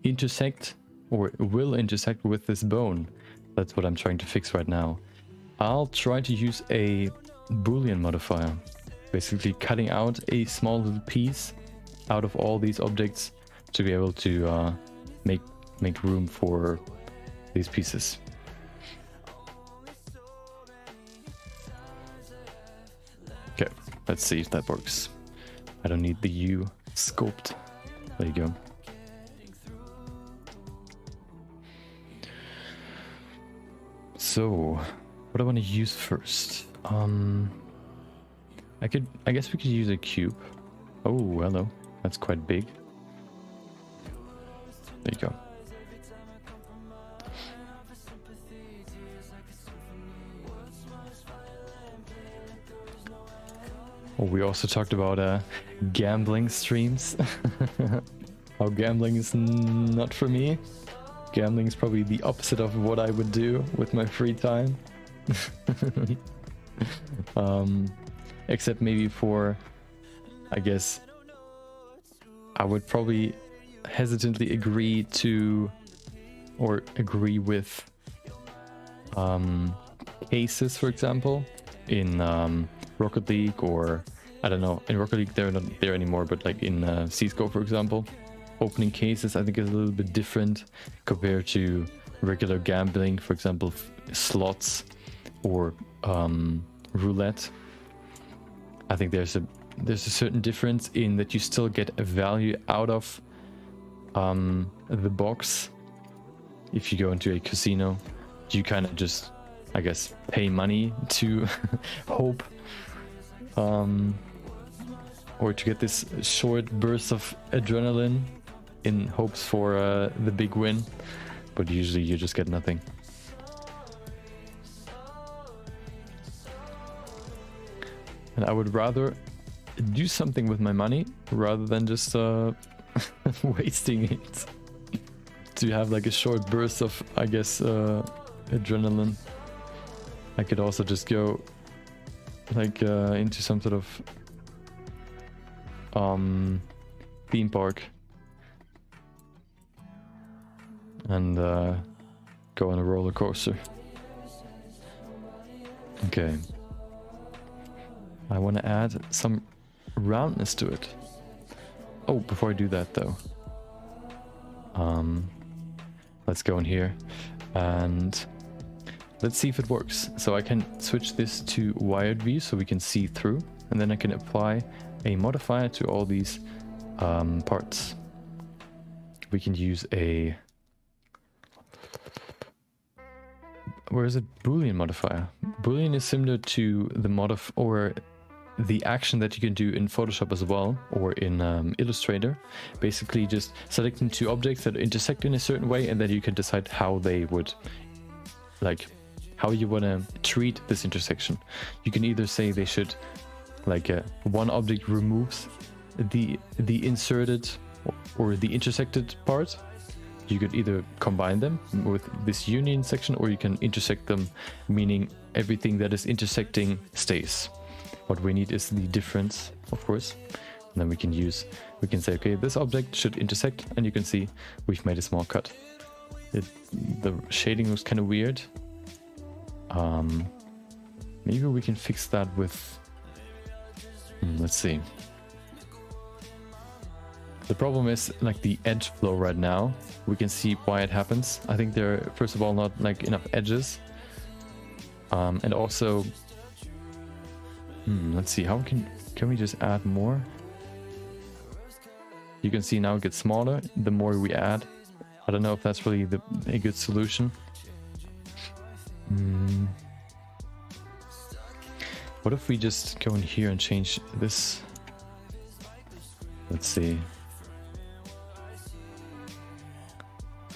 intersect, or will intersect, with this bone. That's what I'm trying to fix right now. I'll try to use a Boolean modifier, basically cutting out a small little piece out of all these objects to be able to make room for these pieces. Okay, let's see if that works. I don't need the U sculpt There you go. So, what do I want to use first? I guess we could use a cube. Oh, hello. That's quite big. There you go. Oh, we also talked about gambling streams. How gambling is not for me. Gambling is probably the opposite of what I would do with my free time. Except maybe for, I guess, I would probably hesitantly agree to, or agree with cases, for example, in Rocket League, or I don't know, in Rocket League they're not there anymore, but like in CSGO, for example, opening cases I think is a little bit different compared to regular gambling, for example, slots or roulette. I think there's a certain difference in that you still get a value out of the box. If you go into a casino, you kind of just, I guess, pay money to hope, or to get this short burst of adrenaline in hopes for the big win, but usually you just get nothing. And I would rather do something with my money rather than just wasting it to have like a short burst of, I guess, adrenaline. I could also just go like into some sort of theme park and go on a roller coaster. Okay. I want to add some roundness to it. Oh, before I do that though, let's go in here and let's see if it works. So I can switch this to wired view so we can see through, and then I can apply a modifier to all these parts. We can use a, where is it? Boolean modifier. Boolean is similar to the or the action that you can do in Photoshop as well, or in Illustrator. Basically just selecting two objects that intersect in a certain way, and then you can decide how they would, like, how you want to treat this intersection. You can either say they should, like, one object removes the inserted or the intersected part. You could either combine them with this union section, or you can intersect them, meaning everything that is intersecting stays. What we need is the difference, of course. And then we can say, okay, this object should intersect, and you can see we've made a small cut. The shading was kind of weird. Maybe we can fix that with, let's see. The problem is like the edge flow right now. We can see why it happens. I think there are, first of all, not like enough edges. And also, let's see, how can we just add more? You can see now it gets smaller the more we add. I don't know if that's really a good solution. What if we just go in here and change this? Let's see.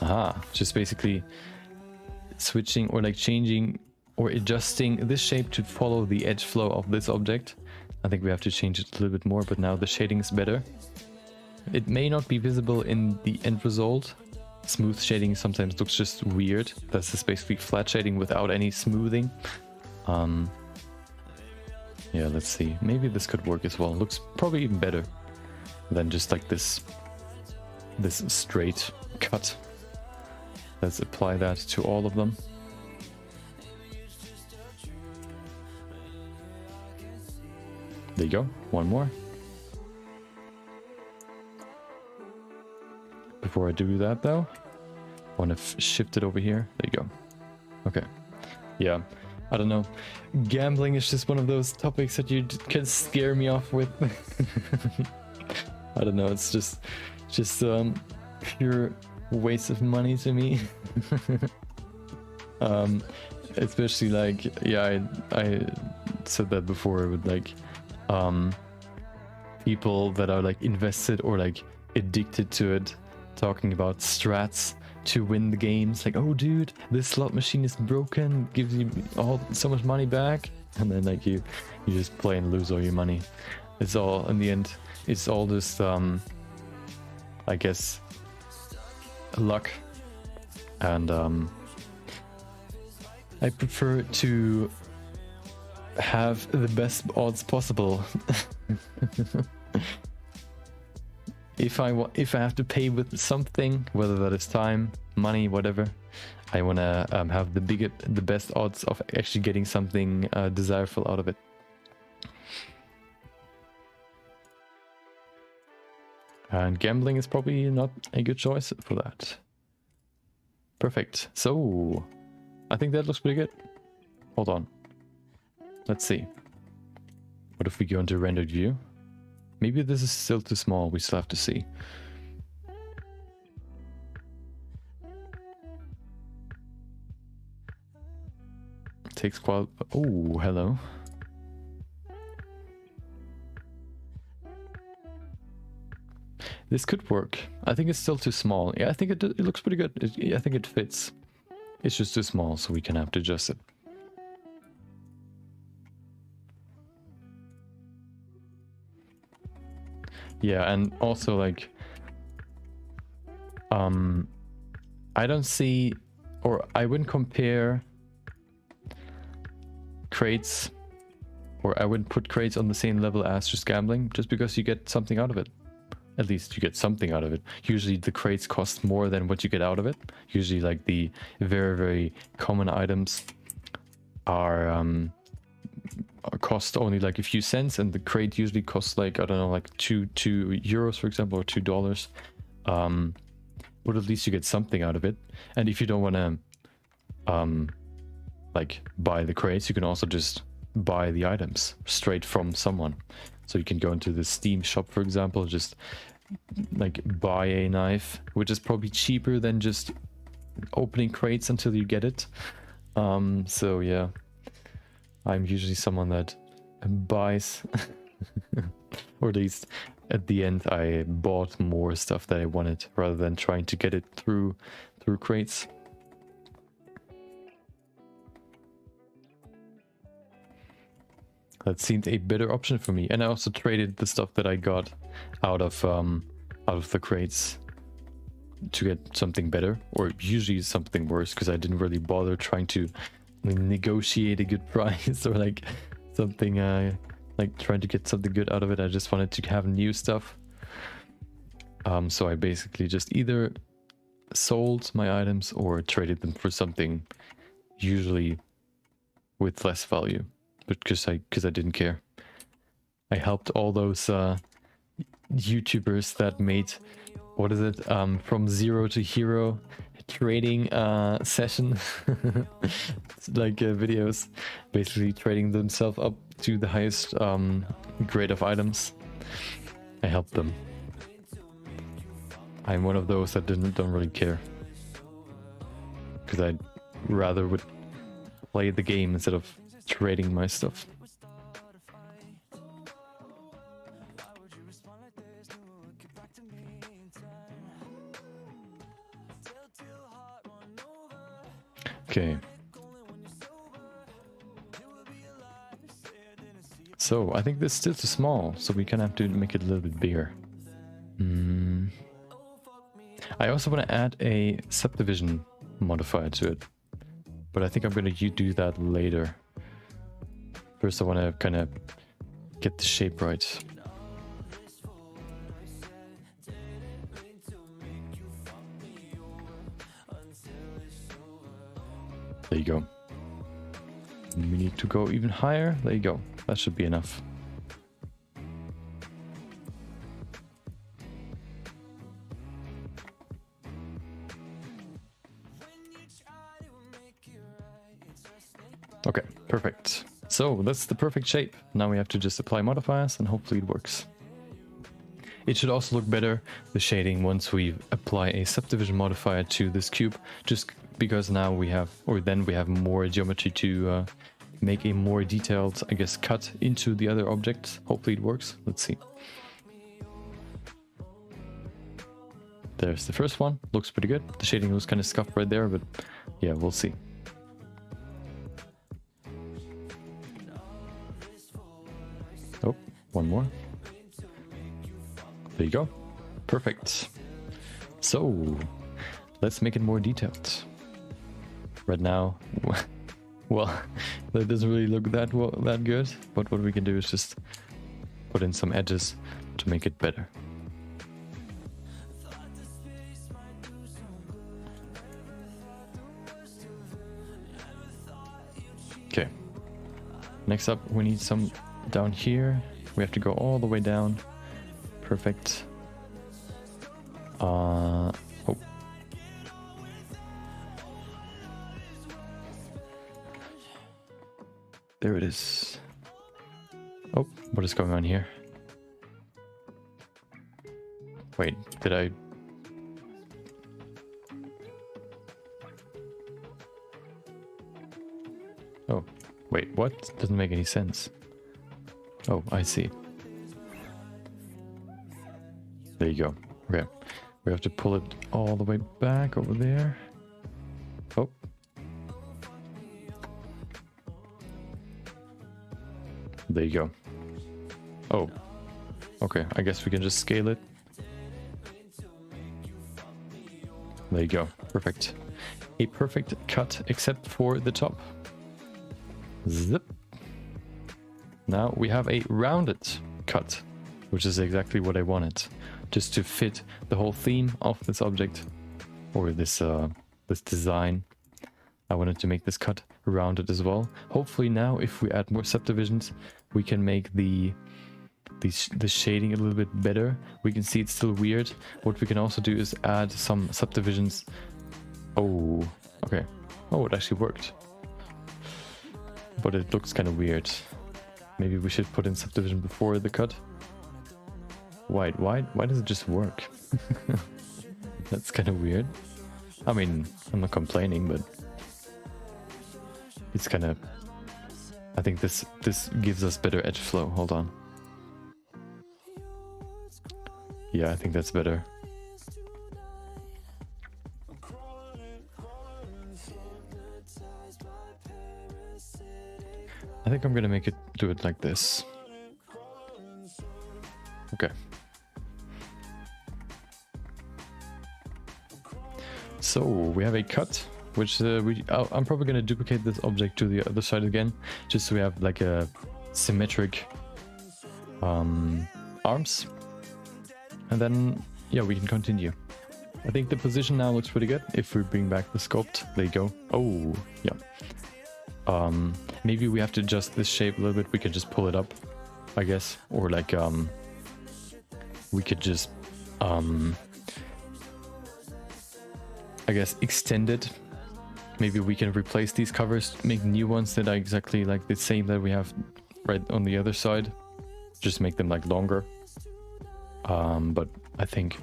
Aha, just basically switching or like changing or adjusting this shape to follow the edge flow of this object. I think we have to change it a little bit more, but now the shading is better. It may not be visible in the end result. Smooth shading sometimes looks just weird. That's just basically flat shading without any smoothing. Yeah, let's see. Maybe this could work as well. Looks probably even better than just like this straight cut. Let's apply that to all of them. There you go. One more. Before I do that though, I want to shift it over here. There you go. Okay. Yeah. I don't know. Gambling is just one of those topics that you can scare me off with. I don't know. It's just just pure waste of money to me. Especially like, yeah, I said that before with like people that are like invested or like addicted to it, talking about strats to win the games. Like, oh dude, this slot machine is broken, gives you so much money back, and then like you just play and lose all your money. It's all, in the end, it's all just I guess luck. And I prefer to have the best odds possible. If I have to pay with something, whether that is time, money, whatever, I want to have the best odds of actually getting something desirable out of it. And gambling is probably not a good choice for that. Perfect. So I think that looks pretty good. Hold on. Let's see. What if we go into rendered view? Maybe this is still too small. We still have to see. Takes quite... Oh, hello. This could work. I think it's still too small. Yeah, I think it looks pretty good. I think it fits. It's just too small, so we can have to adjust it. Yeah, and also like I don't see, or I wouldn't compare crates, or I wouldn't put crates on the same level as just gambling, just because you get something out of it. At least you get something out of it. Usually the crates cost more than what you get out of it. Usually like the very, very common items are cost only like a few cents, and the crate usually costs like, I don't know, like two euros, for example, or $2. But at least you get something out of it. And if you don't want to like buy the crates, you can also just buy the items straight from someone. So you can go into the Steam shop, for example, just like buy a knife, which is probably cheaper than just opening crates until you get it. So yeah, I'm usually someone that buys, or at least at the end I bought more stuff that I wanted rather than trying to get it through crates. That seemed a better option for me, and I also traded the stuff that I got out of the crates to get something better, or usually something worse, because I didn't really bother trying to negotiate a good price or like something like trying to get something good out of it. I just wanted to have new stuff. So I basically just either sold my items or traded them for something usually with less value. But because I didn't care. I helped all those YouTubers that made, what is it, from zero to hero trading session, like videos, basically trading themselves up to the highest grade of items. I helped them. I'm one of those that don't really care, because I'd rather would play the game instead of trading my stuff. Okay. So I think this is still too small, so we kind of have to make it a little bit bigger. I also want to add a subdivision modifier to it, but I think I'm going to do that later. First, I want to kind of get the shape right. There you go. And we need to go even higher. There you go. That should be enough. Okay, perfect. So that's the perfect shape. Now we have to just apply modifiers and hopefully it works. it should also look better, the shading, once we apply a subdivision modifier to this cube, just because now we have, or then we have more geometry to make a more detailed, I guess, cut into the other objects. Hopefully it works. Let's see. There's the first one. Looks pretty good. The shading was kind of scuffed right there, but yeah, we'll see. Oh, one more. There you go. Perfect. So, let's make it more detailed. Right now, well, that doesn't really look that good, but what we can do is just put in some edges to make it better. Okay. Next up, we need some down here. We have to go all the way down. Perfect. Oh. There it is. Oh, what is going on here? Wait, did I... Oh, wait, what? Doesn't make any sense. Oh, I see. There you go. Okay. We have to pull it all the way back over there. Oh. There you go. Oh. Okay, I guess we can just scale it. There you go. Perfect. A perfect cut except for the top. Zip. Now we have a rounded cut, which is exactly what I wanted, just to fit the whole theme of this object, or this this design. I wanted to make this cut rounded as well. Hopefully now, if we add more subdivisions, we can make the shading a little bit better. We can see it's still weird. What we can also do is add some subdivisions. Oh, okay. Oh, it actually worked. But it looks kind of weird. Maybe we should put in subdivision before the cut. Why does it just work? That's kind of weird. I mean, I'm not complaining, but it's kind of... I think this gives us better edge flow. Hold on. Yeah, I think that's better. I think I'm gonna do it like this. Okay. So we have a cut, which I'm probably gonna duplicate this object to the other side again, just so we have like a symmetric arms, and then yeah, we can continue. I think the position now looks pretty good. If we bring back the sculpt, there you go. Oh yeah. Maybe we have to adjust this shape a little bit. We can just pull it up, I guess, or like we could just I guess extend it. Maybe we can replace these covers, make new ones that are exactly like the same that we have right on the other side. Just make them like longer. But I think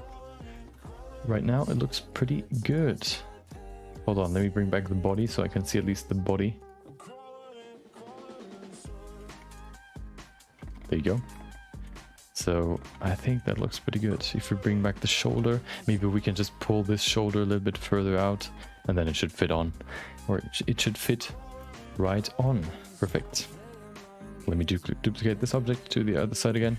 right now it looks pretty good. Hold on, let me bring back the body so I can see at least the body. There you go. So I think that looks pretty good. If we bring back the shoulder, maybe we can just pull this shoulder a little bit further out, and then it should fit on, or it should fit right on. Perfect. Let me duplicate this object to the other side again.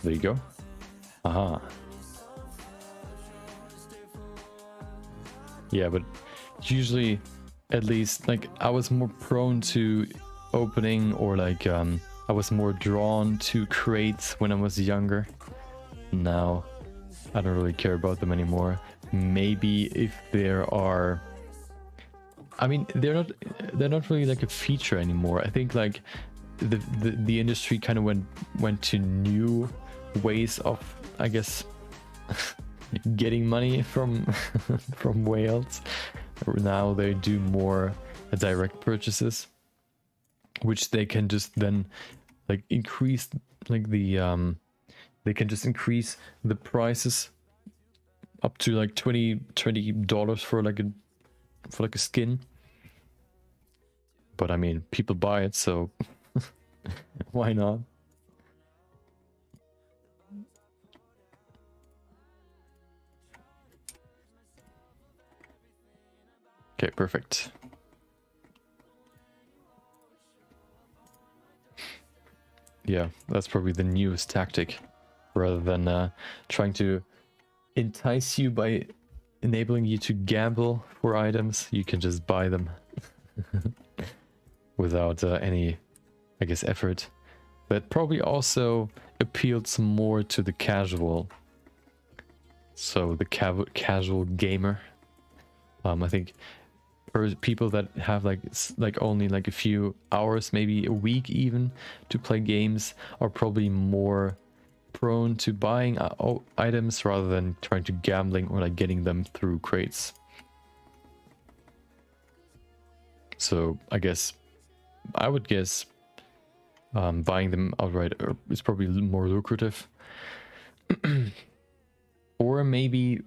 There you go. Aha. Yeah, but usually, at least, like, I was more prone to opening, or like, I was more drawn to crates when I was younger. Now, I don't really care about them anymore. Maybe if there are... I mean, they're not really like a feature anymore. I think like the industry kind of went to new ways of, I guess, getting money from from whales. Now they do more direct purchases, which they can just then like increase like the they can just increase the prices up to like $20 for like a skin. But I mean, people buy it, so why not? Okay, perfect. Yeah, that's probably the newest tactic. Rather than trying to entice you by enabling you to gamble for items, you can just buy them without any, I guess, effort. That probably also appeals more to the casual. So the casual gamer. I think people that have like only like a few hours, maybe a week even, to play games are probably more prone to buying items rather than trying to gambling or like getting them through crates. So I would guess buying them outright is probably more lucrative. Or maybe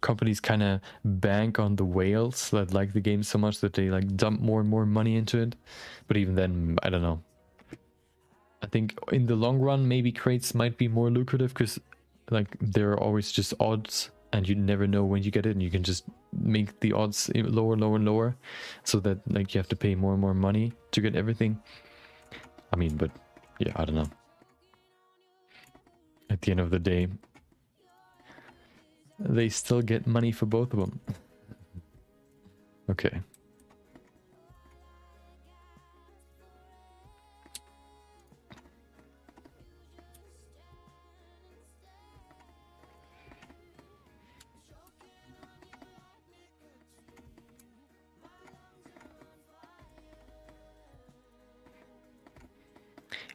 companies kind of bank on the whales that like the game so much that they like dump more and more money into it. But even then, I don't know. I think in the long run, maybe crates might be more lucrative because like there are always just odds and you never know when you get it, and you can just make the odds lower, lower, and lower, so that like you have to pay more and more money to get everything. I mean, but yeah, I don't know. At the end of the day, they still get money for both of them. Okay.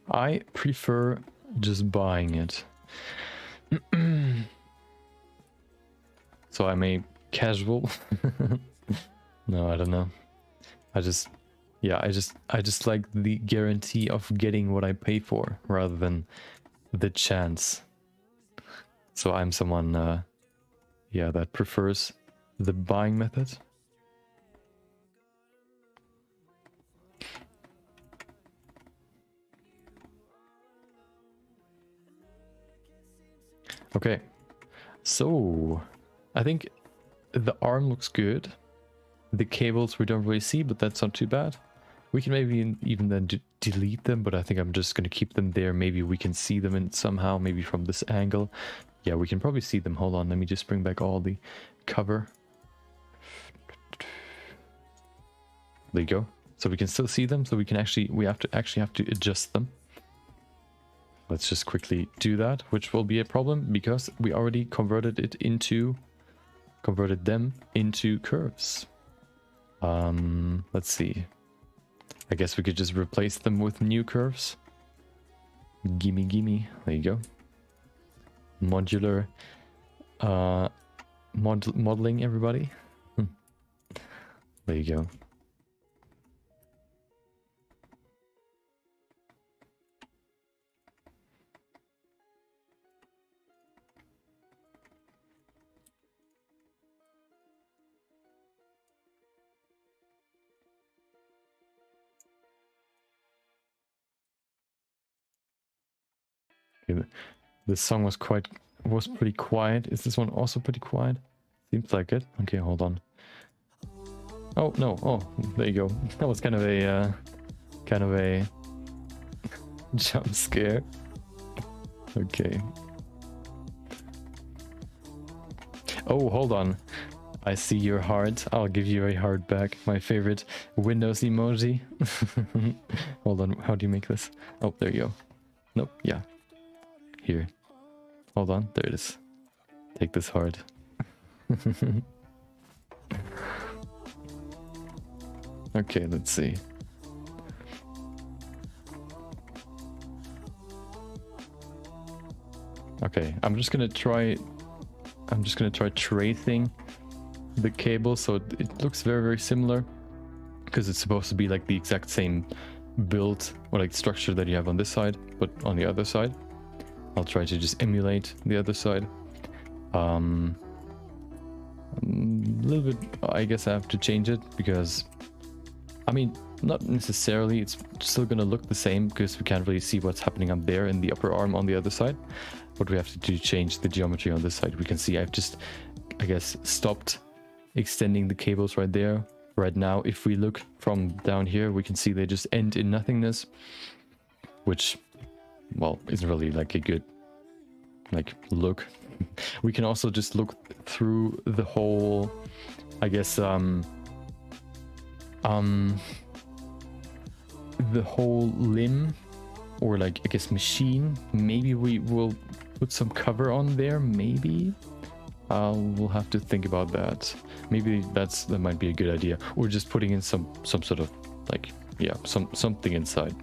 I prefer just buying it. So I'm a casual. No, I don't know. I just like the guarantee of getting what I pay for rather than the chance. So I'm someone, yeah, that prefers the buying method. Okay, so I think the arm looks good. The cables we don't really see, but that's not too bad. We can maybe even then delete them, but I think I'm just going to keep them there. Maybe we can see them in somehow, maybe from this angle. Yeah, we can probably see them. Hold on, let me just bring back all the cover. There you go. So we can still see them, so we can actually have to adjust them. Let's just quickly do that, which will be a problem because we already converted them into curves. Let's see. I guess we could just replace them with new curves. Gimme, gimme. There you go. Modular modeling, everybody. There you go. Okay, this song was pretty quiet. Is this one also pretty quiet? Seems like it. Okay, hold on. Oh no! Oh, there you go. That was kind of a jump scare. Okay. Oh, hold on. I see your heart. I'll give you a heart back. My favorite Windows emoji. Hold on. How do you make this? Oh, there you go. Nope. Yeah. Here. Hold on. There it is. Take this heart. Okay, let's see. Okay, I'm just gonna try I'm just gonna try tracing the cable so it looks very, very similar, because it's supposed to be like the exact same build or like structure that you have on this side, but on the other side. I'll try to just emulate the other side. A little bit, I guess I have to change it because, I mean, not necessarily, it's still gonna look the same because we can't really see what's happening up there in the upper arm on the other side. But we have to do change the geometry on this side. We can see I've just, I guess, stopped extending the cables right there. Right now, if we look from down here, we can see they just end in nothingness, which, well, isn't really like a good like look. We can also just look through the whole, I guess, the whole limb, or like, I guess, machine. Maybe we will put some cover on there, maybe. We'll have to think about that. Maybe that might be a good idea, or just putting in some sort of like, yeah, something inside.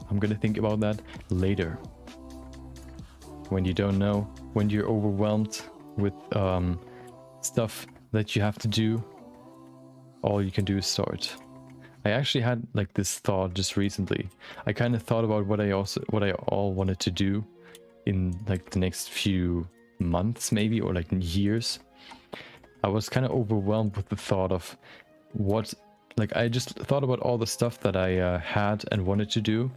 I'm gonna think about that later. When you don't know, when you're overwhelmed with stuff that you have to do, all you can do is start. I actually had like this thought just recently. I kind of thought about what I all wanted to do in like the next few months, maybe, or like years. I was kind of overwhelmed with the thought of what, like, I just thought about all the stuff that I had and wanted to do,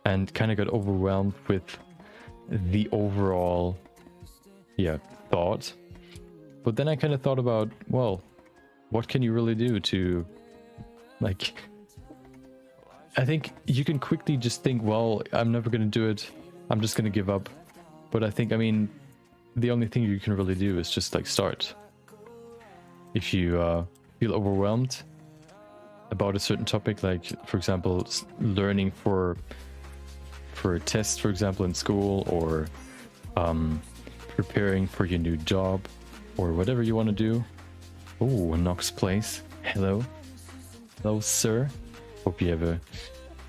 and kind of got overwhelmed with the overall, yeah, thought. But then I kind of thought about, well, what can you really do to, like, I think you can quickly just think, well, I'm never going to do it, I'm just going to give up. But I think, I mean, the only thing you can really do is just like start. If you feel overwhelmed about a certain topic, like, for example, learning for a test, for example, in school, or preparing for your new job, or whatever you want to do. Oh, Nox Place. Hello. Hello, sir. Hope you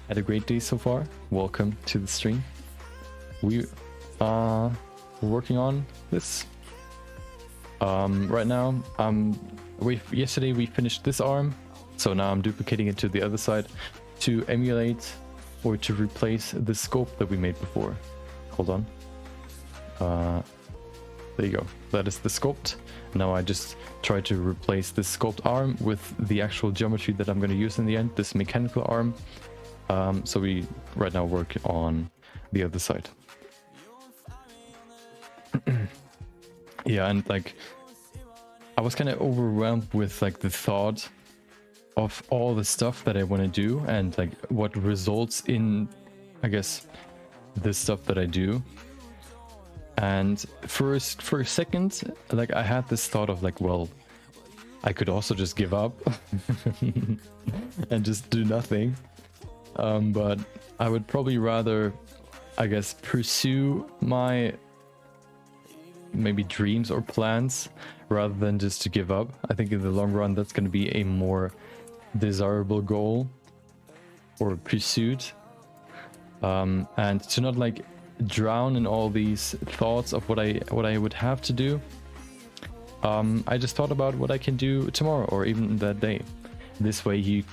had a great day so far. Welcome to the stream. We're working on this. Right now, yesterday we finished this arm, so now I'm duplicating it to the other side to emulate or to replace the scope that we made before. Hold on. There you go. That is the sculpt. Now I just try to replace this sculpt arm with the actual geometry that I'm going to use in the end, this mechanical arm. So we right now work on the other side. Yeah, and like, I was kind of overwhelmed with like the thought of all the stuff that I want to do, and like what results in, I guess, the stuff that I do. And for a second, like, I had this thought of like, well, I could also just give up and just do nothing. But I would probably rather, I guess, pursue my maybe dreams or plans rather than just to give up. I think in the long run, that's going to be a more desirable goal or pursuit. And to not like drown in all these thoughts of what I would have to do. I just thought about what I can do tomorrow or even that day. This way you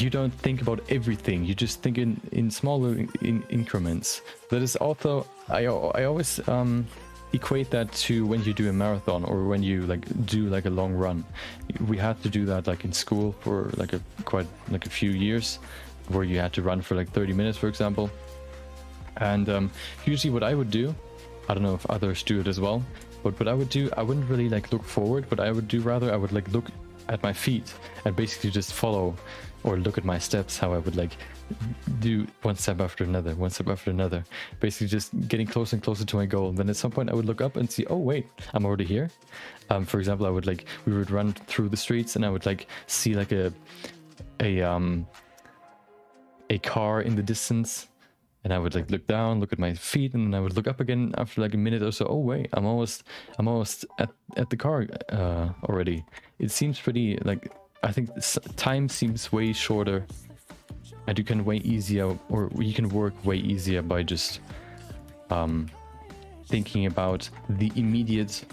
don't think about everything. You just think in smaller increments. That is also, I always equate that to when you do a marathon or when you like do like a long run. We had to do that like in school for like a few years, where you had to run for like 30 minutes, for example. And usually what I would do, I don't know if others do it as well, but what I would do, I wouldn't really like look forward. What I would do rather, I would like look at my feet and basically just follow or look at my steps, how I would like do one step after another, basically just getting closer and closer to my goal. And then at some point I would look up and see, oh wait, I'm already here. For example, we would run through the streets and I would like see like a car in the distance, and I would like look down, look at my feet, and then I would look up again after like a minute or so. Oh wait, I'm almost at the car already. It seems pretty like, I think time seems way shorter and you can way easier, or you can work way easier by just thinking about the immediate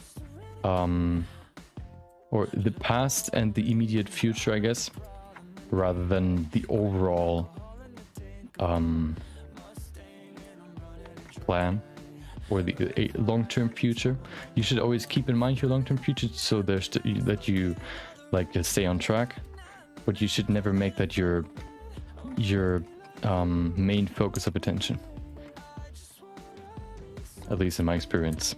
or the past and the immediate future, I guess, rather than the overall plan or the long-term future. You should always keep in mind your long-term future, so that you like stay on track, but you should never make that your main focus of attention, at least in my experience.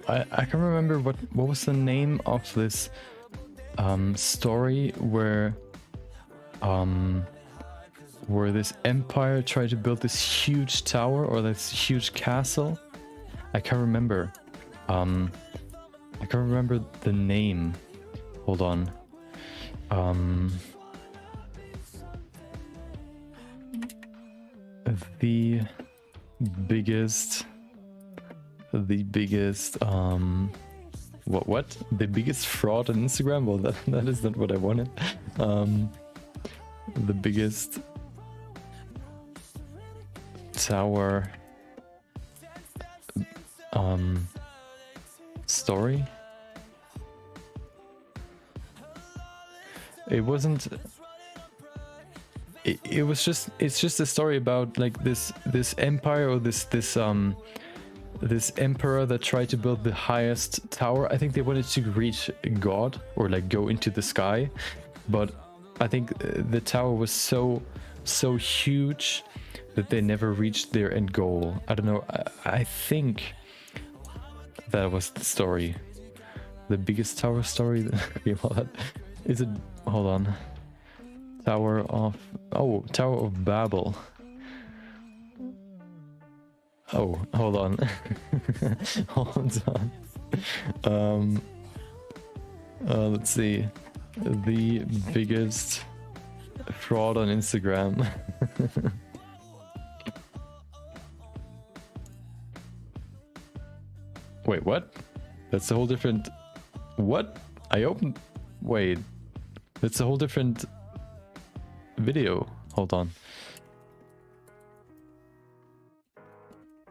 I can't remember what was the name of this story where this empire tried to build this huge tower or this huge castle. I can't remember. I can't remember the name. Hold on. The biggest the biggest fraud on Instagram? Well, that is not what I wanted. The biggest tower story. It wasn't. It's just a story about like this empire or this emperor that tried to build the highest tower. I think they wanted to reach God or like go into the sky, but I think the tower was so huge that they never reached their end goal. I don't know. I think that was the story. The biggest tower story. Is it? Hold on. Tower of Babel. Oh, hold on. Hold on. Let's see. The biggest fraud on Instagram. Wait, what? That's a whole different... What? Wait. That's a whole different video. Hold on.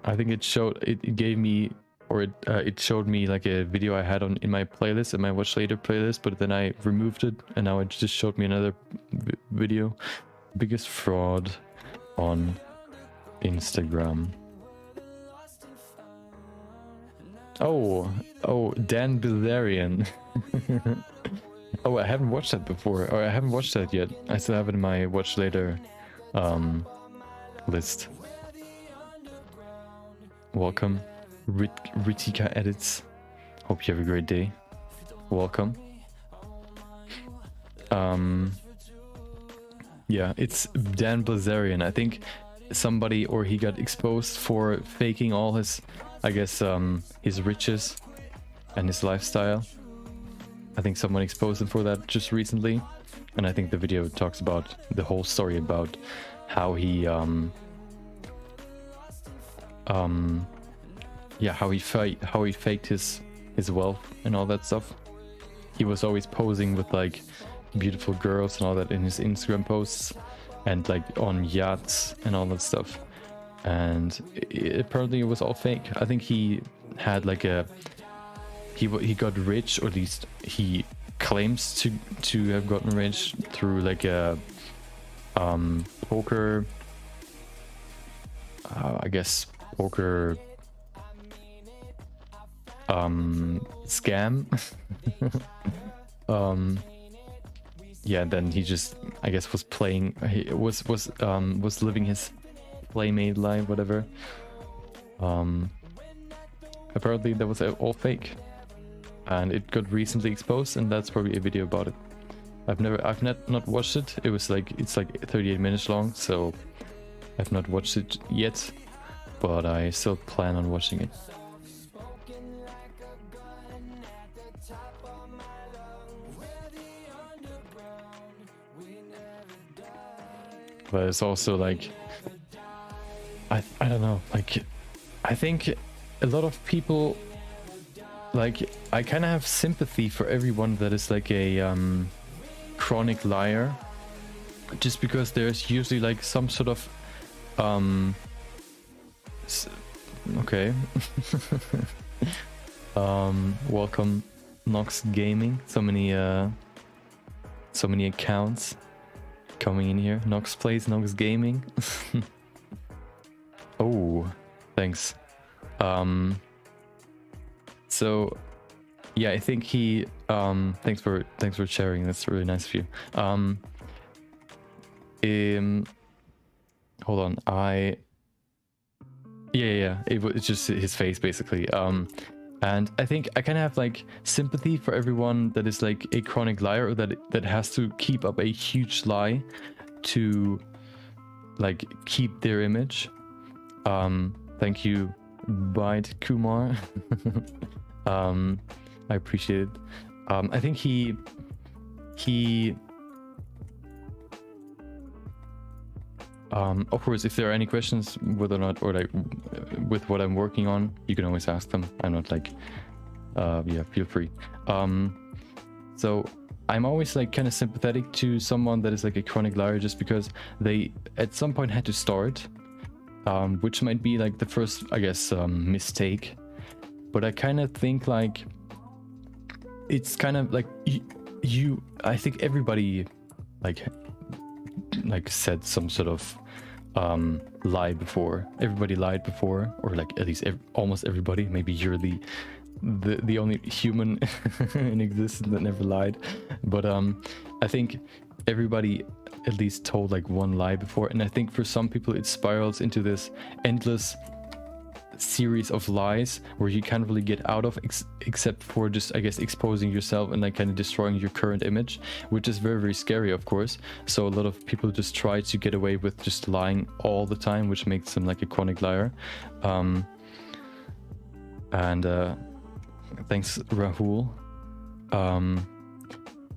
I think it gave me, or it showed me like a video I had in my playlist, in my watch later playlist, but then I removed it and now it just showed me another video. Biggest fraud on Instagram. Oh, Dan Bilzerian. Oh, I haven't watched that before, or I haven't watched that yet. I still have it in my watch later list. Welcome, Ritika Edits. Hope you have a great day. Welcome. Yeah, it's Dan Blazarian. I think somebody, or he got exposed for faking all his, I guess, his riches and his lifestyle. I think someone exposed him for that just recently, and I think the video talks about the whole story about how he how he faked his wealth and all that stuff. He was always posing with like beautiful girls and all that in his Instagram posts, and like on yachts and all that stuff. And apparently it was all fake. I think he had like he got rich, or at least he claims to have gotten rich through like a poker, I guess poker scam. Yeah, then he just, I guess, was playing, he was living his playmate life, whatever. Apparently that was all fake, and it got recently exposed, and that's probably a video about it. I've not watched it. It's like 38 minutes long, so I've not watched it yet, but I still plan on watching it. but it's also like I don't know, like I think a lot of people, like I kind of have sympathy for everyone that is like a chronic liar, just because there's usually like some sort of okay. Welcome Nox Gaming. So many accounts coming in here. Nox Plays, Nox Gaming. Oh, thanks. So yeah, I think he thanks for sharing. That's really nice of you. Hold on. It's just his face basically. And I think I kind of have like sympathy for everyone that is like a chronic liar, or that has to keep up a huge lie to like keep their image. Thank you, Bide Kumar. I appreciate it. I think he of course, if there are any questions, whether or not, or like with what I'm working on, you can always ask them. I'm not like, yeah, feel free. So I'm always like kind of sympathetic to someone that is like a chronic liar, just because they at some point had to start, which might be like the first, I guess, mistake. But I kind of think like it's kind of like I think everybody like said some sort of lie before. Everybody lied before, or like at least almost everybody. Maybe you're the only human in existence that never lied, but I think everybody at least told like one lie before. And I think for some people it spirals into this endless series of lies where you can't really get out of, except for just, I guess, exposing yourself and like kind of destroying your current image, which is very, very scary, of course. So a lot of people just try to get away with just lying all the time, which makes them like a chronic liar. Thanks, Rahul.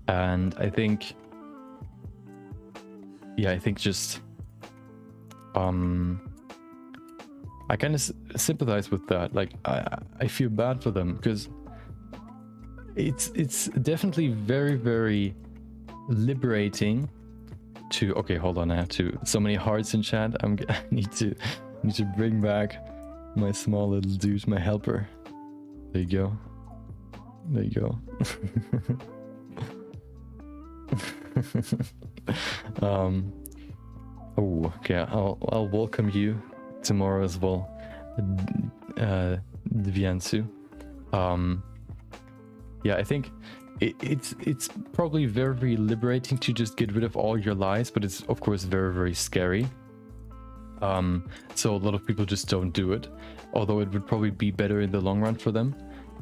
And I think, yeah, I think just I kind of sympathize with that. Like I feel bad for them, because it's definitely very, very liberating to, okay, hold on, I have to, so many hearts in chat. I need to bring back my small little dude, my helper. There you go. There you go. Oh, okay, I'll welcome you tomorrow as well, Dviansu. Yeah, I think it's probably very, very liberating to just get rid of all your lies, but it's of course very, very scary. So a lot of people just don't do it, although it would probably be better in the long run for them,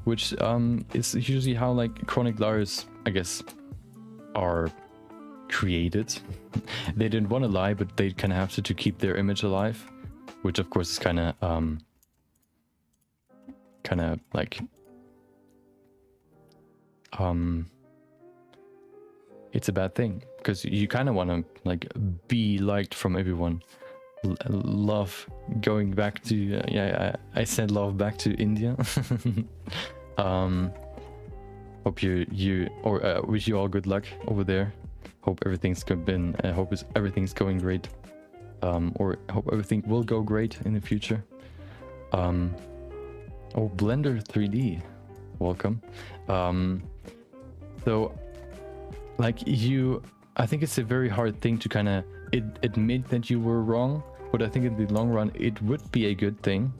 which is usually how like chronic liars, I guess, are created. They didn't want to lie, but they kind of have to keep their image alive, which of course is kind of like it's a bad thing, because you kind of want to like be liked from everyone. Love going back to yeah, I said love back to India. Hope you or wish you all good luck over there. Hope everything's good. Everything's going great. Or hope everything will go great in the future. Oh, Blender 3D, welcome. So like I think it's a very hard thing to kind of admit that you were wrong, but I think in the long run it would be a good thing.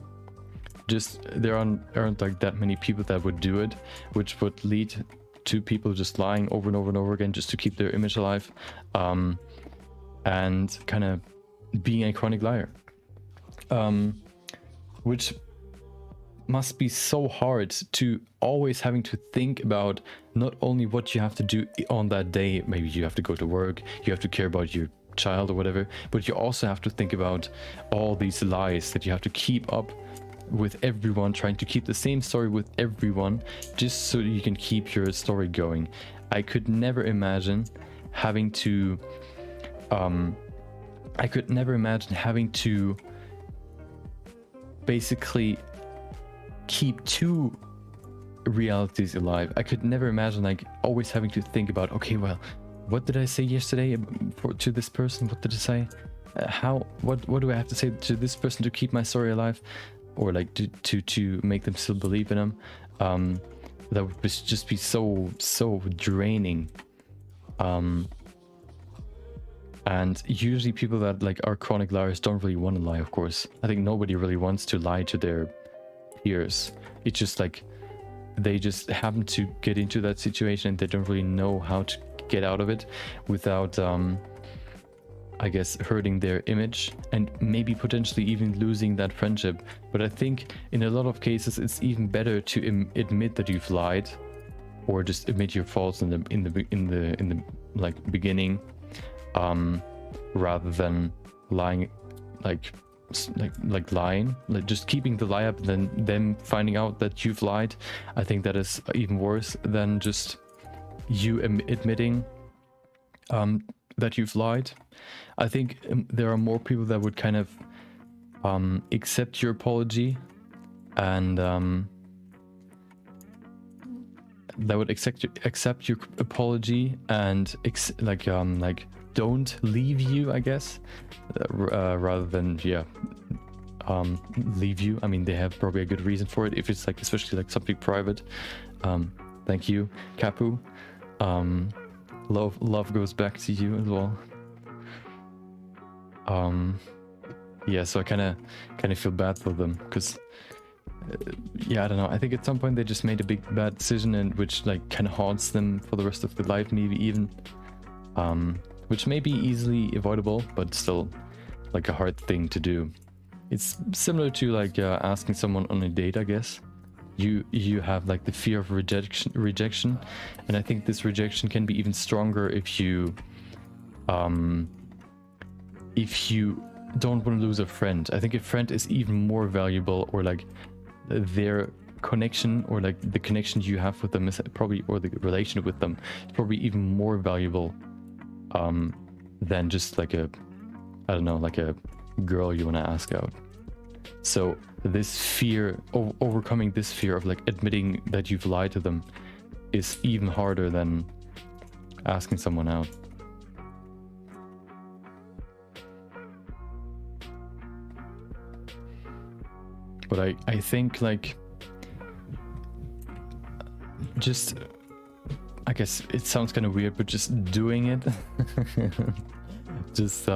Just there aren't like that many people that would do it, which would lead to people just lying over and over and over again just to keep their image alive, and kind of being a chronic liar, which must be so hard to always having to think about not only what you have to do on that day. Maybe you have to go to work, you have to care about your child or whatever, but you also have to think about all these lies that you have to keep up with everyone, trying to keep the same story with everyone just so you can keep your story going. I could never imagine having to I could never imagine having to basically keep two realities alive. I could never imagine like always having to think about, okay, well, what did I say yesterday to this person? What did I say? What do I have to say to this person to keep my story alive, or like to make them still believe in them? That would just be so draining. And usually people that like are chronic liars don't really want to lie, of course. I think nobody really wants to lie to their peers. It's just like they just happen to get into that situation and they don't really know how to get out of it without I guess hurting their image and maybe potentially even losing that friendship. But I think in a lot of cases it's even better to admit that you've lied, or just admit your faults in the like beginning, rather than lying, like lying, like just keeping the lie up and then them finding out that you've lied. I think that is even worse than just you admitting that you've lied. I think there are more people that would kind of accept your apology, and that would accept your apology and like don't leave you, I guess, rather than leave you. I mean, they have probably a good reason for it if it's like especially like something private. Thank you, Kapu. Love goes back to you as well. Yeah, so I kind of feel bad for them because yeah, I don't know, I think at some point they just made a big bad decision, and which like kind of haunts them for the rest of their life, maybe even, which may be easily avoidable, but still like a hard thing to do. It's similar to like asking someone on a date, I guess. You have like the fear of rejection, and I think this rejection can be even stronger if you don't want to lose a friend. I think a friend is even more valuable, or like their connection, or like the connection you have with them is probably, or the relationship with them is probably even more valuable than just like a, I don't know, like a girl you want to ask out. So this fear, overcoming this fear of like admitting that you've lied to them, is even harder than asking someone out. But I think like just, I guess it sounds kind of weird, but just doing it, just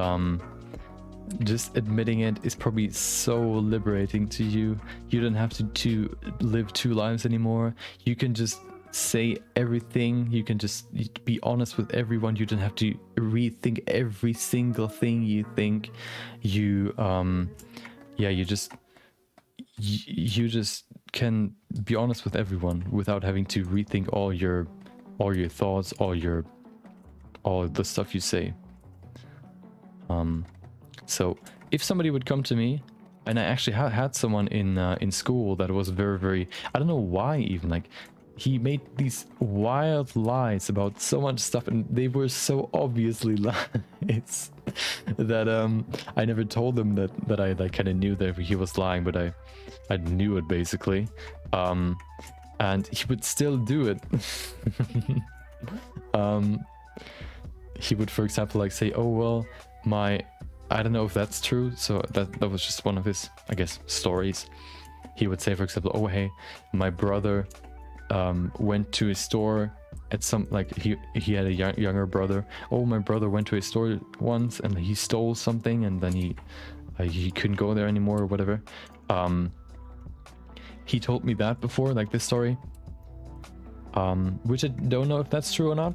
admitting it is probably so liberating to you. You don't have to live two lives anymore. You can just say everything. You can just be honest with everyone. You don't have to rethink every single thing you think. You just can be honest with everyone without having to rethink all your thoughts, all the stuff you say. So if somebody would come to me, and I actually had someone in school that was very, very, I don't know why even, like he made these wild lies about so much stuff, and they were so obviously lies that I never told him that I like kind of knew that he was lying, but I knew it basically, and he would still do it. He would, for example, like say, oh well, I don't know if that's true, so that was just one of his, I guess, stories. He would say, for example, oh hey, my brother went to a store at some, like he had a younger brother. Oh, my brother went to a store once and he stole something, and then he couldn't go there anymore or whatever. He told me that before, like this story, which I don't know if that's true or not.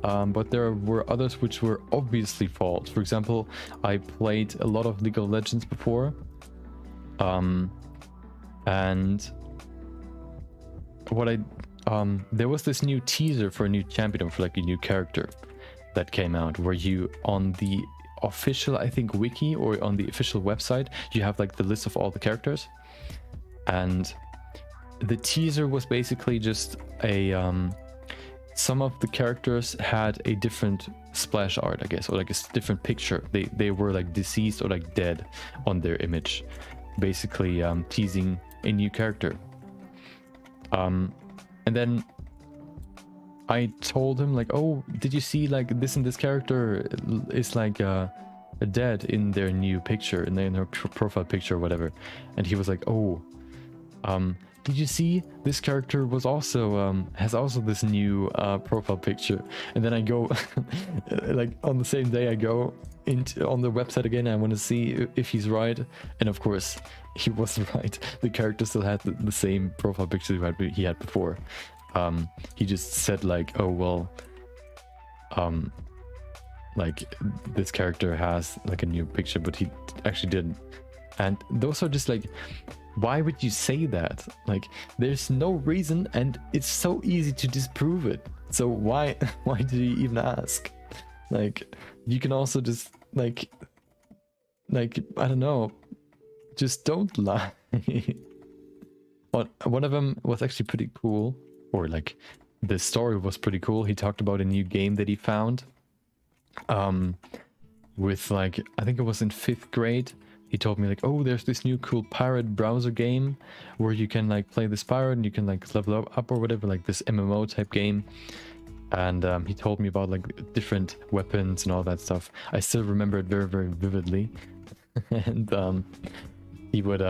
But there were others which were obviously false. For example, I played a lot of League of Legends before, and there was this new teaser for a new champion, for like a new character that came out, where you, on the official, I think, wiki, or on the official website, you have like the list of all the characters, and the teaser was basically just some of the characters had a different splash art, I guess, or like a different picture. They were like deceased or like dead on their image, basically teasing a new character. And then I told him like, oh, did you see like this and this character is like dead in their new picture, in their profile picture or whatever. And he was like, oh, did you see this character was also has also this new profile picture? And then I go like on the same day I go into on the website again. I want to see if he's right, and of course he was right. The character still had the same profile picture he had before. He just said like, oh well, like this character has like a new picture, but he actually didn't. And those are just like, why would you say that? Like, there's no reason, and it's so easy to disprove it. So why do you even ask? Like, you can also just like I don't know, just don't lie. One of them was actually pretty cool, or like the story was pretty cool. He talked about a new game that he found. With like, I think it was in 5th grade. He told me like, oh, there's this new cool pirate browser game where you can like play this pirate and you can like level up or whatever, like this MMO type game. And he told me about like different weapons and all that stuff. I still remember it very, very vividly. And he would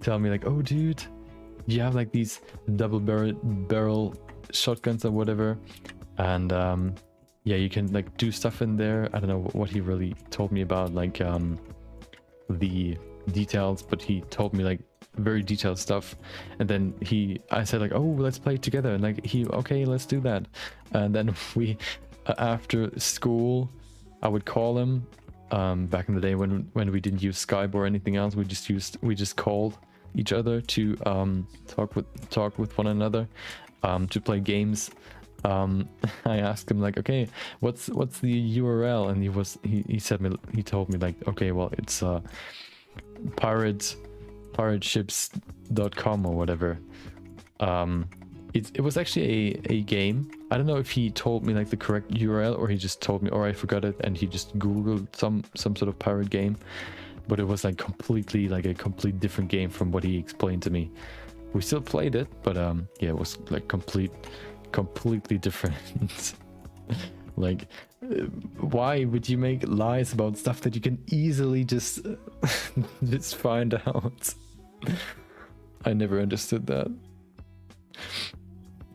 tell me like, oh dude, you have like these double barrel shotguns or whatever. And yeah, you can like do stuff in there. I don't know what he really told me about like the details, but he told me like very detailed stuff. And then I said like, oh, let's play together, and like okay, let's do that. And then we after school I would call him. Back in the day when we didn't use Skype or anything else, we just called each other to talk with one another, to play games. I asked him like, okay, what's the URL? And he told me like, okay, well, it's pirateships.com or whatever. It was actually a game. I don't know if he told me like the correct URL, or he just told me, or I forgot it and he just googled some sort of pirate game. But it was like completely like a complete different game from what he explained to me. We still played it, but yeah, it was like completely different. Like, why would you make lies about stuff that you can easily just just find out? I never understood that.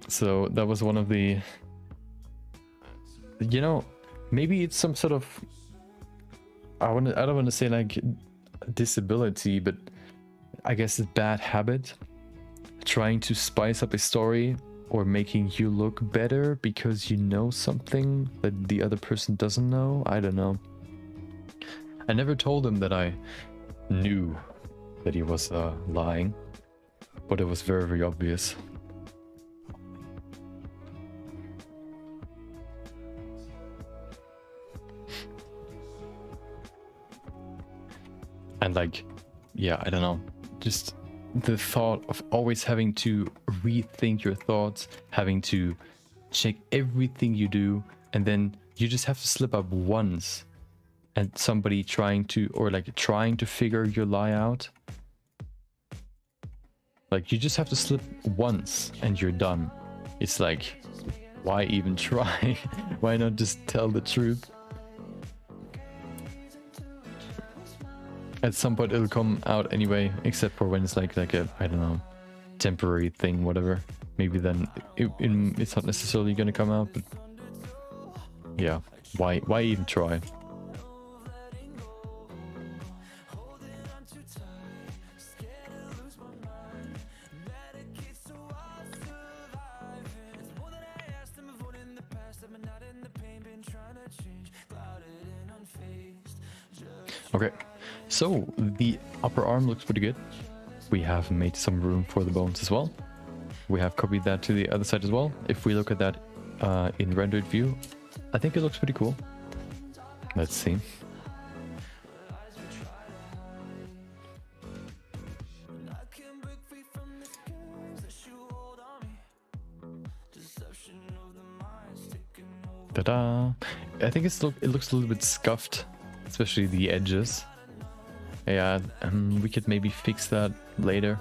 So that was one of the, you know, maybe it's some sort of, I don't want to say like disability, but I guess a bad habit, trying to spice up a story or making you look better because you know something that the other person doesn't know. I don't know. I never told him that I knew that he was lying, but it was very, very obvious. And like, yeah, I don't know, just the thought of always having to rethink your thoughts, having to check everything you do, and then you just have to slip up once and somebody trying to figure your lie out. Like, you just have to slip once and you're done. It's like, why even try? Why not just tell the truth? At some point it'll come out anyway, except for when it's like a, I don't know, temporary thing, whatever. Maybe then it's not necessarily gonna come out, but yeah, why even try? Okay, so the upper arm looks pretty good. We have made some room for the bones as well. We have copied that to the other side as well. If we look at that in rendered view, I think it looks pretty cool. Let's see. Ta-da! I think it looks a little bit scuffed, especially the edges. Yeah, we could maybe fix that later.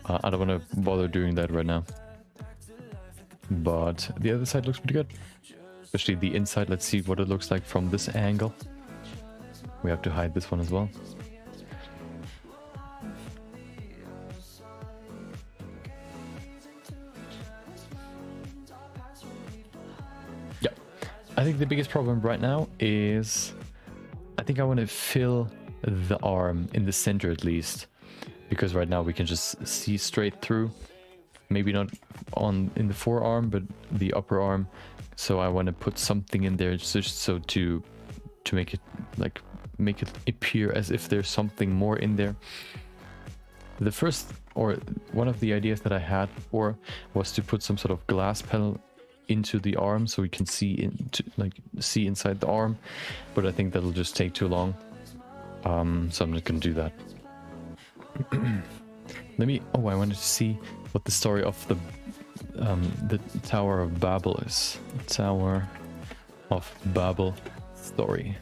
I don't want to bother doing that right now. But the other side looks pretty good. Especially the inside. Let's see what it looks like from this angle. We have to hide this one as well. Yeah. I think the biggest problem right now is I think I want to fill the arm in the center at least. Because right now we can just see straight through. Maybe not in the forearm, but the upper arm. So I want to put something in there just so to make it appear as if there's something more in there. The first, or one of the ideas that I had before was to put some sort of glass panel into the arm so we can see see inside the arm, but I think that'll just take too long. So I'm not gonna do that. I wanted to see what the story of the Tower of Babel is. Tower of Babel story.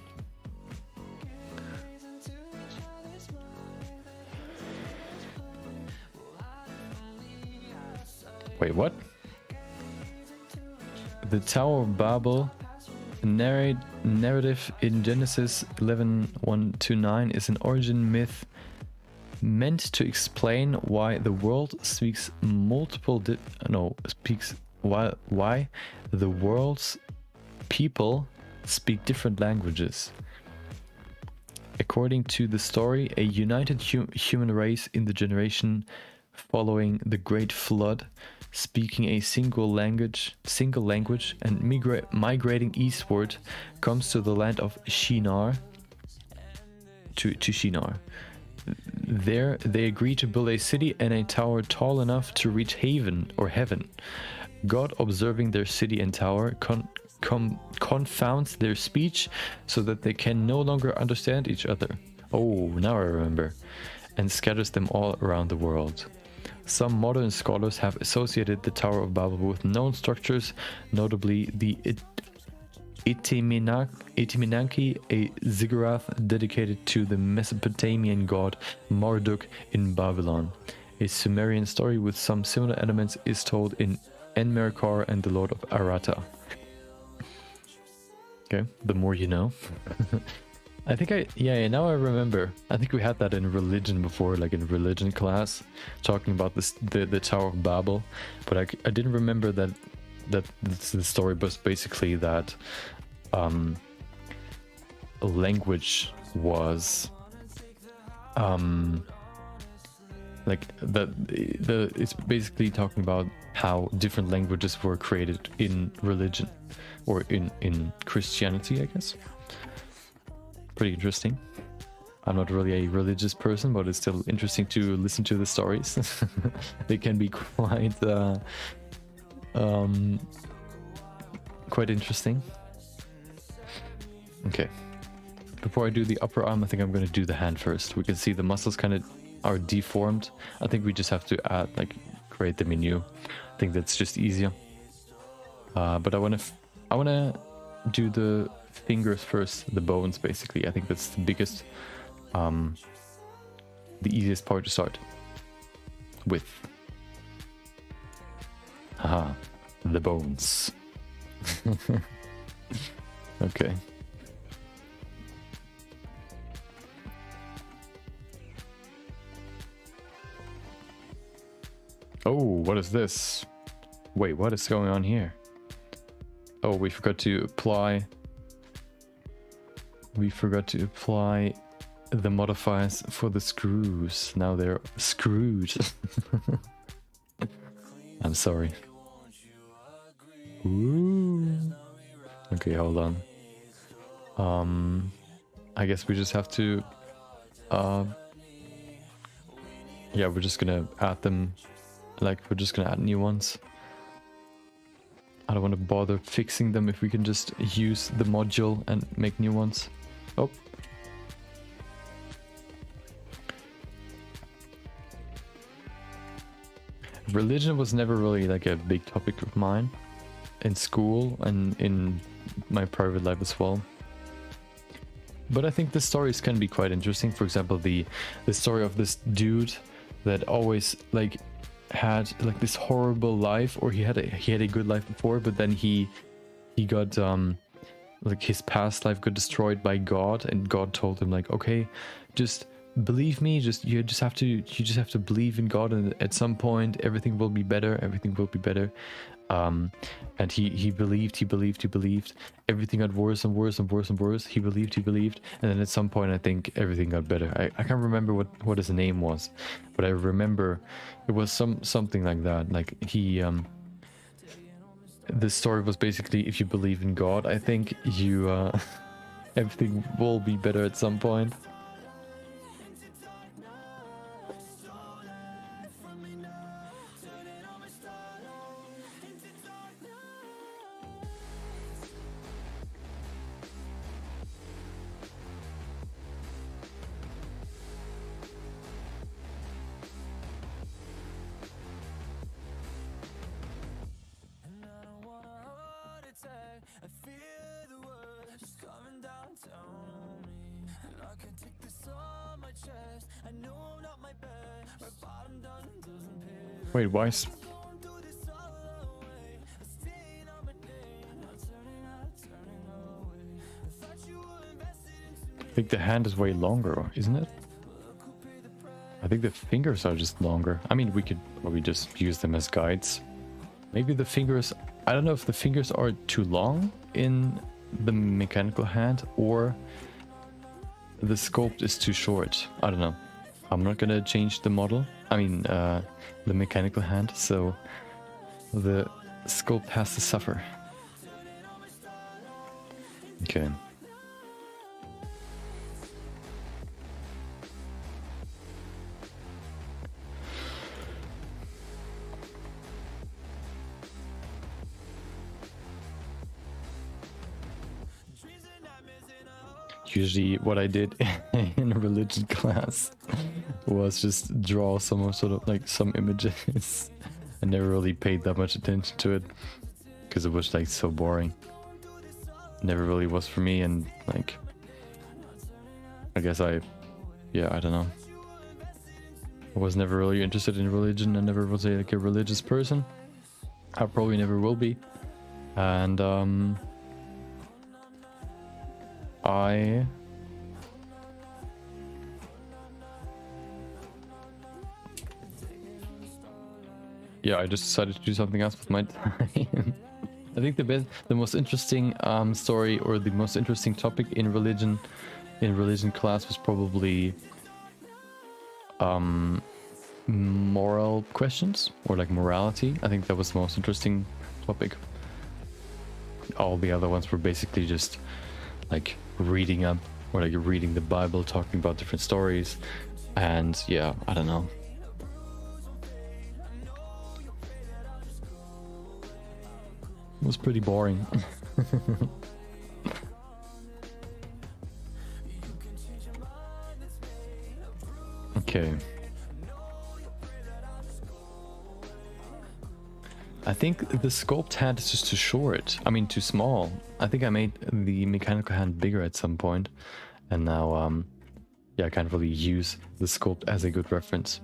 Wait, what? The Tower of Babel narrative in Genesis 11:1-9 is an origin myth meant to explain why the world speaks why the world's people speak different languages. According to the story, a united human race in the generation following the Great Flood, speaking a single language and migrating eastward, comes to the land of Shinar. To Shinar. There, they agree to build a city and a tower tall enough to reach heaven. God, observing their city and tower, confounds their speech so that they can no longer understand each other. Oh, now I remember. And scatters them all around the world. Some modern scholars have associated the Tower of Babel with known structures, notably the Itiminanki, a ziggurat dedicated to the Mesopotamian god Marduk in Babylon. A Sumerian story with some similar elements is told in Enmerkar and the Lord of Arata. Okay, the more you know. I think now I remember. I think we had that in religion before, like in religion class, talking about the Tower of Babel, but I didn't remember that the story was basically that language was it's basically talking about how different languages were created in religion or in Christianity, I guess. Pretty interesting. I'm not really a religious person, but it's still interesting to listen to the stories. They can be quite interesting. Okay. Before I do the upper arm, I think I'm going to do the hand first. We can see the muscles kind of are deformed. I think we just have to create them anew. I think that's just easier. But I want to do the fingers first, the bones basically. I think that's the biggest, the easiest part to start with. Haha, the bones. Okay. Oh, what is this? Wait, what is going on here? Oh, we forgot to apply the modifiers for the screws. Now they're screwed. I'm sorry. Ooh. Okay, hold on. I guess we just have to yeah, we're just gonna add them, we're just gonna add new ones. I don't want to bother fixing them if we can just use the module and make new ones. Oh. Religion was never really a big topic of mine. in school and in my private life as well. But I think the stories can be quite interesting. For example, the story of this dude that always like had like this horrible life, or he had a good life before, but then he got like his past life got destroyed by God, and God told him like, okay, just believe me, you just have to believe in God, and at some point everything will be better, and he believed. Everything got worse and worse and worse and worse. He believed, and then at some point I think everything got better. I can't remember what his name was, but I remember it was something like that. Like he the story was basically, if you believe in God, I think you everything will be better at some point. Wait, why? I think the hand is way longer, isn't it? I think the fingers are just longer. I mean, we could probably just use them as guides. Maybe the fingers... I don't know if the fingers are too long in the mechanical hand, or the sculpt is too short. I don't know. I'm not gonna change the model. I mean, the mechanical hand, so the sculpt has to suffer. Okay. Usually what I did in a religion class was just draw some sort of like some images. I never really paid that much attention to it because it was like so boring. Never really was for me, and like I guess I don't know. I was never really interested in religion. I never was like a religious person. I probably never will be. And I just decided to do something else with my time. I think the most interesting story, or the most interesting topic in religion class was probably moral questions, or like morality. I think that was the most interesting topic. All the other ones were basically just like reading up, or like reading the Bible, talking about different stories, and yeah, I don't know. It was pretty boring. Okay. I think the sculpt hand is just too short. I mean, too small. I think I made the mechanical hand bigger at some point, and now, yeah, I can't really use the sculpt as a good reference.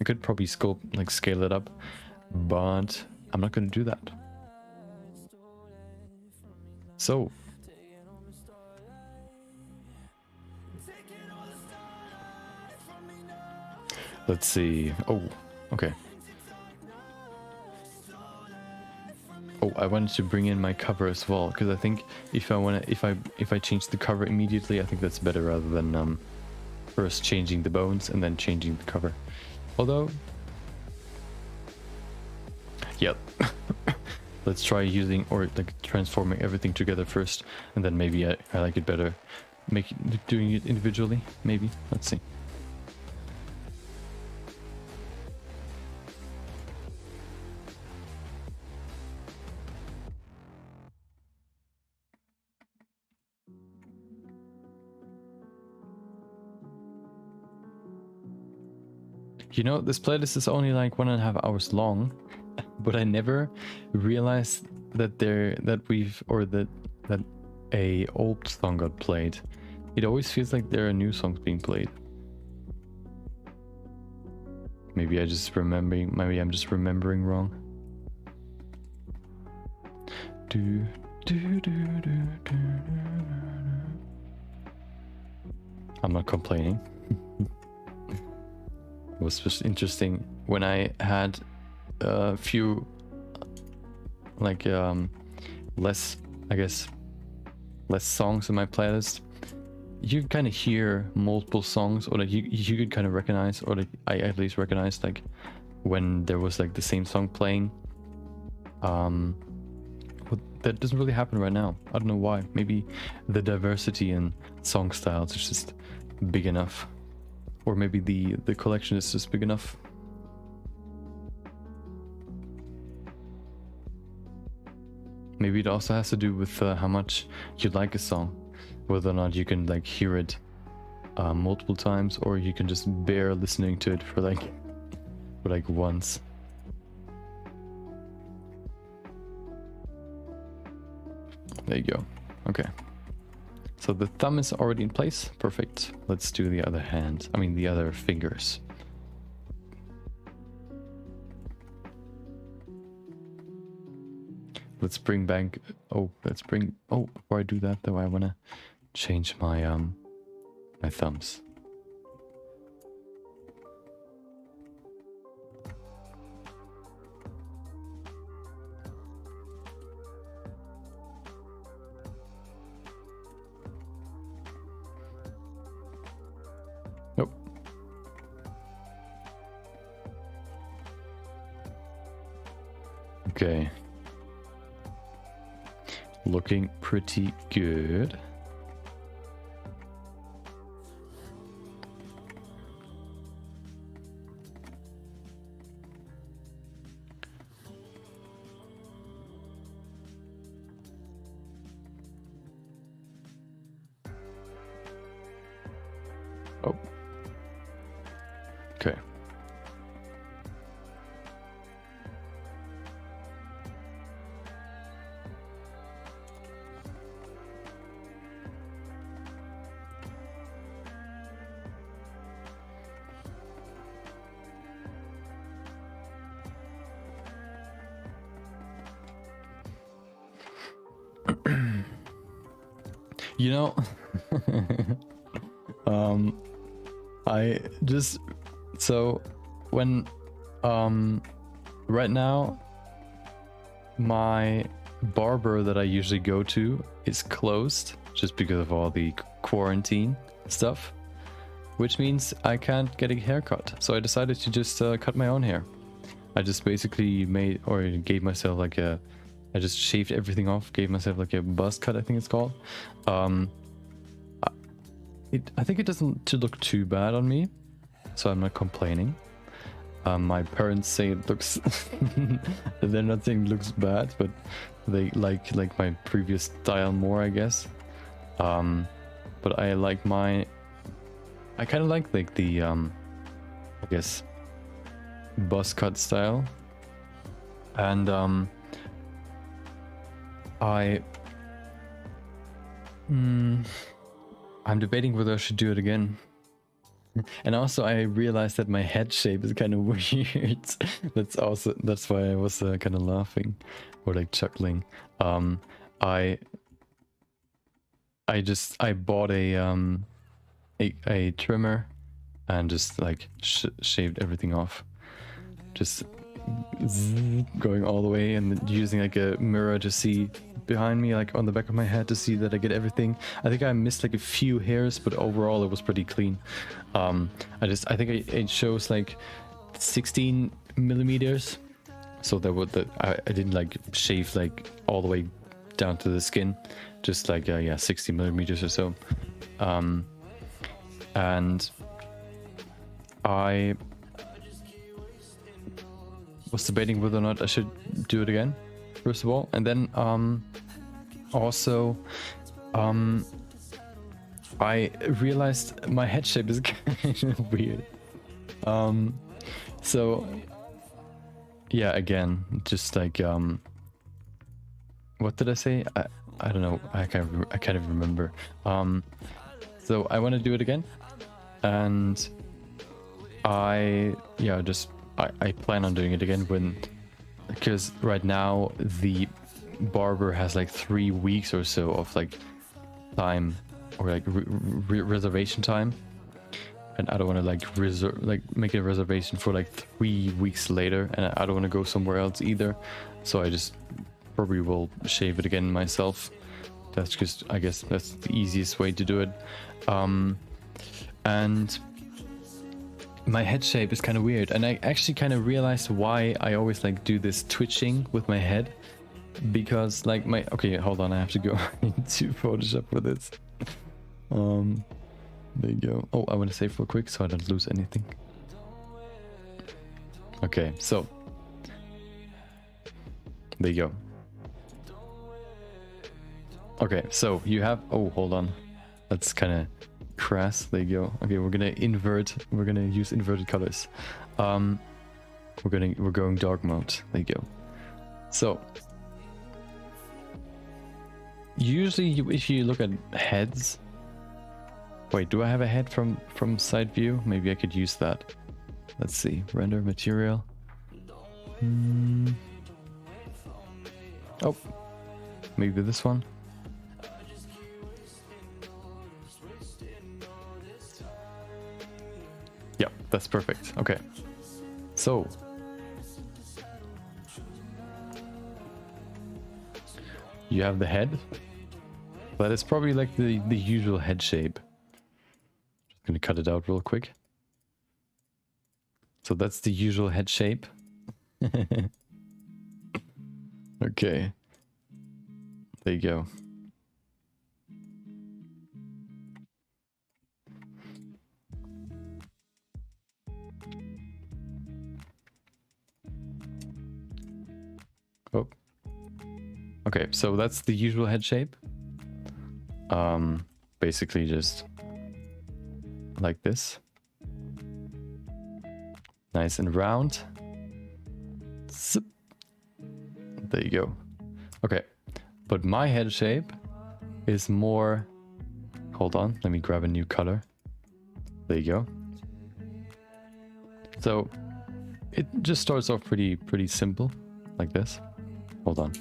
I could probably sculpt, like, scale it up, but I'm not going to do that. So, let's see. Oh, okay. Oh, I wanted to bring in my cover as well, because I think if I change the cover immediately, I think that's better rather than first changing the bones and then changing the cover. Although, yep. Let's try using, or like transforming everything together first, and then maybe I like it better doing it individually, maybe. Let's see. You know, this playlist is only like 1.5 hours long, but I never realized that that a old song got played. It always feels like there are new songs being played. Maybe I'm just remembering wrong. I'm not complaining. It was just interesting when I had a few like less songs in my playlist. You kind of hear multiple songs, or like you could kind of recognize, or like I at least recognized, like when there was like the same song playing. But that doesn't really happen right now. I don't know why. Maybe the diversity in song styles is just big enough, or maybe the collection is just big enough. Maybe it also has to do with how much you like a song, whether or not you can like hear it multiple times, or you can just bear listening to it for like once. There you go. Okay. So the thumb is already in place. Perfect. Let's do the other hand. I mean the other fingers. Let's bring back. Oh, before I do that though, I wanna change my my thumbs. Nope. Okay. Looking pretty good. Oh. Okay. You know, I just, so when, right now, my barber that I usually go to is closed just because of all the quarantine stuff, which means I can't get a haircut. So I decided to just cut my own hair. I just basically gave myself like I just shaved everything off, gave myself like a buzz cut, I think it's called. I think it doesn't look too bad on me, so I'm not complaining. My parents say it looks they're not saying it looks bad, but they like my previous style more, I guess. But I like I kind of like the I guess buzz cut style. And I'm debating whether I should do it again. And also I realized that my head shape is kind of weird. That's why I was kind of laughing or like chuckling. I bought a trimmer and just like shaved everything off. Just going all the way and using like a mirror to see behind me, like on the back of my head, to see that I get everything. I think I missed like a few hairs, but overall it was pretty clean. I think it shows like 16 millimeters, so I didn't like shave like all the way down to the skin, just like 60 millimeters or so. And I was debating whether or not I should do it again, first of all, and then also I realized my head shape is kind of weird. So yeah, again, just like what did I say? I don't know. I can't even remember. So I want to do it again, and I plan on doing it again because right now the barber has like 3 weeks or so of like time, or like reservation time, and I don't want to like make a reservation for like 3 weeks later, and I don't want to go somewhere else either, so I just probably will shave it again myself. That's just, I guess that's the easiest way to do it. And my head shape is kind of weird, and I actually kind of realized why I always like do this twitching with my head, because like okay, hold on, I have to go into Photoshop for this. There you go. Oh, I want to save real quick so I don't lose anything. Okay, so there you go. Okay, so you have, oh, hold on, that's kind of crass. There you go. Okay, we're gonna use inverted colors. We're going dark mode. There you go. So usually if you look at heads, wait, do I have a head from side view? Maybe I could use that. Let's see, render material. Oh, maybe this one. Yeah, that's perfect. Okay, so you have the head. That is probably like the usual head shape. Just gonna cut it out real quick. So that's the usual head shape. Okay, there you go. Oh, okay, so that's the usual head shape. Basically just like this, nice and round. Zip. There you go. Okay, but my head shape is more, hold on, let me grab a new color. There you go. So it just starts off pretty simple, like this. Hold on,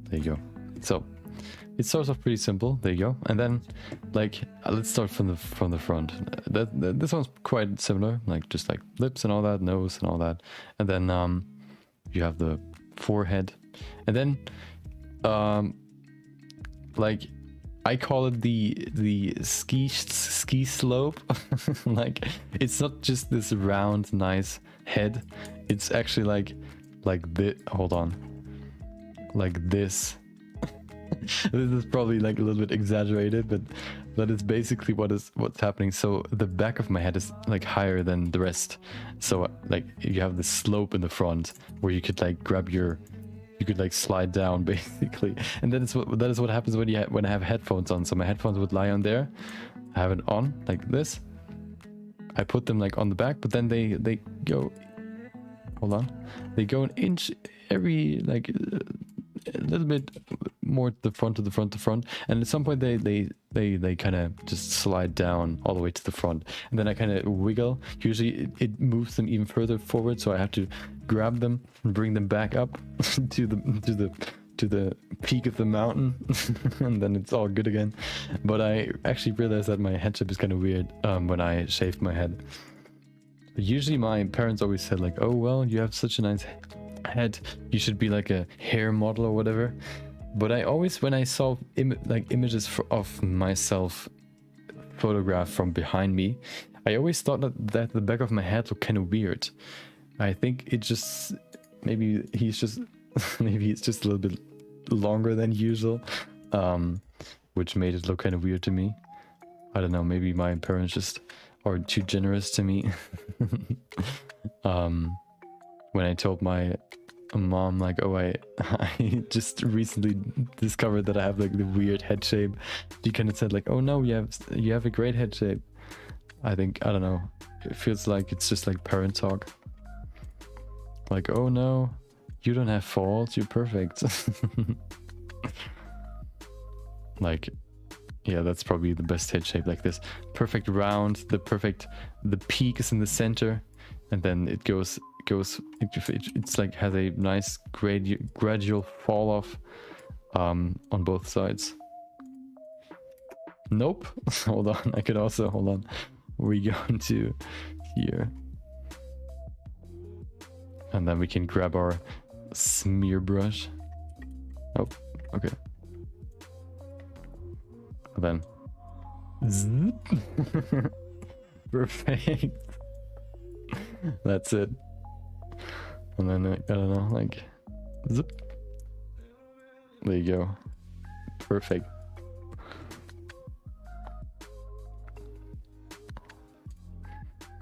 there you go. So it starts off pretty simple. There you go. And then, like, let's start from the front. This one's quite similar, like just like lips and all that, nose and all that. And then you have the forehead, and then like I call it the ski slope. Like it's not just this round nice head. It's actually like this. Hold on, like this. This is probably like a little bit exaggerated, but that is basically what's happening. So the back of my head is like higher than the rest. So like you have this slope in the front where you could like you could like slide down basically. And that is what happens when I have headphones on. So my headphones would lie on there. I have it on like this. I put them like on the back, but then they go, hold on, they go an inch every like a little bit more to the front, and at some point they kind of just slide down all the way to the front, and then I kind of wiggle. Usually it moves them even further forward, so I have to grab them and bring them back up to the peak of the mountain, and then it's all good again. But I actually realized that my head shape is kind of weird when I shaved my head. Usually my parents always said like, oh well, you have such a nice head, you should be like a hair model or whatever. But I always, when I saw images of myself photographed from behind me, I always thought that the back of my head looked kind of weird. I think it just, maybe it's just a little bit longer than usual, which made it look kind of weird to me. I don't know, maybe my parents just are too generous to me. When I told my mom like, oh, I just recently discovered that I have like the weird head shape, she kind of said like, oh no, you have a great head shape. I don't know, it feels like it's just like parent talk. Like, oh no, you don't have faults, you're perfect. Like, yeah, that's probably the best head shape, like this perfect round, the peak is in the center, and then it's like has a nice gradual fall off on both sides. Nope. Hold on, I could also, hold on. We go into here. And then we can grab our smear brush. Oh, okay. And then zip. Perfect. That's it. And then I don't know, like zip. There you go. Perfect.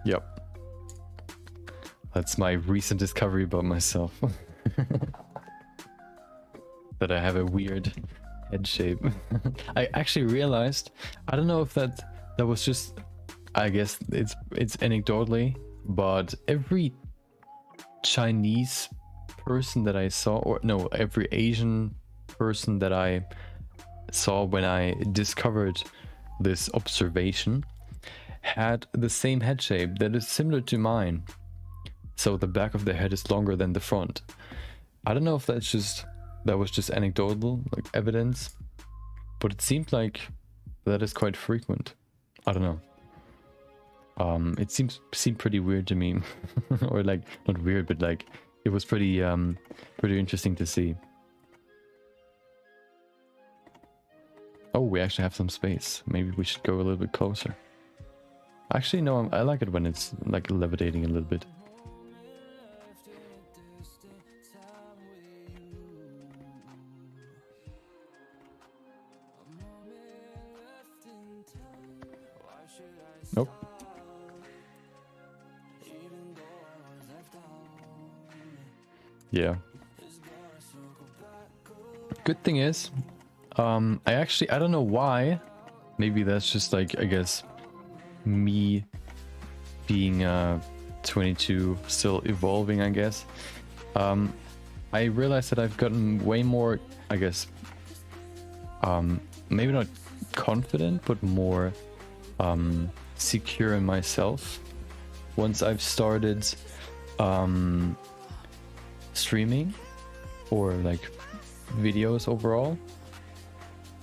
Yep. That's my recent discovery about myself. That I have a weird head shape. I actually realized, I don't know if that was just, I guess it's anecdotally, but every Chinese person that I saw, or no, every Asian person that I saw when I discovered this observation had the same head shape that is similar to mine. So the back of the head is longer than the front. I don't know if that was just anecdotal, like evidence, but it seemed like that is quite frequent. I don't know. It seemed pretty weird to me, or like not weird, but like it was pretty interesting to see. Oh, we actually have some space. Maybe we should go a little bit closer. Actually, no, I like it when it's like levitating a little bit. Nope. Yeah. Good thing is, I don't know why. Maybe that's just like, I guess, me being 22, still evolving, I guess. I realized that I've gotten way more, I guess, maybe not confident, but more secure in myself once I've started streaming or like videos overall.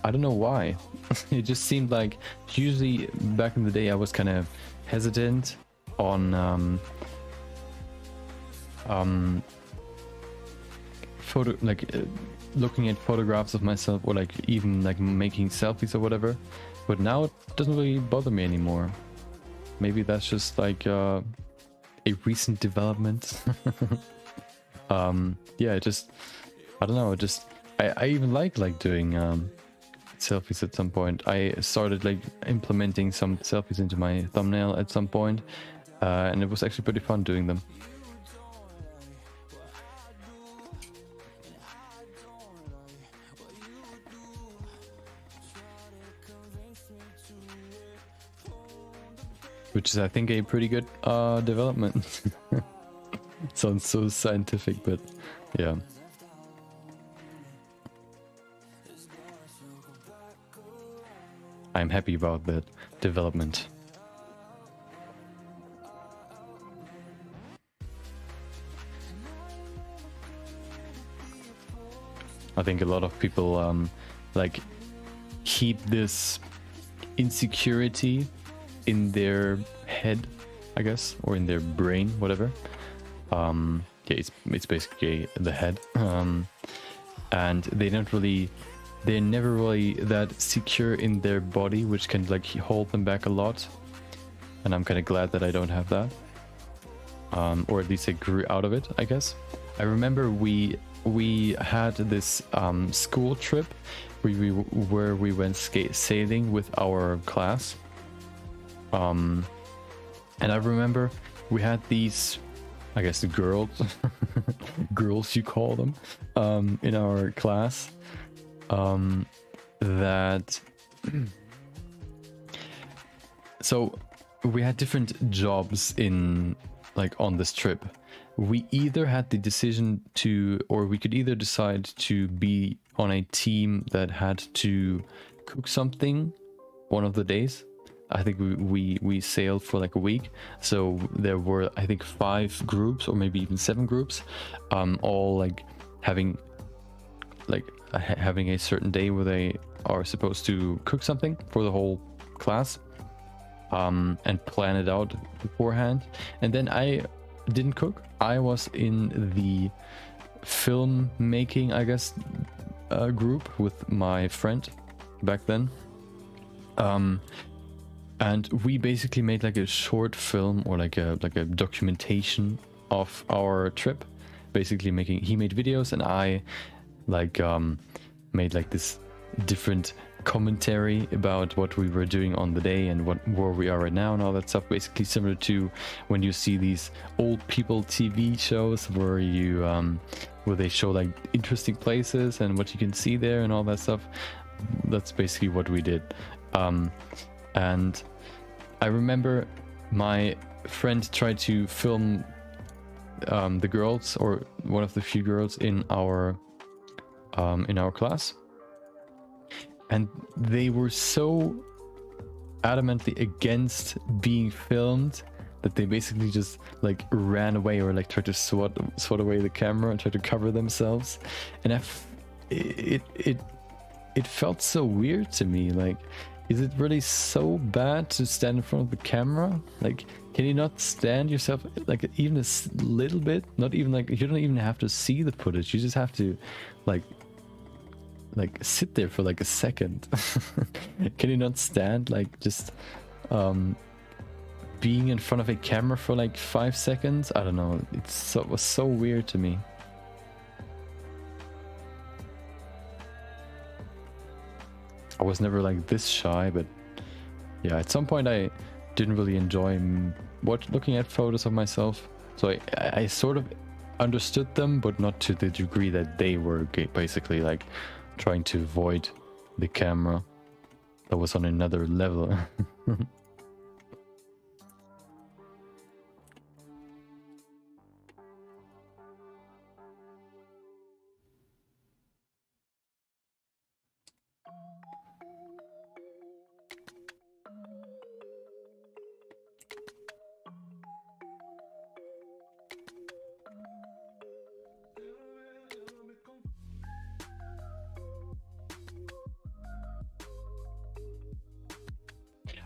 I don't know why. It just seemed like usually back in the day I was kind of hesitant on looking at photographs of myself, or like even like making selfies or whatever. But now it doesn't really bother me anymore. Maybe that's just like a recent development. Yeah, I don't know, I even like doing selfies at some point. I started like implementing some selfies into my thumbnail at some point, and it was actually pretty fun doing them. Which is, I think, a pretty good development. Sounds so scientific, but yeah. I'm happy about that development. I think a lot of people like keep this insecurity in their head, I guess, or in their brain, whatever. Yeah, it's basically the head, and they're never really that secure in their body, which can like hold them back a lot. And I'm kind of glad that I don't have that, or at least I grew out of it, I guess. I remember we had this school trip where we went sailing with our class. And I remember we had these, I guess, the girls, girls you call them, in our class, that, so we had different jobs in, like, on this trip. we either had the decision to, or we could either decide to be on a team that had to cook something one of the days. I think we sailed for like a week, so there were, I think, 5 groups or maybe even 7 groups, all like having a certain day where they are supposed to cook something for the whole class, and plan it out beforehand. And then I didn't cook. I was in the film making, I guess, group with my friend back then. And we basically made like a short film, or like a documentation of our trip. Basically he made videos, and I like made like this different commentary about what we were doing on the day and where we are right now and all that stuff. Basically similar to when you see these old people TV shows where you where they show like interesting places and what you can see there and all that stuff. That's basically what we did. And I remember my friend tried to film the girls, or one of the few girls in our class, and they were so adamantly against being filmed that they basically just like ran away, or like tried to swat away the camera and tried to cover themselves. And it felt so weird to me. Like, is it really so bad to stand in front of the camera? Like, can you not stand yourself like even a little bit? Not even like, you don't even have to see the footage. You just have to like sit there for like a second. Can you not stand like just being in front of a camera for like 5 seconds? I don't know. It was so weird to me. I was never like this shy, but yeah, at some point I didn't really enjoy looking at photos of myself. So I sort of understood them, but not to the degree that they were basically like trying to avoid the camera. That was on another level.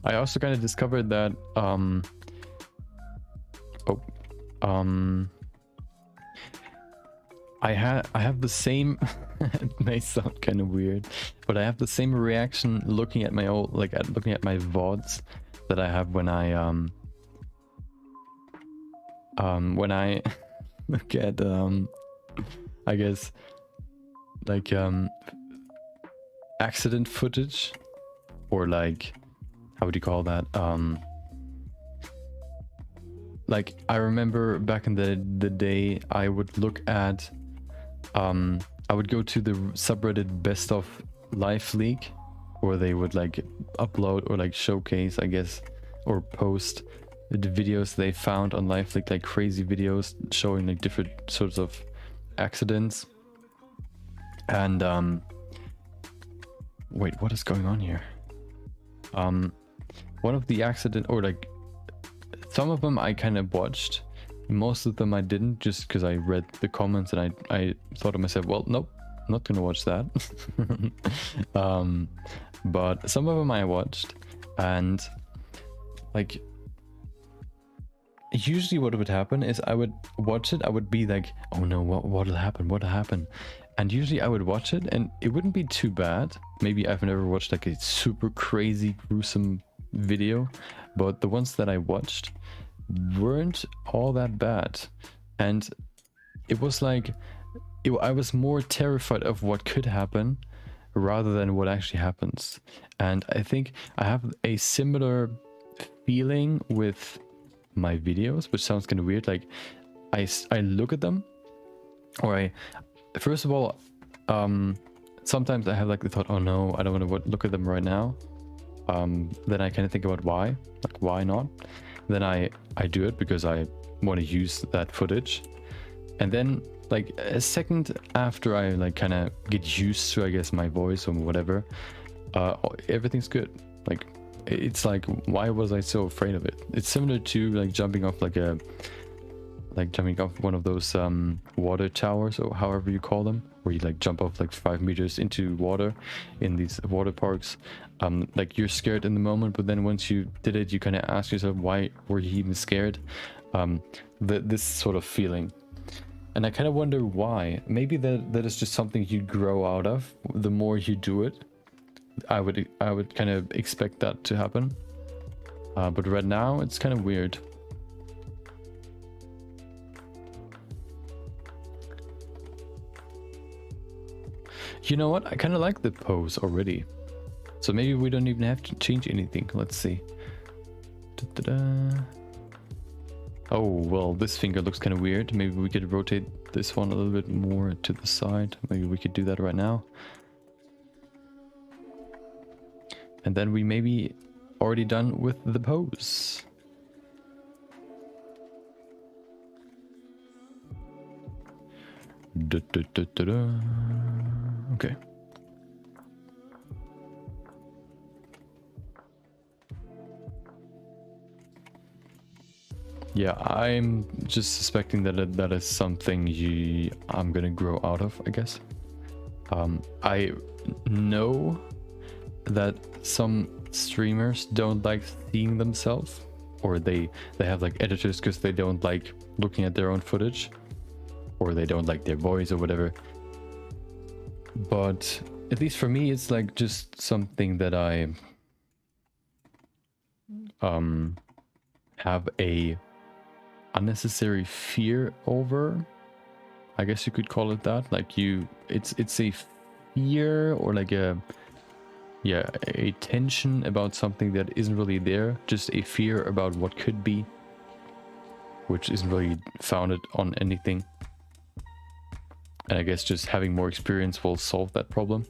I also kind of discovered that I have the same it may sound kind of weird, but I have the same reaction looking at my old looking at my VODs that I have when I look at I guess like accident footage, or like, how would you call that? Like, I remember back in the day, I would look at, I would go to the subreddit Best of Life League, where they would like upload or like showcase, I guess, or post the videos they found on Life League, like crazy videos showing like different sorts of accidents. And wait, what is going on here? One of the accident, or like some of them I kind of watched, most of them I didn't, just because I read the comments and I thought to myself, well, nope, I'm not gonna watch that. But some of them I watched, and like usually what would happen is I would watch it, I would be like, oh no, what'll happen? And usually I would watch it and it wouldn't be too bad. Maybe I've never watched like a super crazy gruesome video, but the ones that I watched weren't all that bad. And it was like, I was more terrified of what could happen rather than what actually happens. And I think I have a similar feeling with my videos, which sounds kind of weird. Like I look at them, or first of all, sometimes I have like the thought, oh no, I don't want to look at them right now. Then I kind of think about why not. Then I do it because I want to use that footage. And then like a second after I like kind of get used to, I guess, my voice or whatever, everything's good. Like it's like, why was I so afraid of it? It's similar to like jumping off one of those water towers, or however you call them, where you like jump off like 5 meters into water in these water parks. Like you're scared in the moment, but then once you did it, you kind of ask yourself, why were you even scared? This sort of feeling. And I kind of wonder why. Maybe that is just something you grow out of the more you do it. I would kind of expect that to happen. But right now it's kind of weird. You know what? I kind of like the pose already. So maybe we don't even have to change anything. Let's see. Da-da-da. Oh, well, this finger looks kind of weird. Maybe we could rotate this one a little bit more to the side. Maybe we could do that right now. And then we may be already done with the pose. Da-da-da-da-da. Okay. Yeah, I'm just suspecting that that is something I'm gonna grow out of, I guess. I know that some streamers don't like seeing themselves, or they have like editors because they don't like looking at their own footage, or they don't like their voice or whatever. But at least for me, it's like just something that I have a unnecessary fear over, I guess you could call it that. Like it's a fear, or like a tension about something that isn't really there, just a fear about what could be, which isn't really founded on anything. And I guess just having more experience will solve that problem.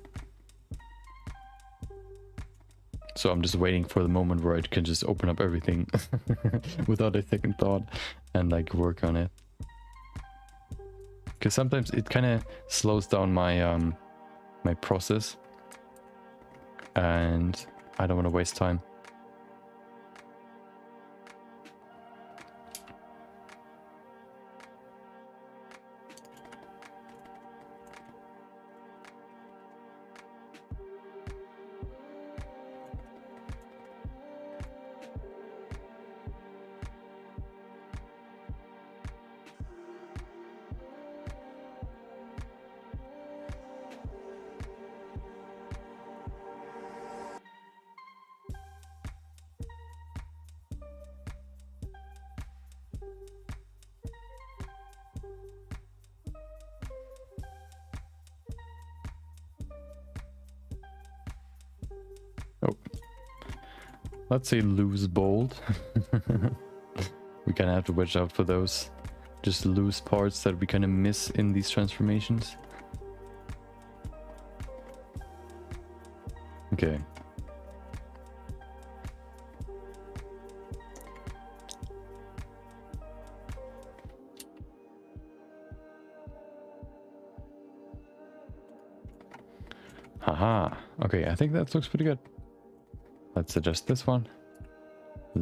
So I'm just waiting for the moment where I can just open up everything without a second thought and like work on it. Because sometimes it kind of slows down my my process, and I don't want to waste time. Let's say loose bold. We kind of have to watch out for those just loose parts that we kind of miss in these transformations. Okay. Haha. Okay, I think that looks pretty good. Let's adjust this one.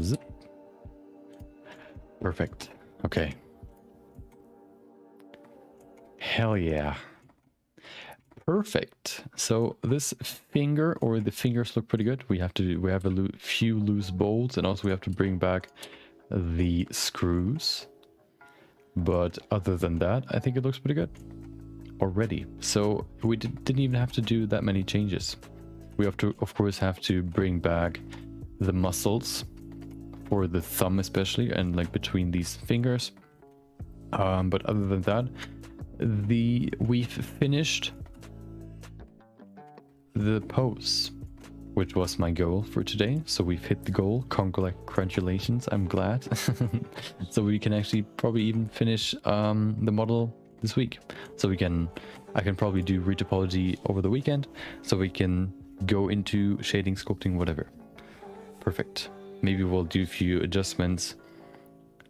Zip. Perfect. Okay. Hell yeah. Perfect. So this finger, or the fingers, look pretty good. We have a few loose bolts, and also we have to bring back the screws. But other than that, I think it looks pretty good already. So we didn't even have to do that many changes. We have to, of course, bring back the muscles for the thumb especially, and like between these fingers. But other than that, we've finished the pose, which was my goal for today. So we've hit the goal. Congratulations, I'm glad. So we can actually probably even finish the model this week. So I can probably do retopology over the weekend, so we can go into shading, sculpting, whatever. Perfect. Maybe we'll do a few adjustments,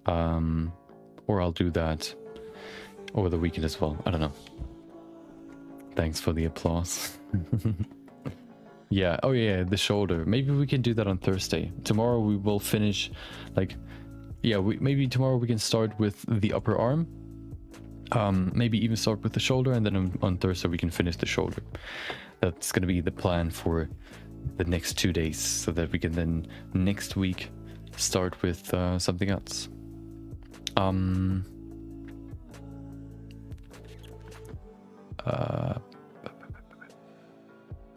or I'll do that over the weekend as well. I don't know. Thanks for the applause. Yeah, oh yeah, the shoulder. Maybe we can do that on Thursday. Tomorrow we will finish, like, yeah, maybe tomorrow we can start with the upper arm. Maybe even start with the shoulder, and then on Thursday we can finish the shoulder. That's gonna be the plan for the next 2 days, so that we can then next week start with something else.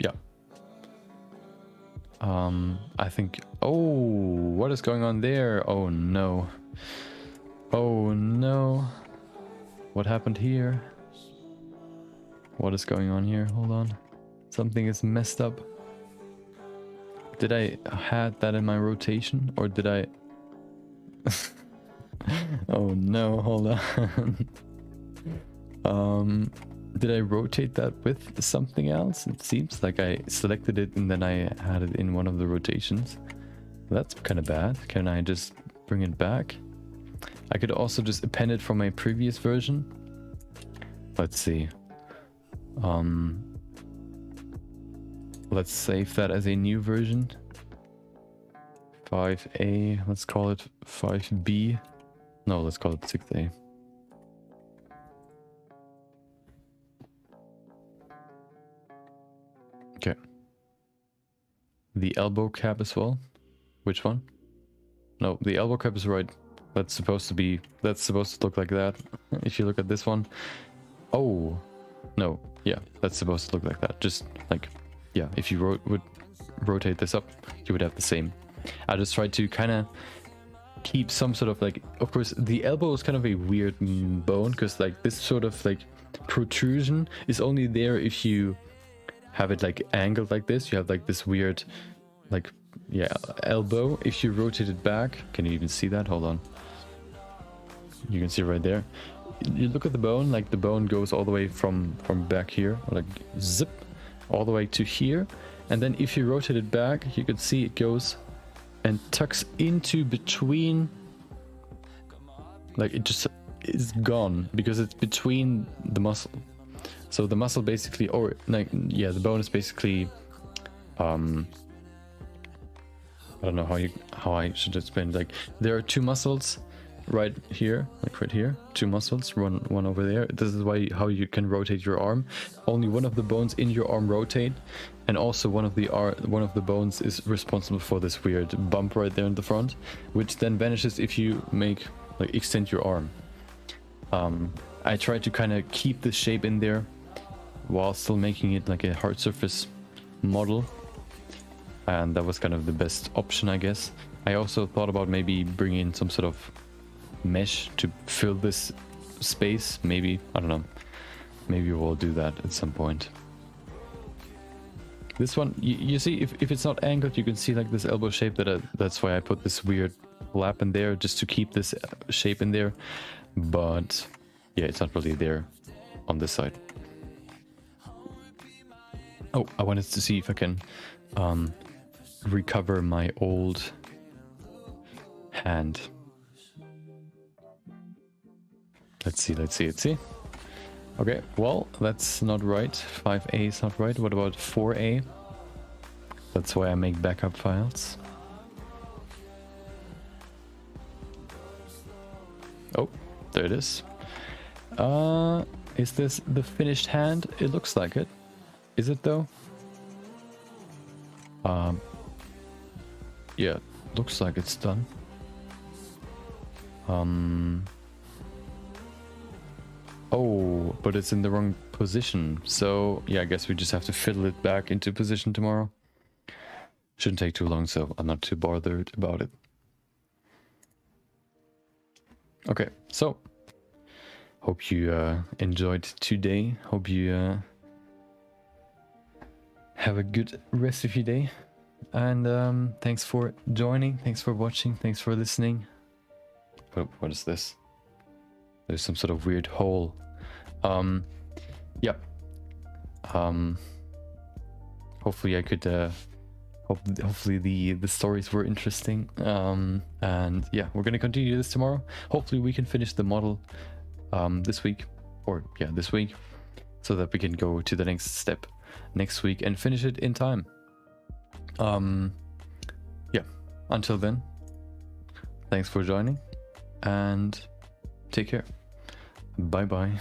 Yeah. I think, oh, what is going on there? Oh no. Oh no. What happened here? What is going on here? Hold on. Something is messed up. Did I had that in my rotation, or did I? Oh no, hold on. Did I rotate that with something else? It seems like I selected it and then I had it in one of the rotations. That's kind of bad. Can I just bring it back? I could also just append it from my previous version. Let's see. Let's save that as a new version. 5A, let's call it 5B. No, let's call it 6A. Okay. The elbow cap as well. Which one? No, the elbow cap is right. That's supposed to look like that. If you look at this one. Oh, no. Yeah, that's supposed to look like that. Just like, yeah, if you would rotate this up, you would have the same. I just tried to kind of keep some sort of like, of course, the elbow is kind of a weird bone, because like this sort of like protrusion is only there if you have it like angled like this. You have like this weird, like, yeah, elbow. If you rotate it back, can you even see that? Hold on. You can see right there. You look at the bone, like the bone goes all the way from back here, like zip, all the way to here. And then if you rotate it back, you can see it goes and tucks into between, like it just is gone because it's between the muscle. So the muscle basically, or like, yeah, the bone is basically, I don't know how I should explain it. Like there are two muscles right here, like right here, two muscles, one over there. This is how you can rotate your arm. Only one of the bones in your arm rotate, and also one of the bones is responsible for this weird bump right there in the front, which then vanishes if you extend your arm. I try to kind of keep the shape in there while still making it like a hard surface model, and that was kind of the best option, I guess. I also thought about maybe bringing in some sort of mesh to fill this space. Maybe, I don't know, maybe we'll do that at some point. This one, you see, if it's not angled, you can see like this elbow shape. That's why I put this weird flap in there, just to keep this shape in there. But yeah, it's not really there on this side. Oh, I wanted to see if I can recover my old hand. Let's see. Okay, well, that's not right. 5A is not right. What about 4A? That's why I make backup files. Oh, there it is. Is this the finished hand? It looks like it. Is it though? Yeah, looks like it's done. Oh, but it's in the wrong position. So yeah, I guess we just have to fiddle it back into position tomorrow. Shouldn't take too long, so I'm not too bothered about it. Okay, so hope you enjoyed today. Hope you have a good rest of your day. And thanks for joining. Thanks for watching. Thanks for listening. What is this? There's some sort of weird hole. Yeah. Hopefully I could hopefully the stories were interesting. And yeah, we're gonna continue this tomorrow. Hopefully we can finish the model this week. or yeah, this week, so that we can go to the next step next week and finish it in time. Yeah, until then, thanks for joining and take care. Bye bye.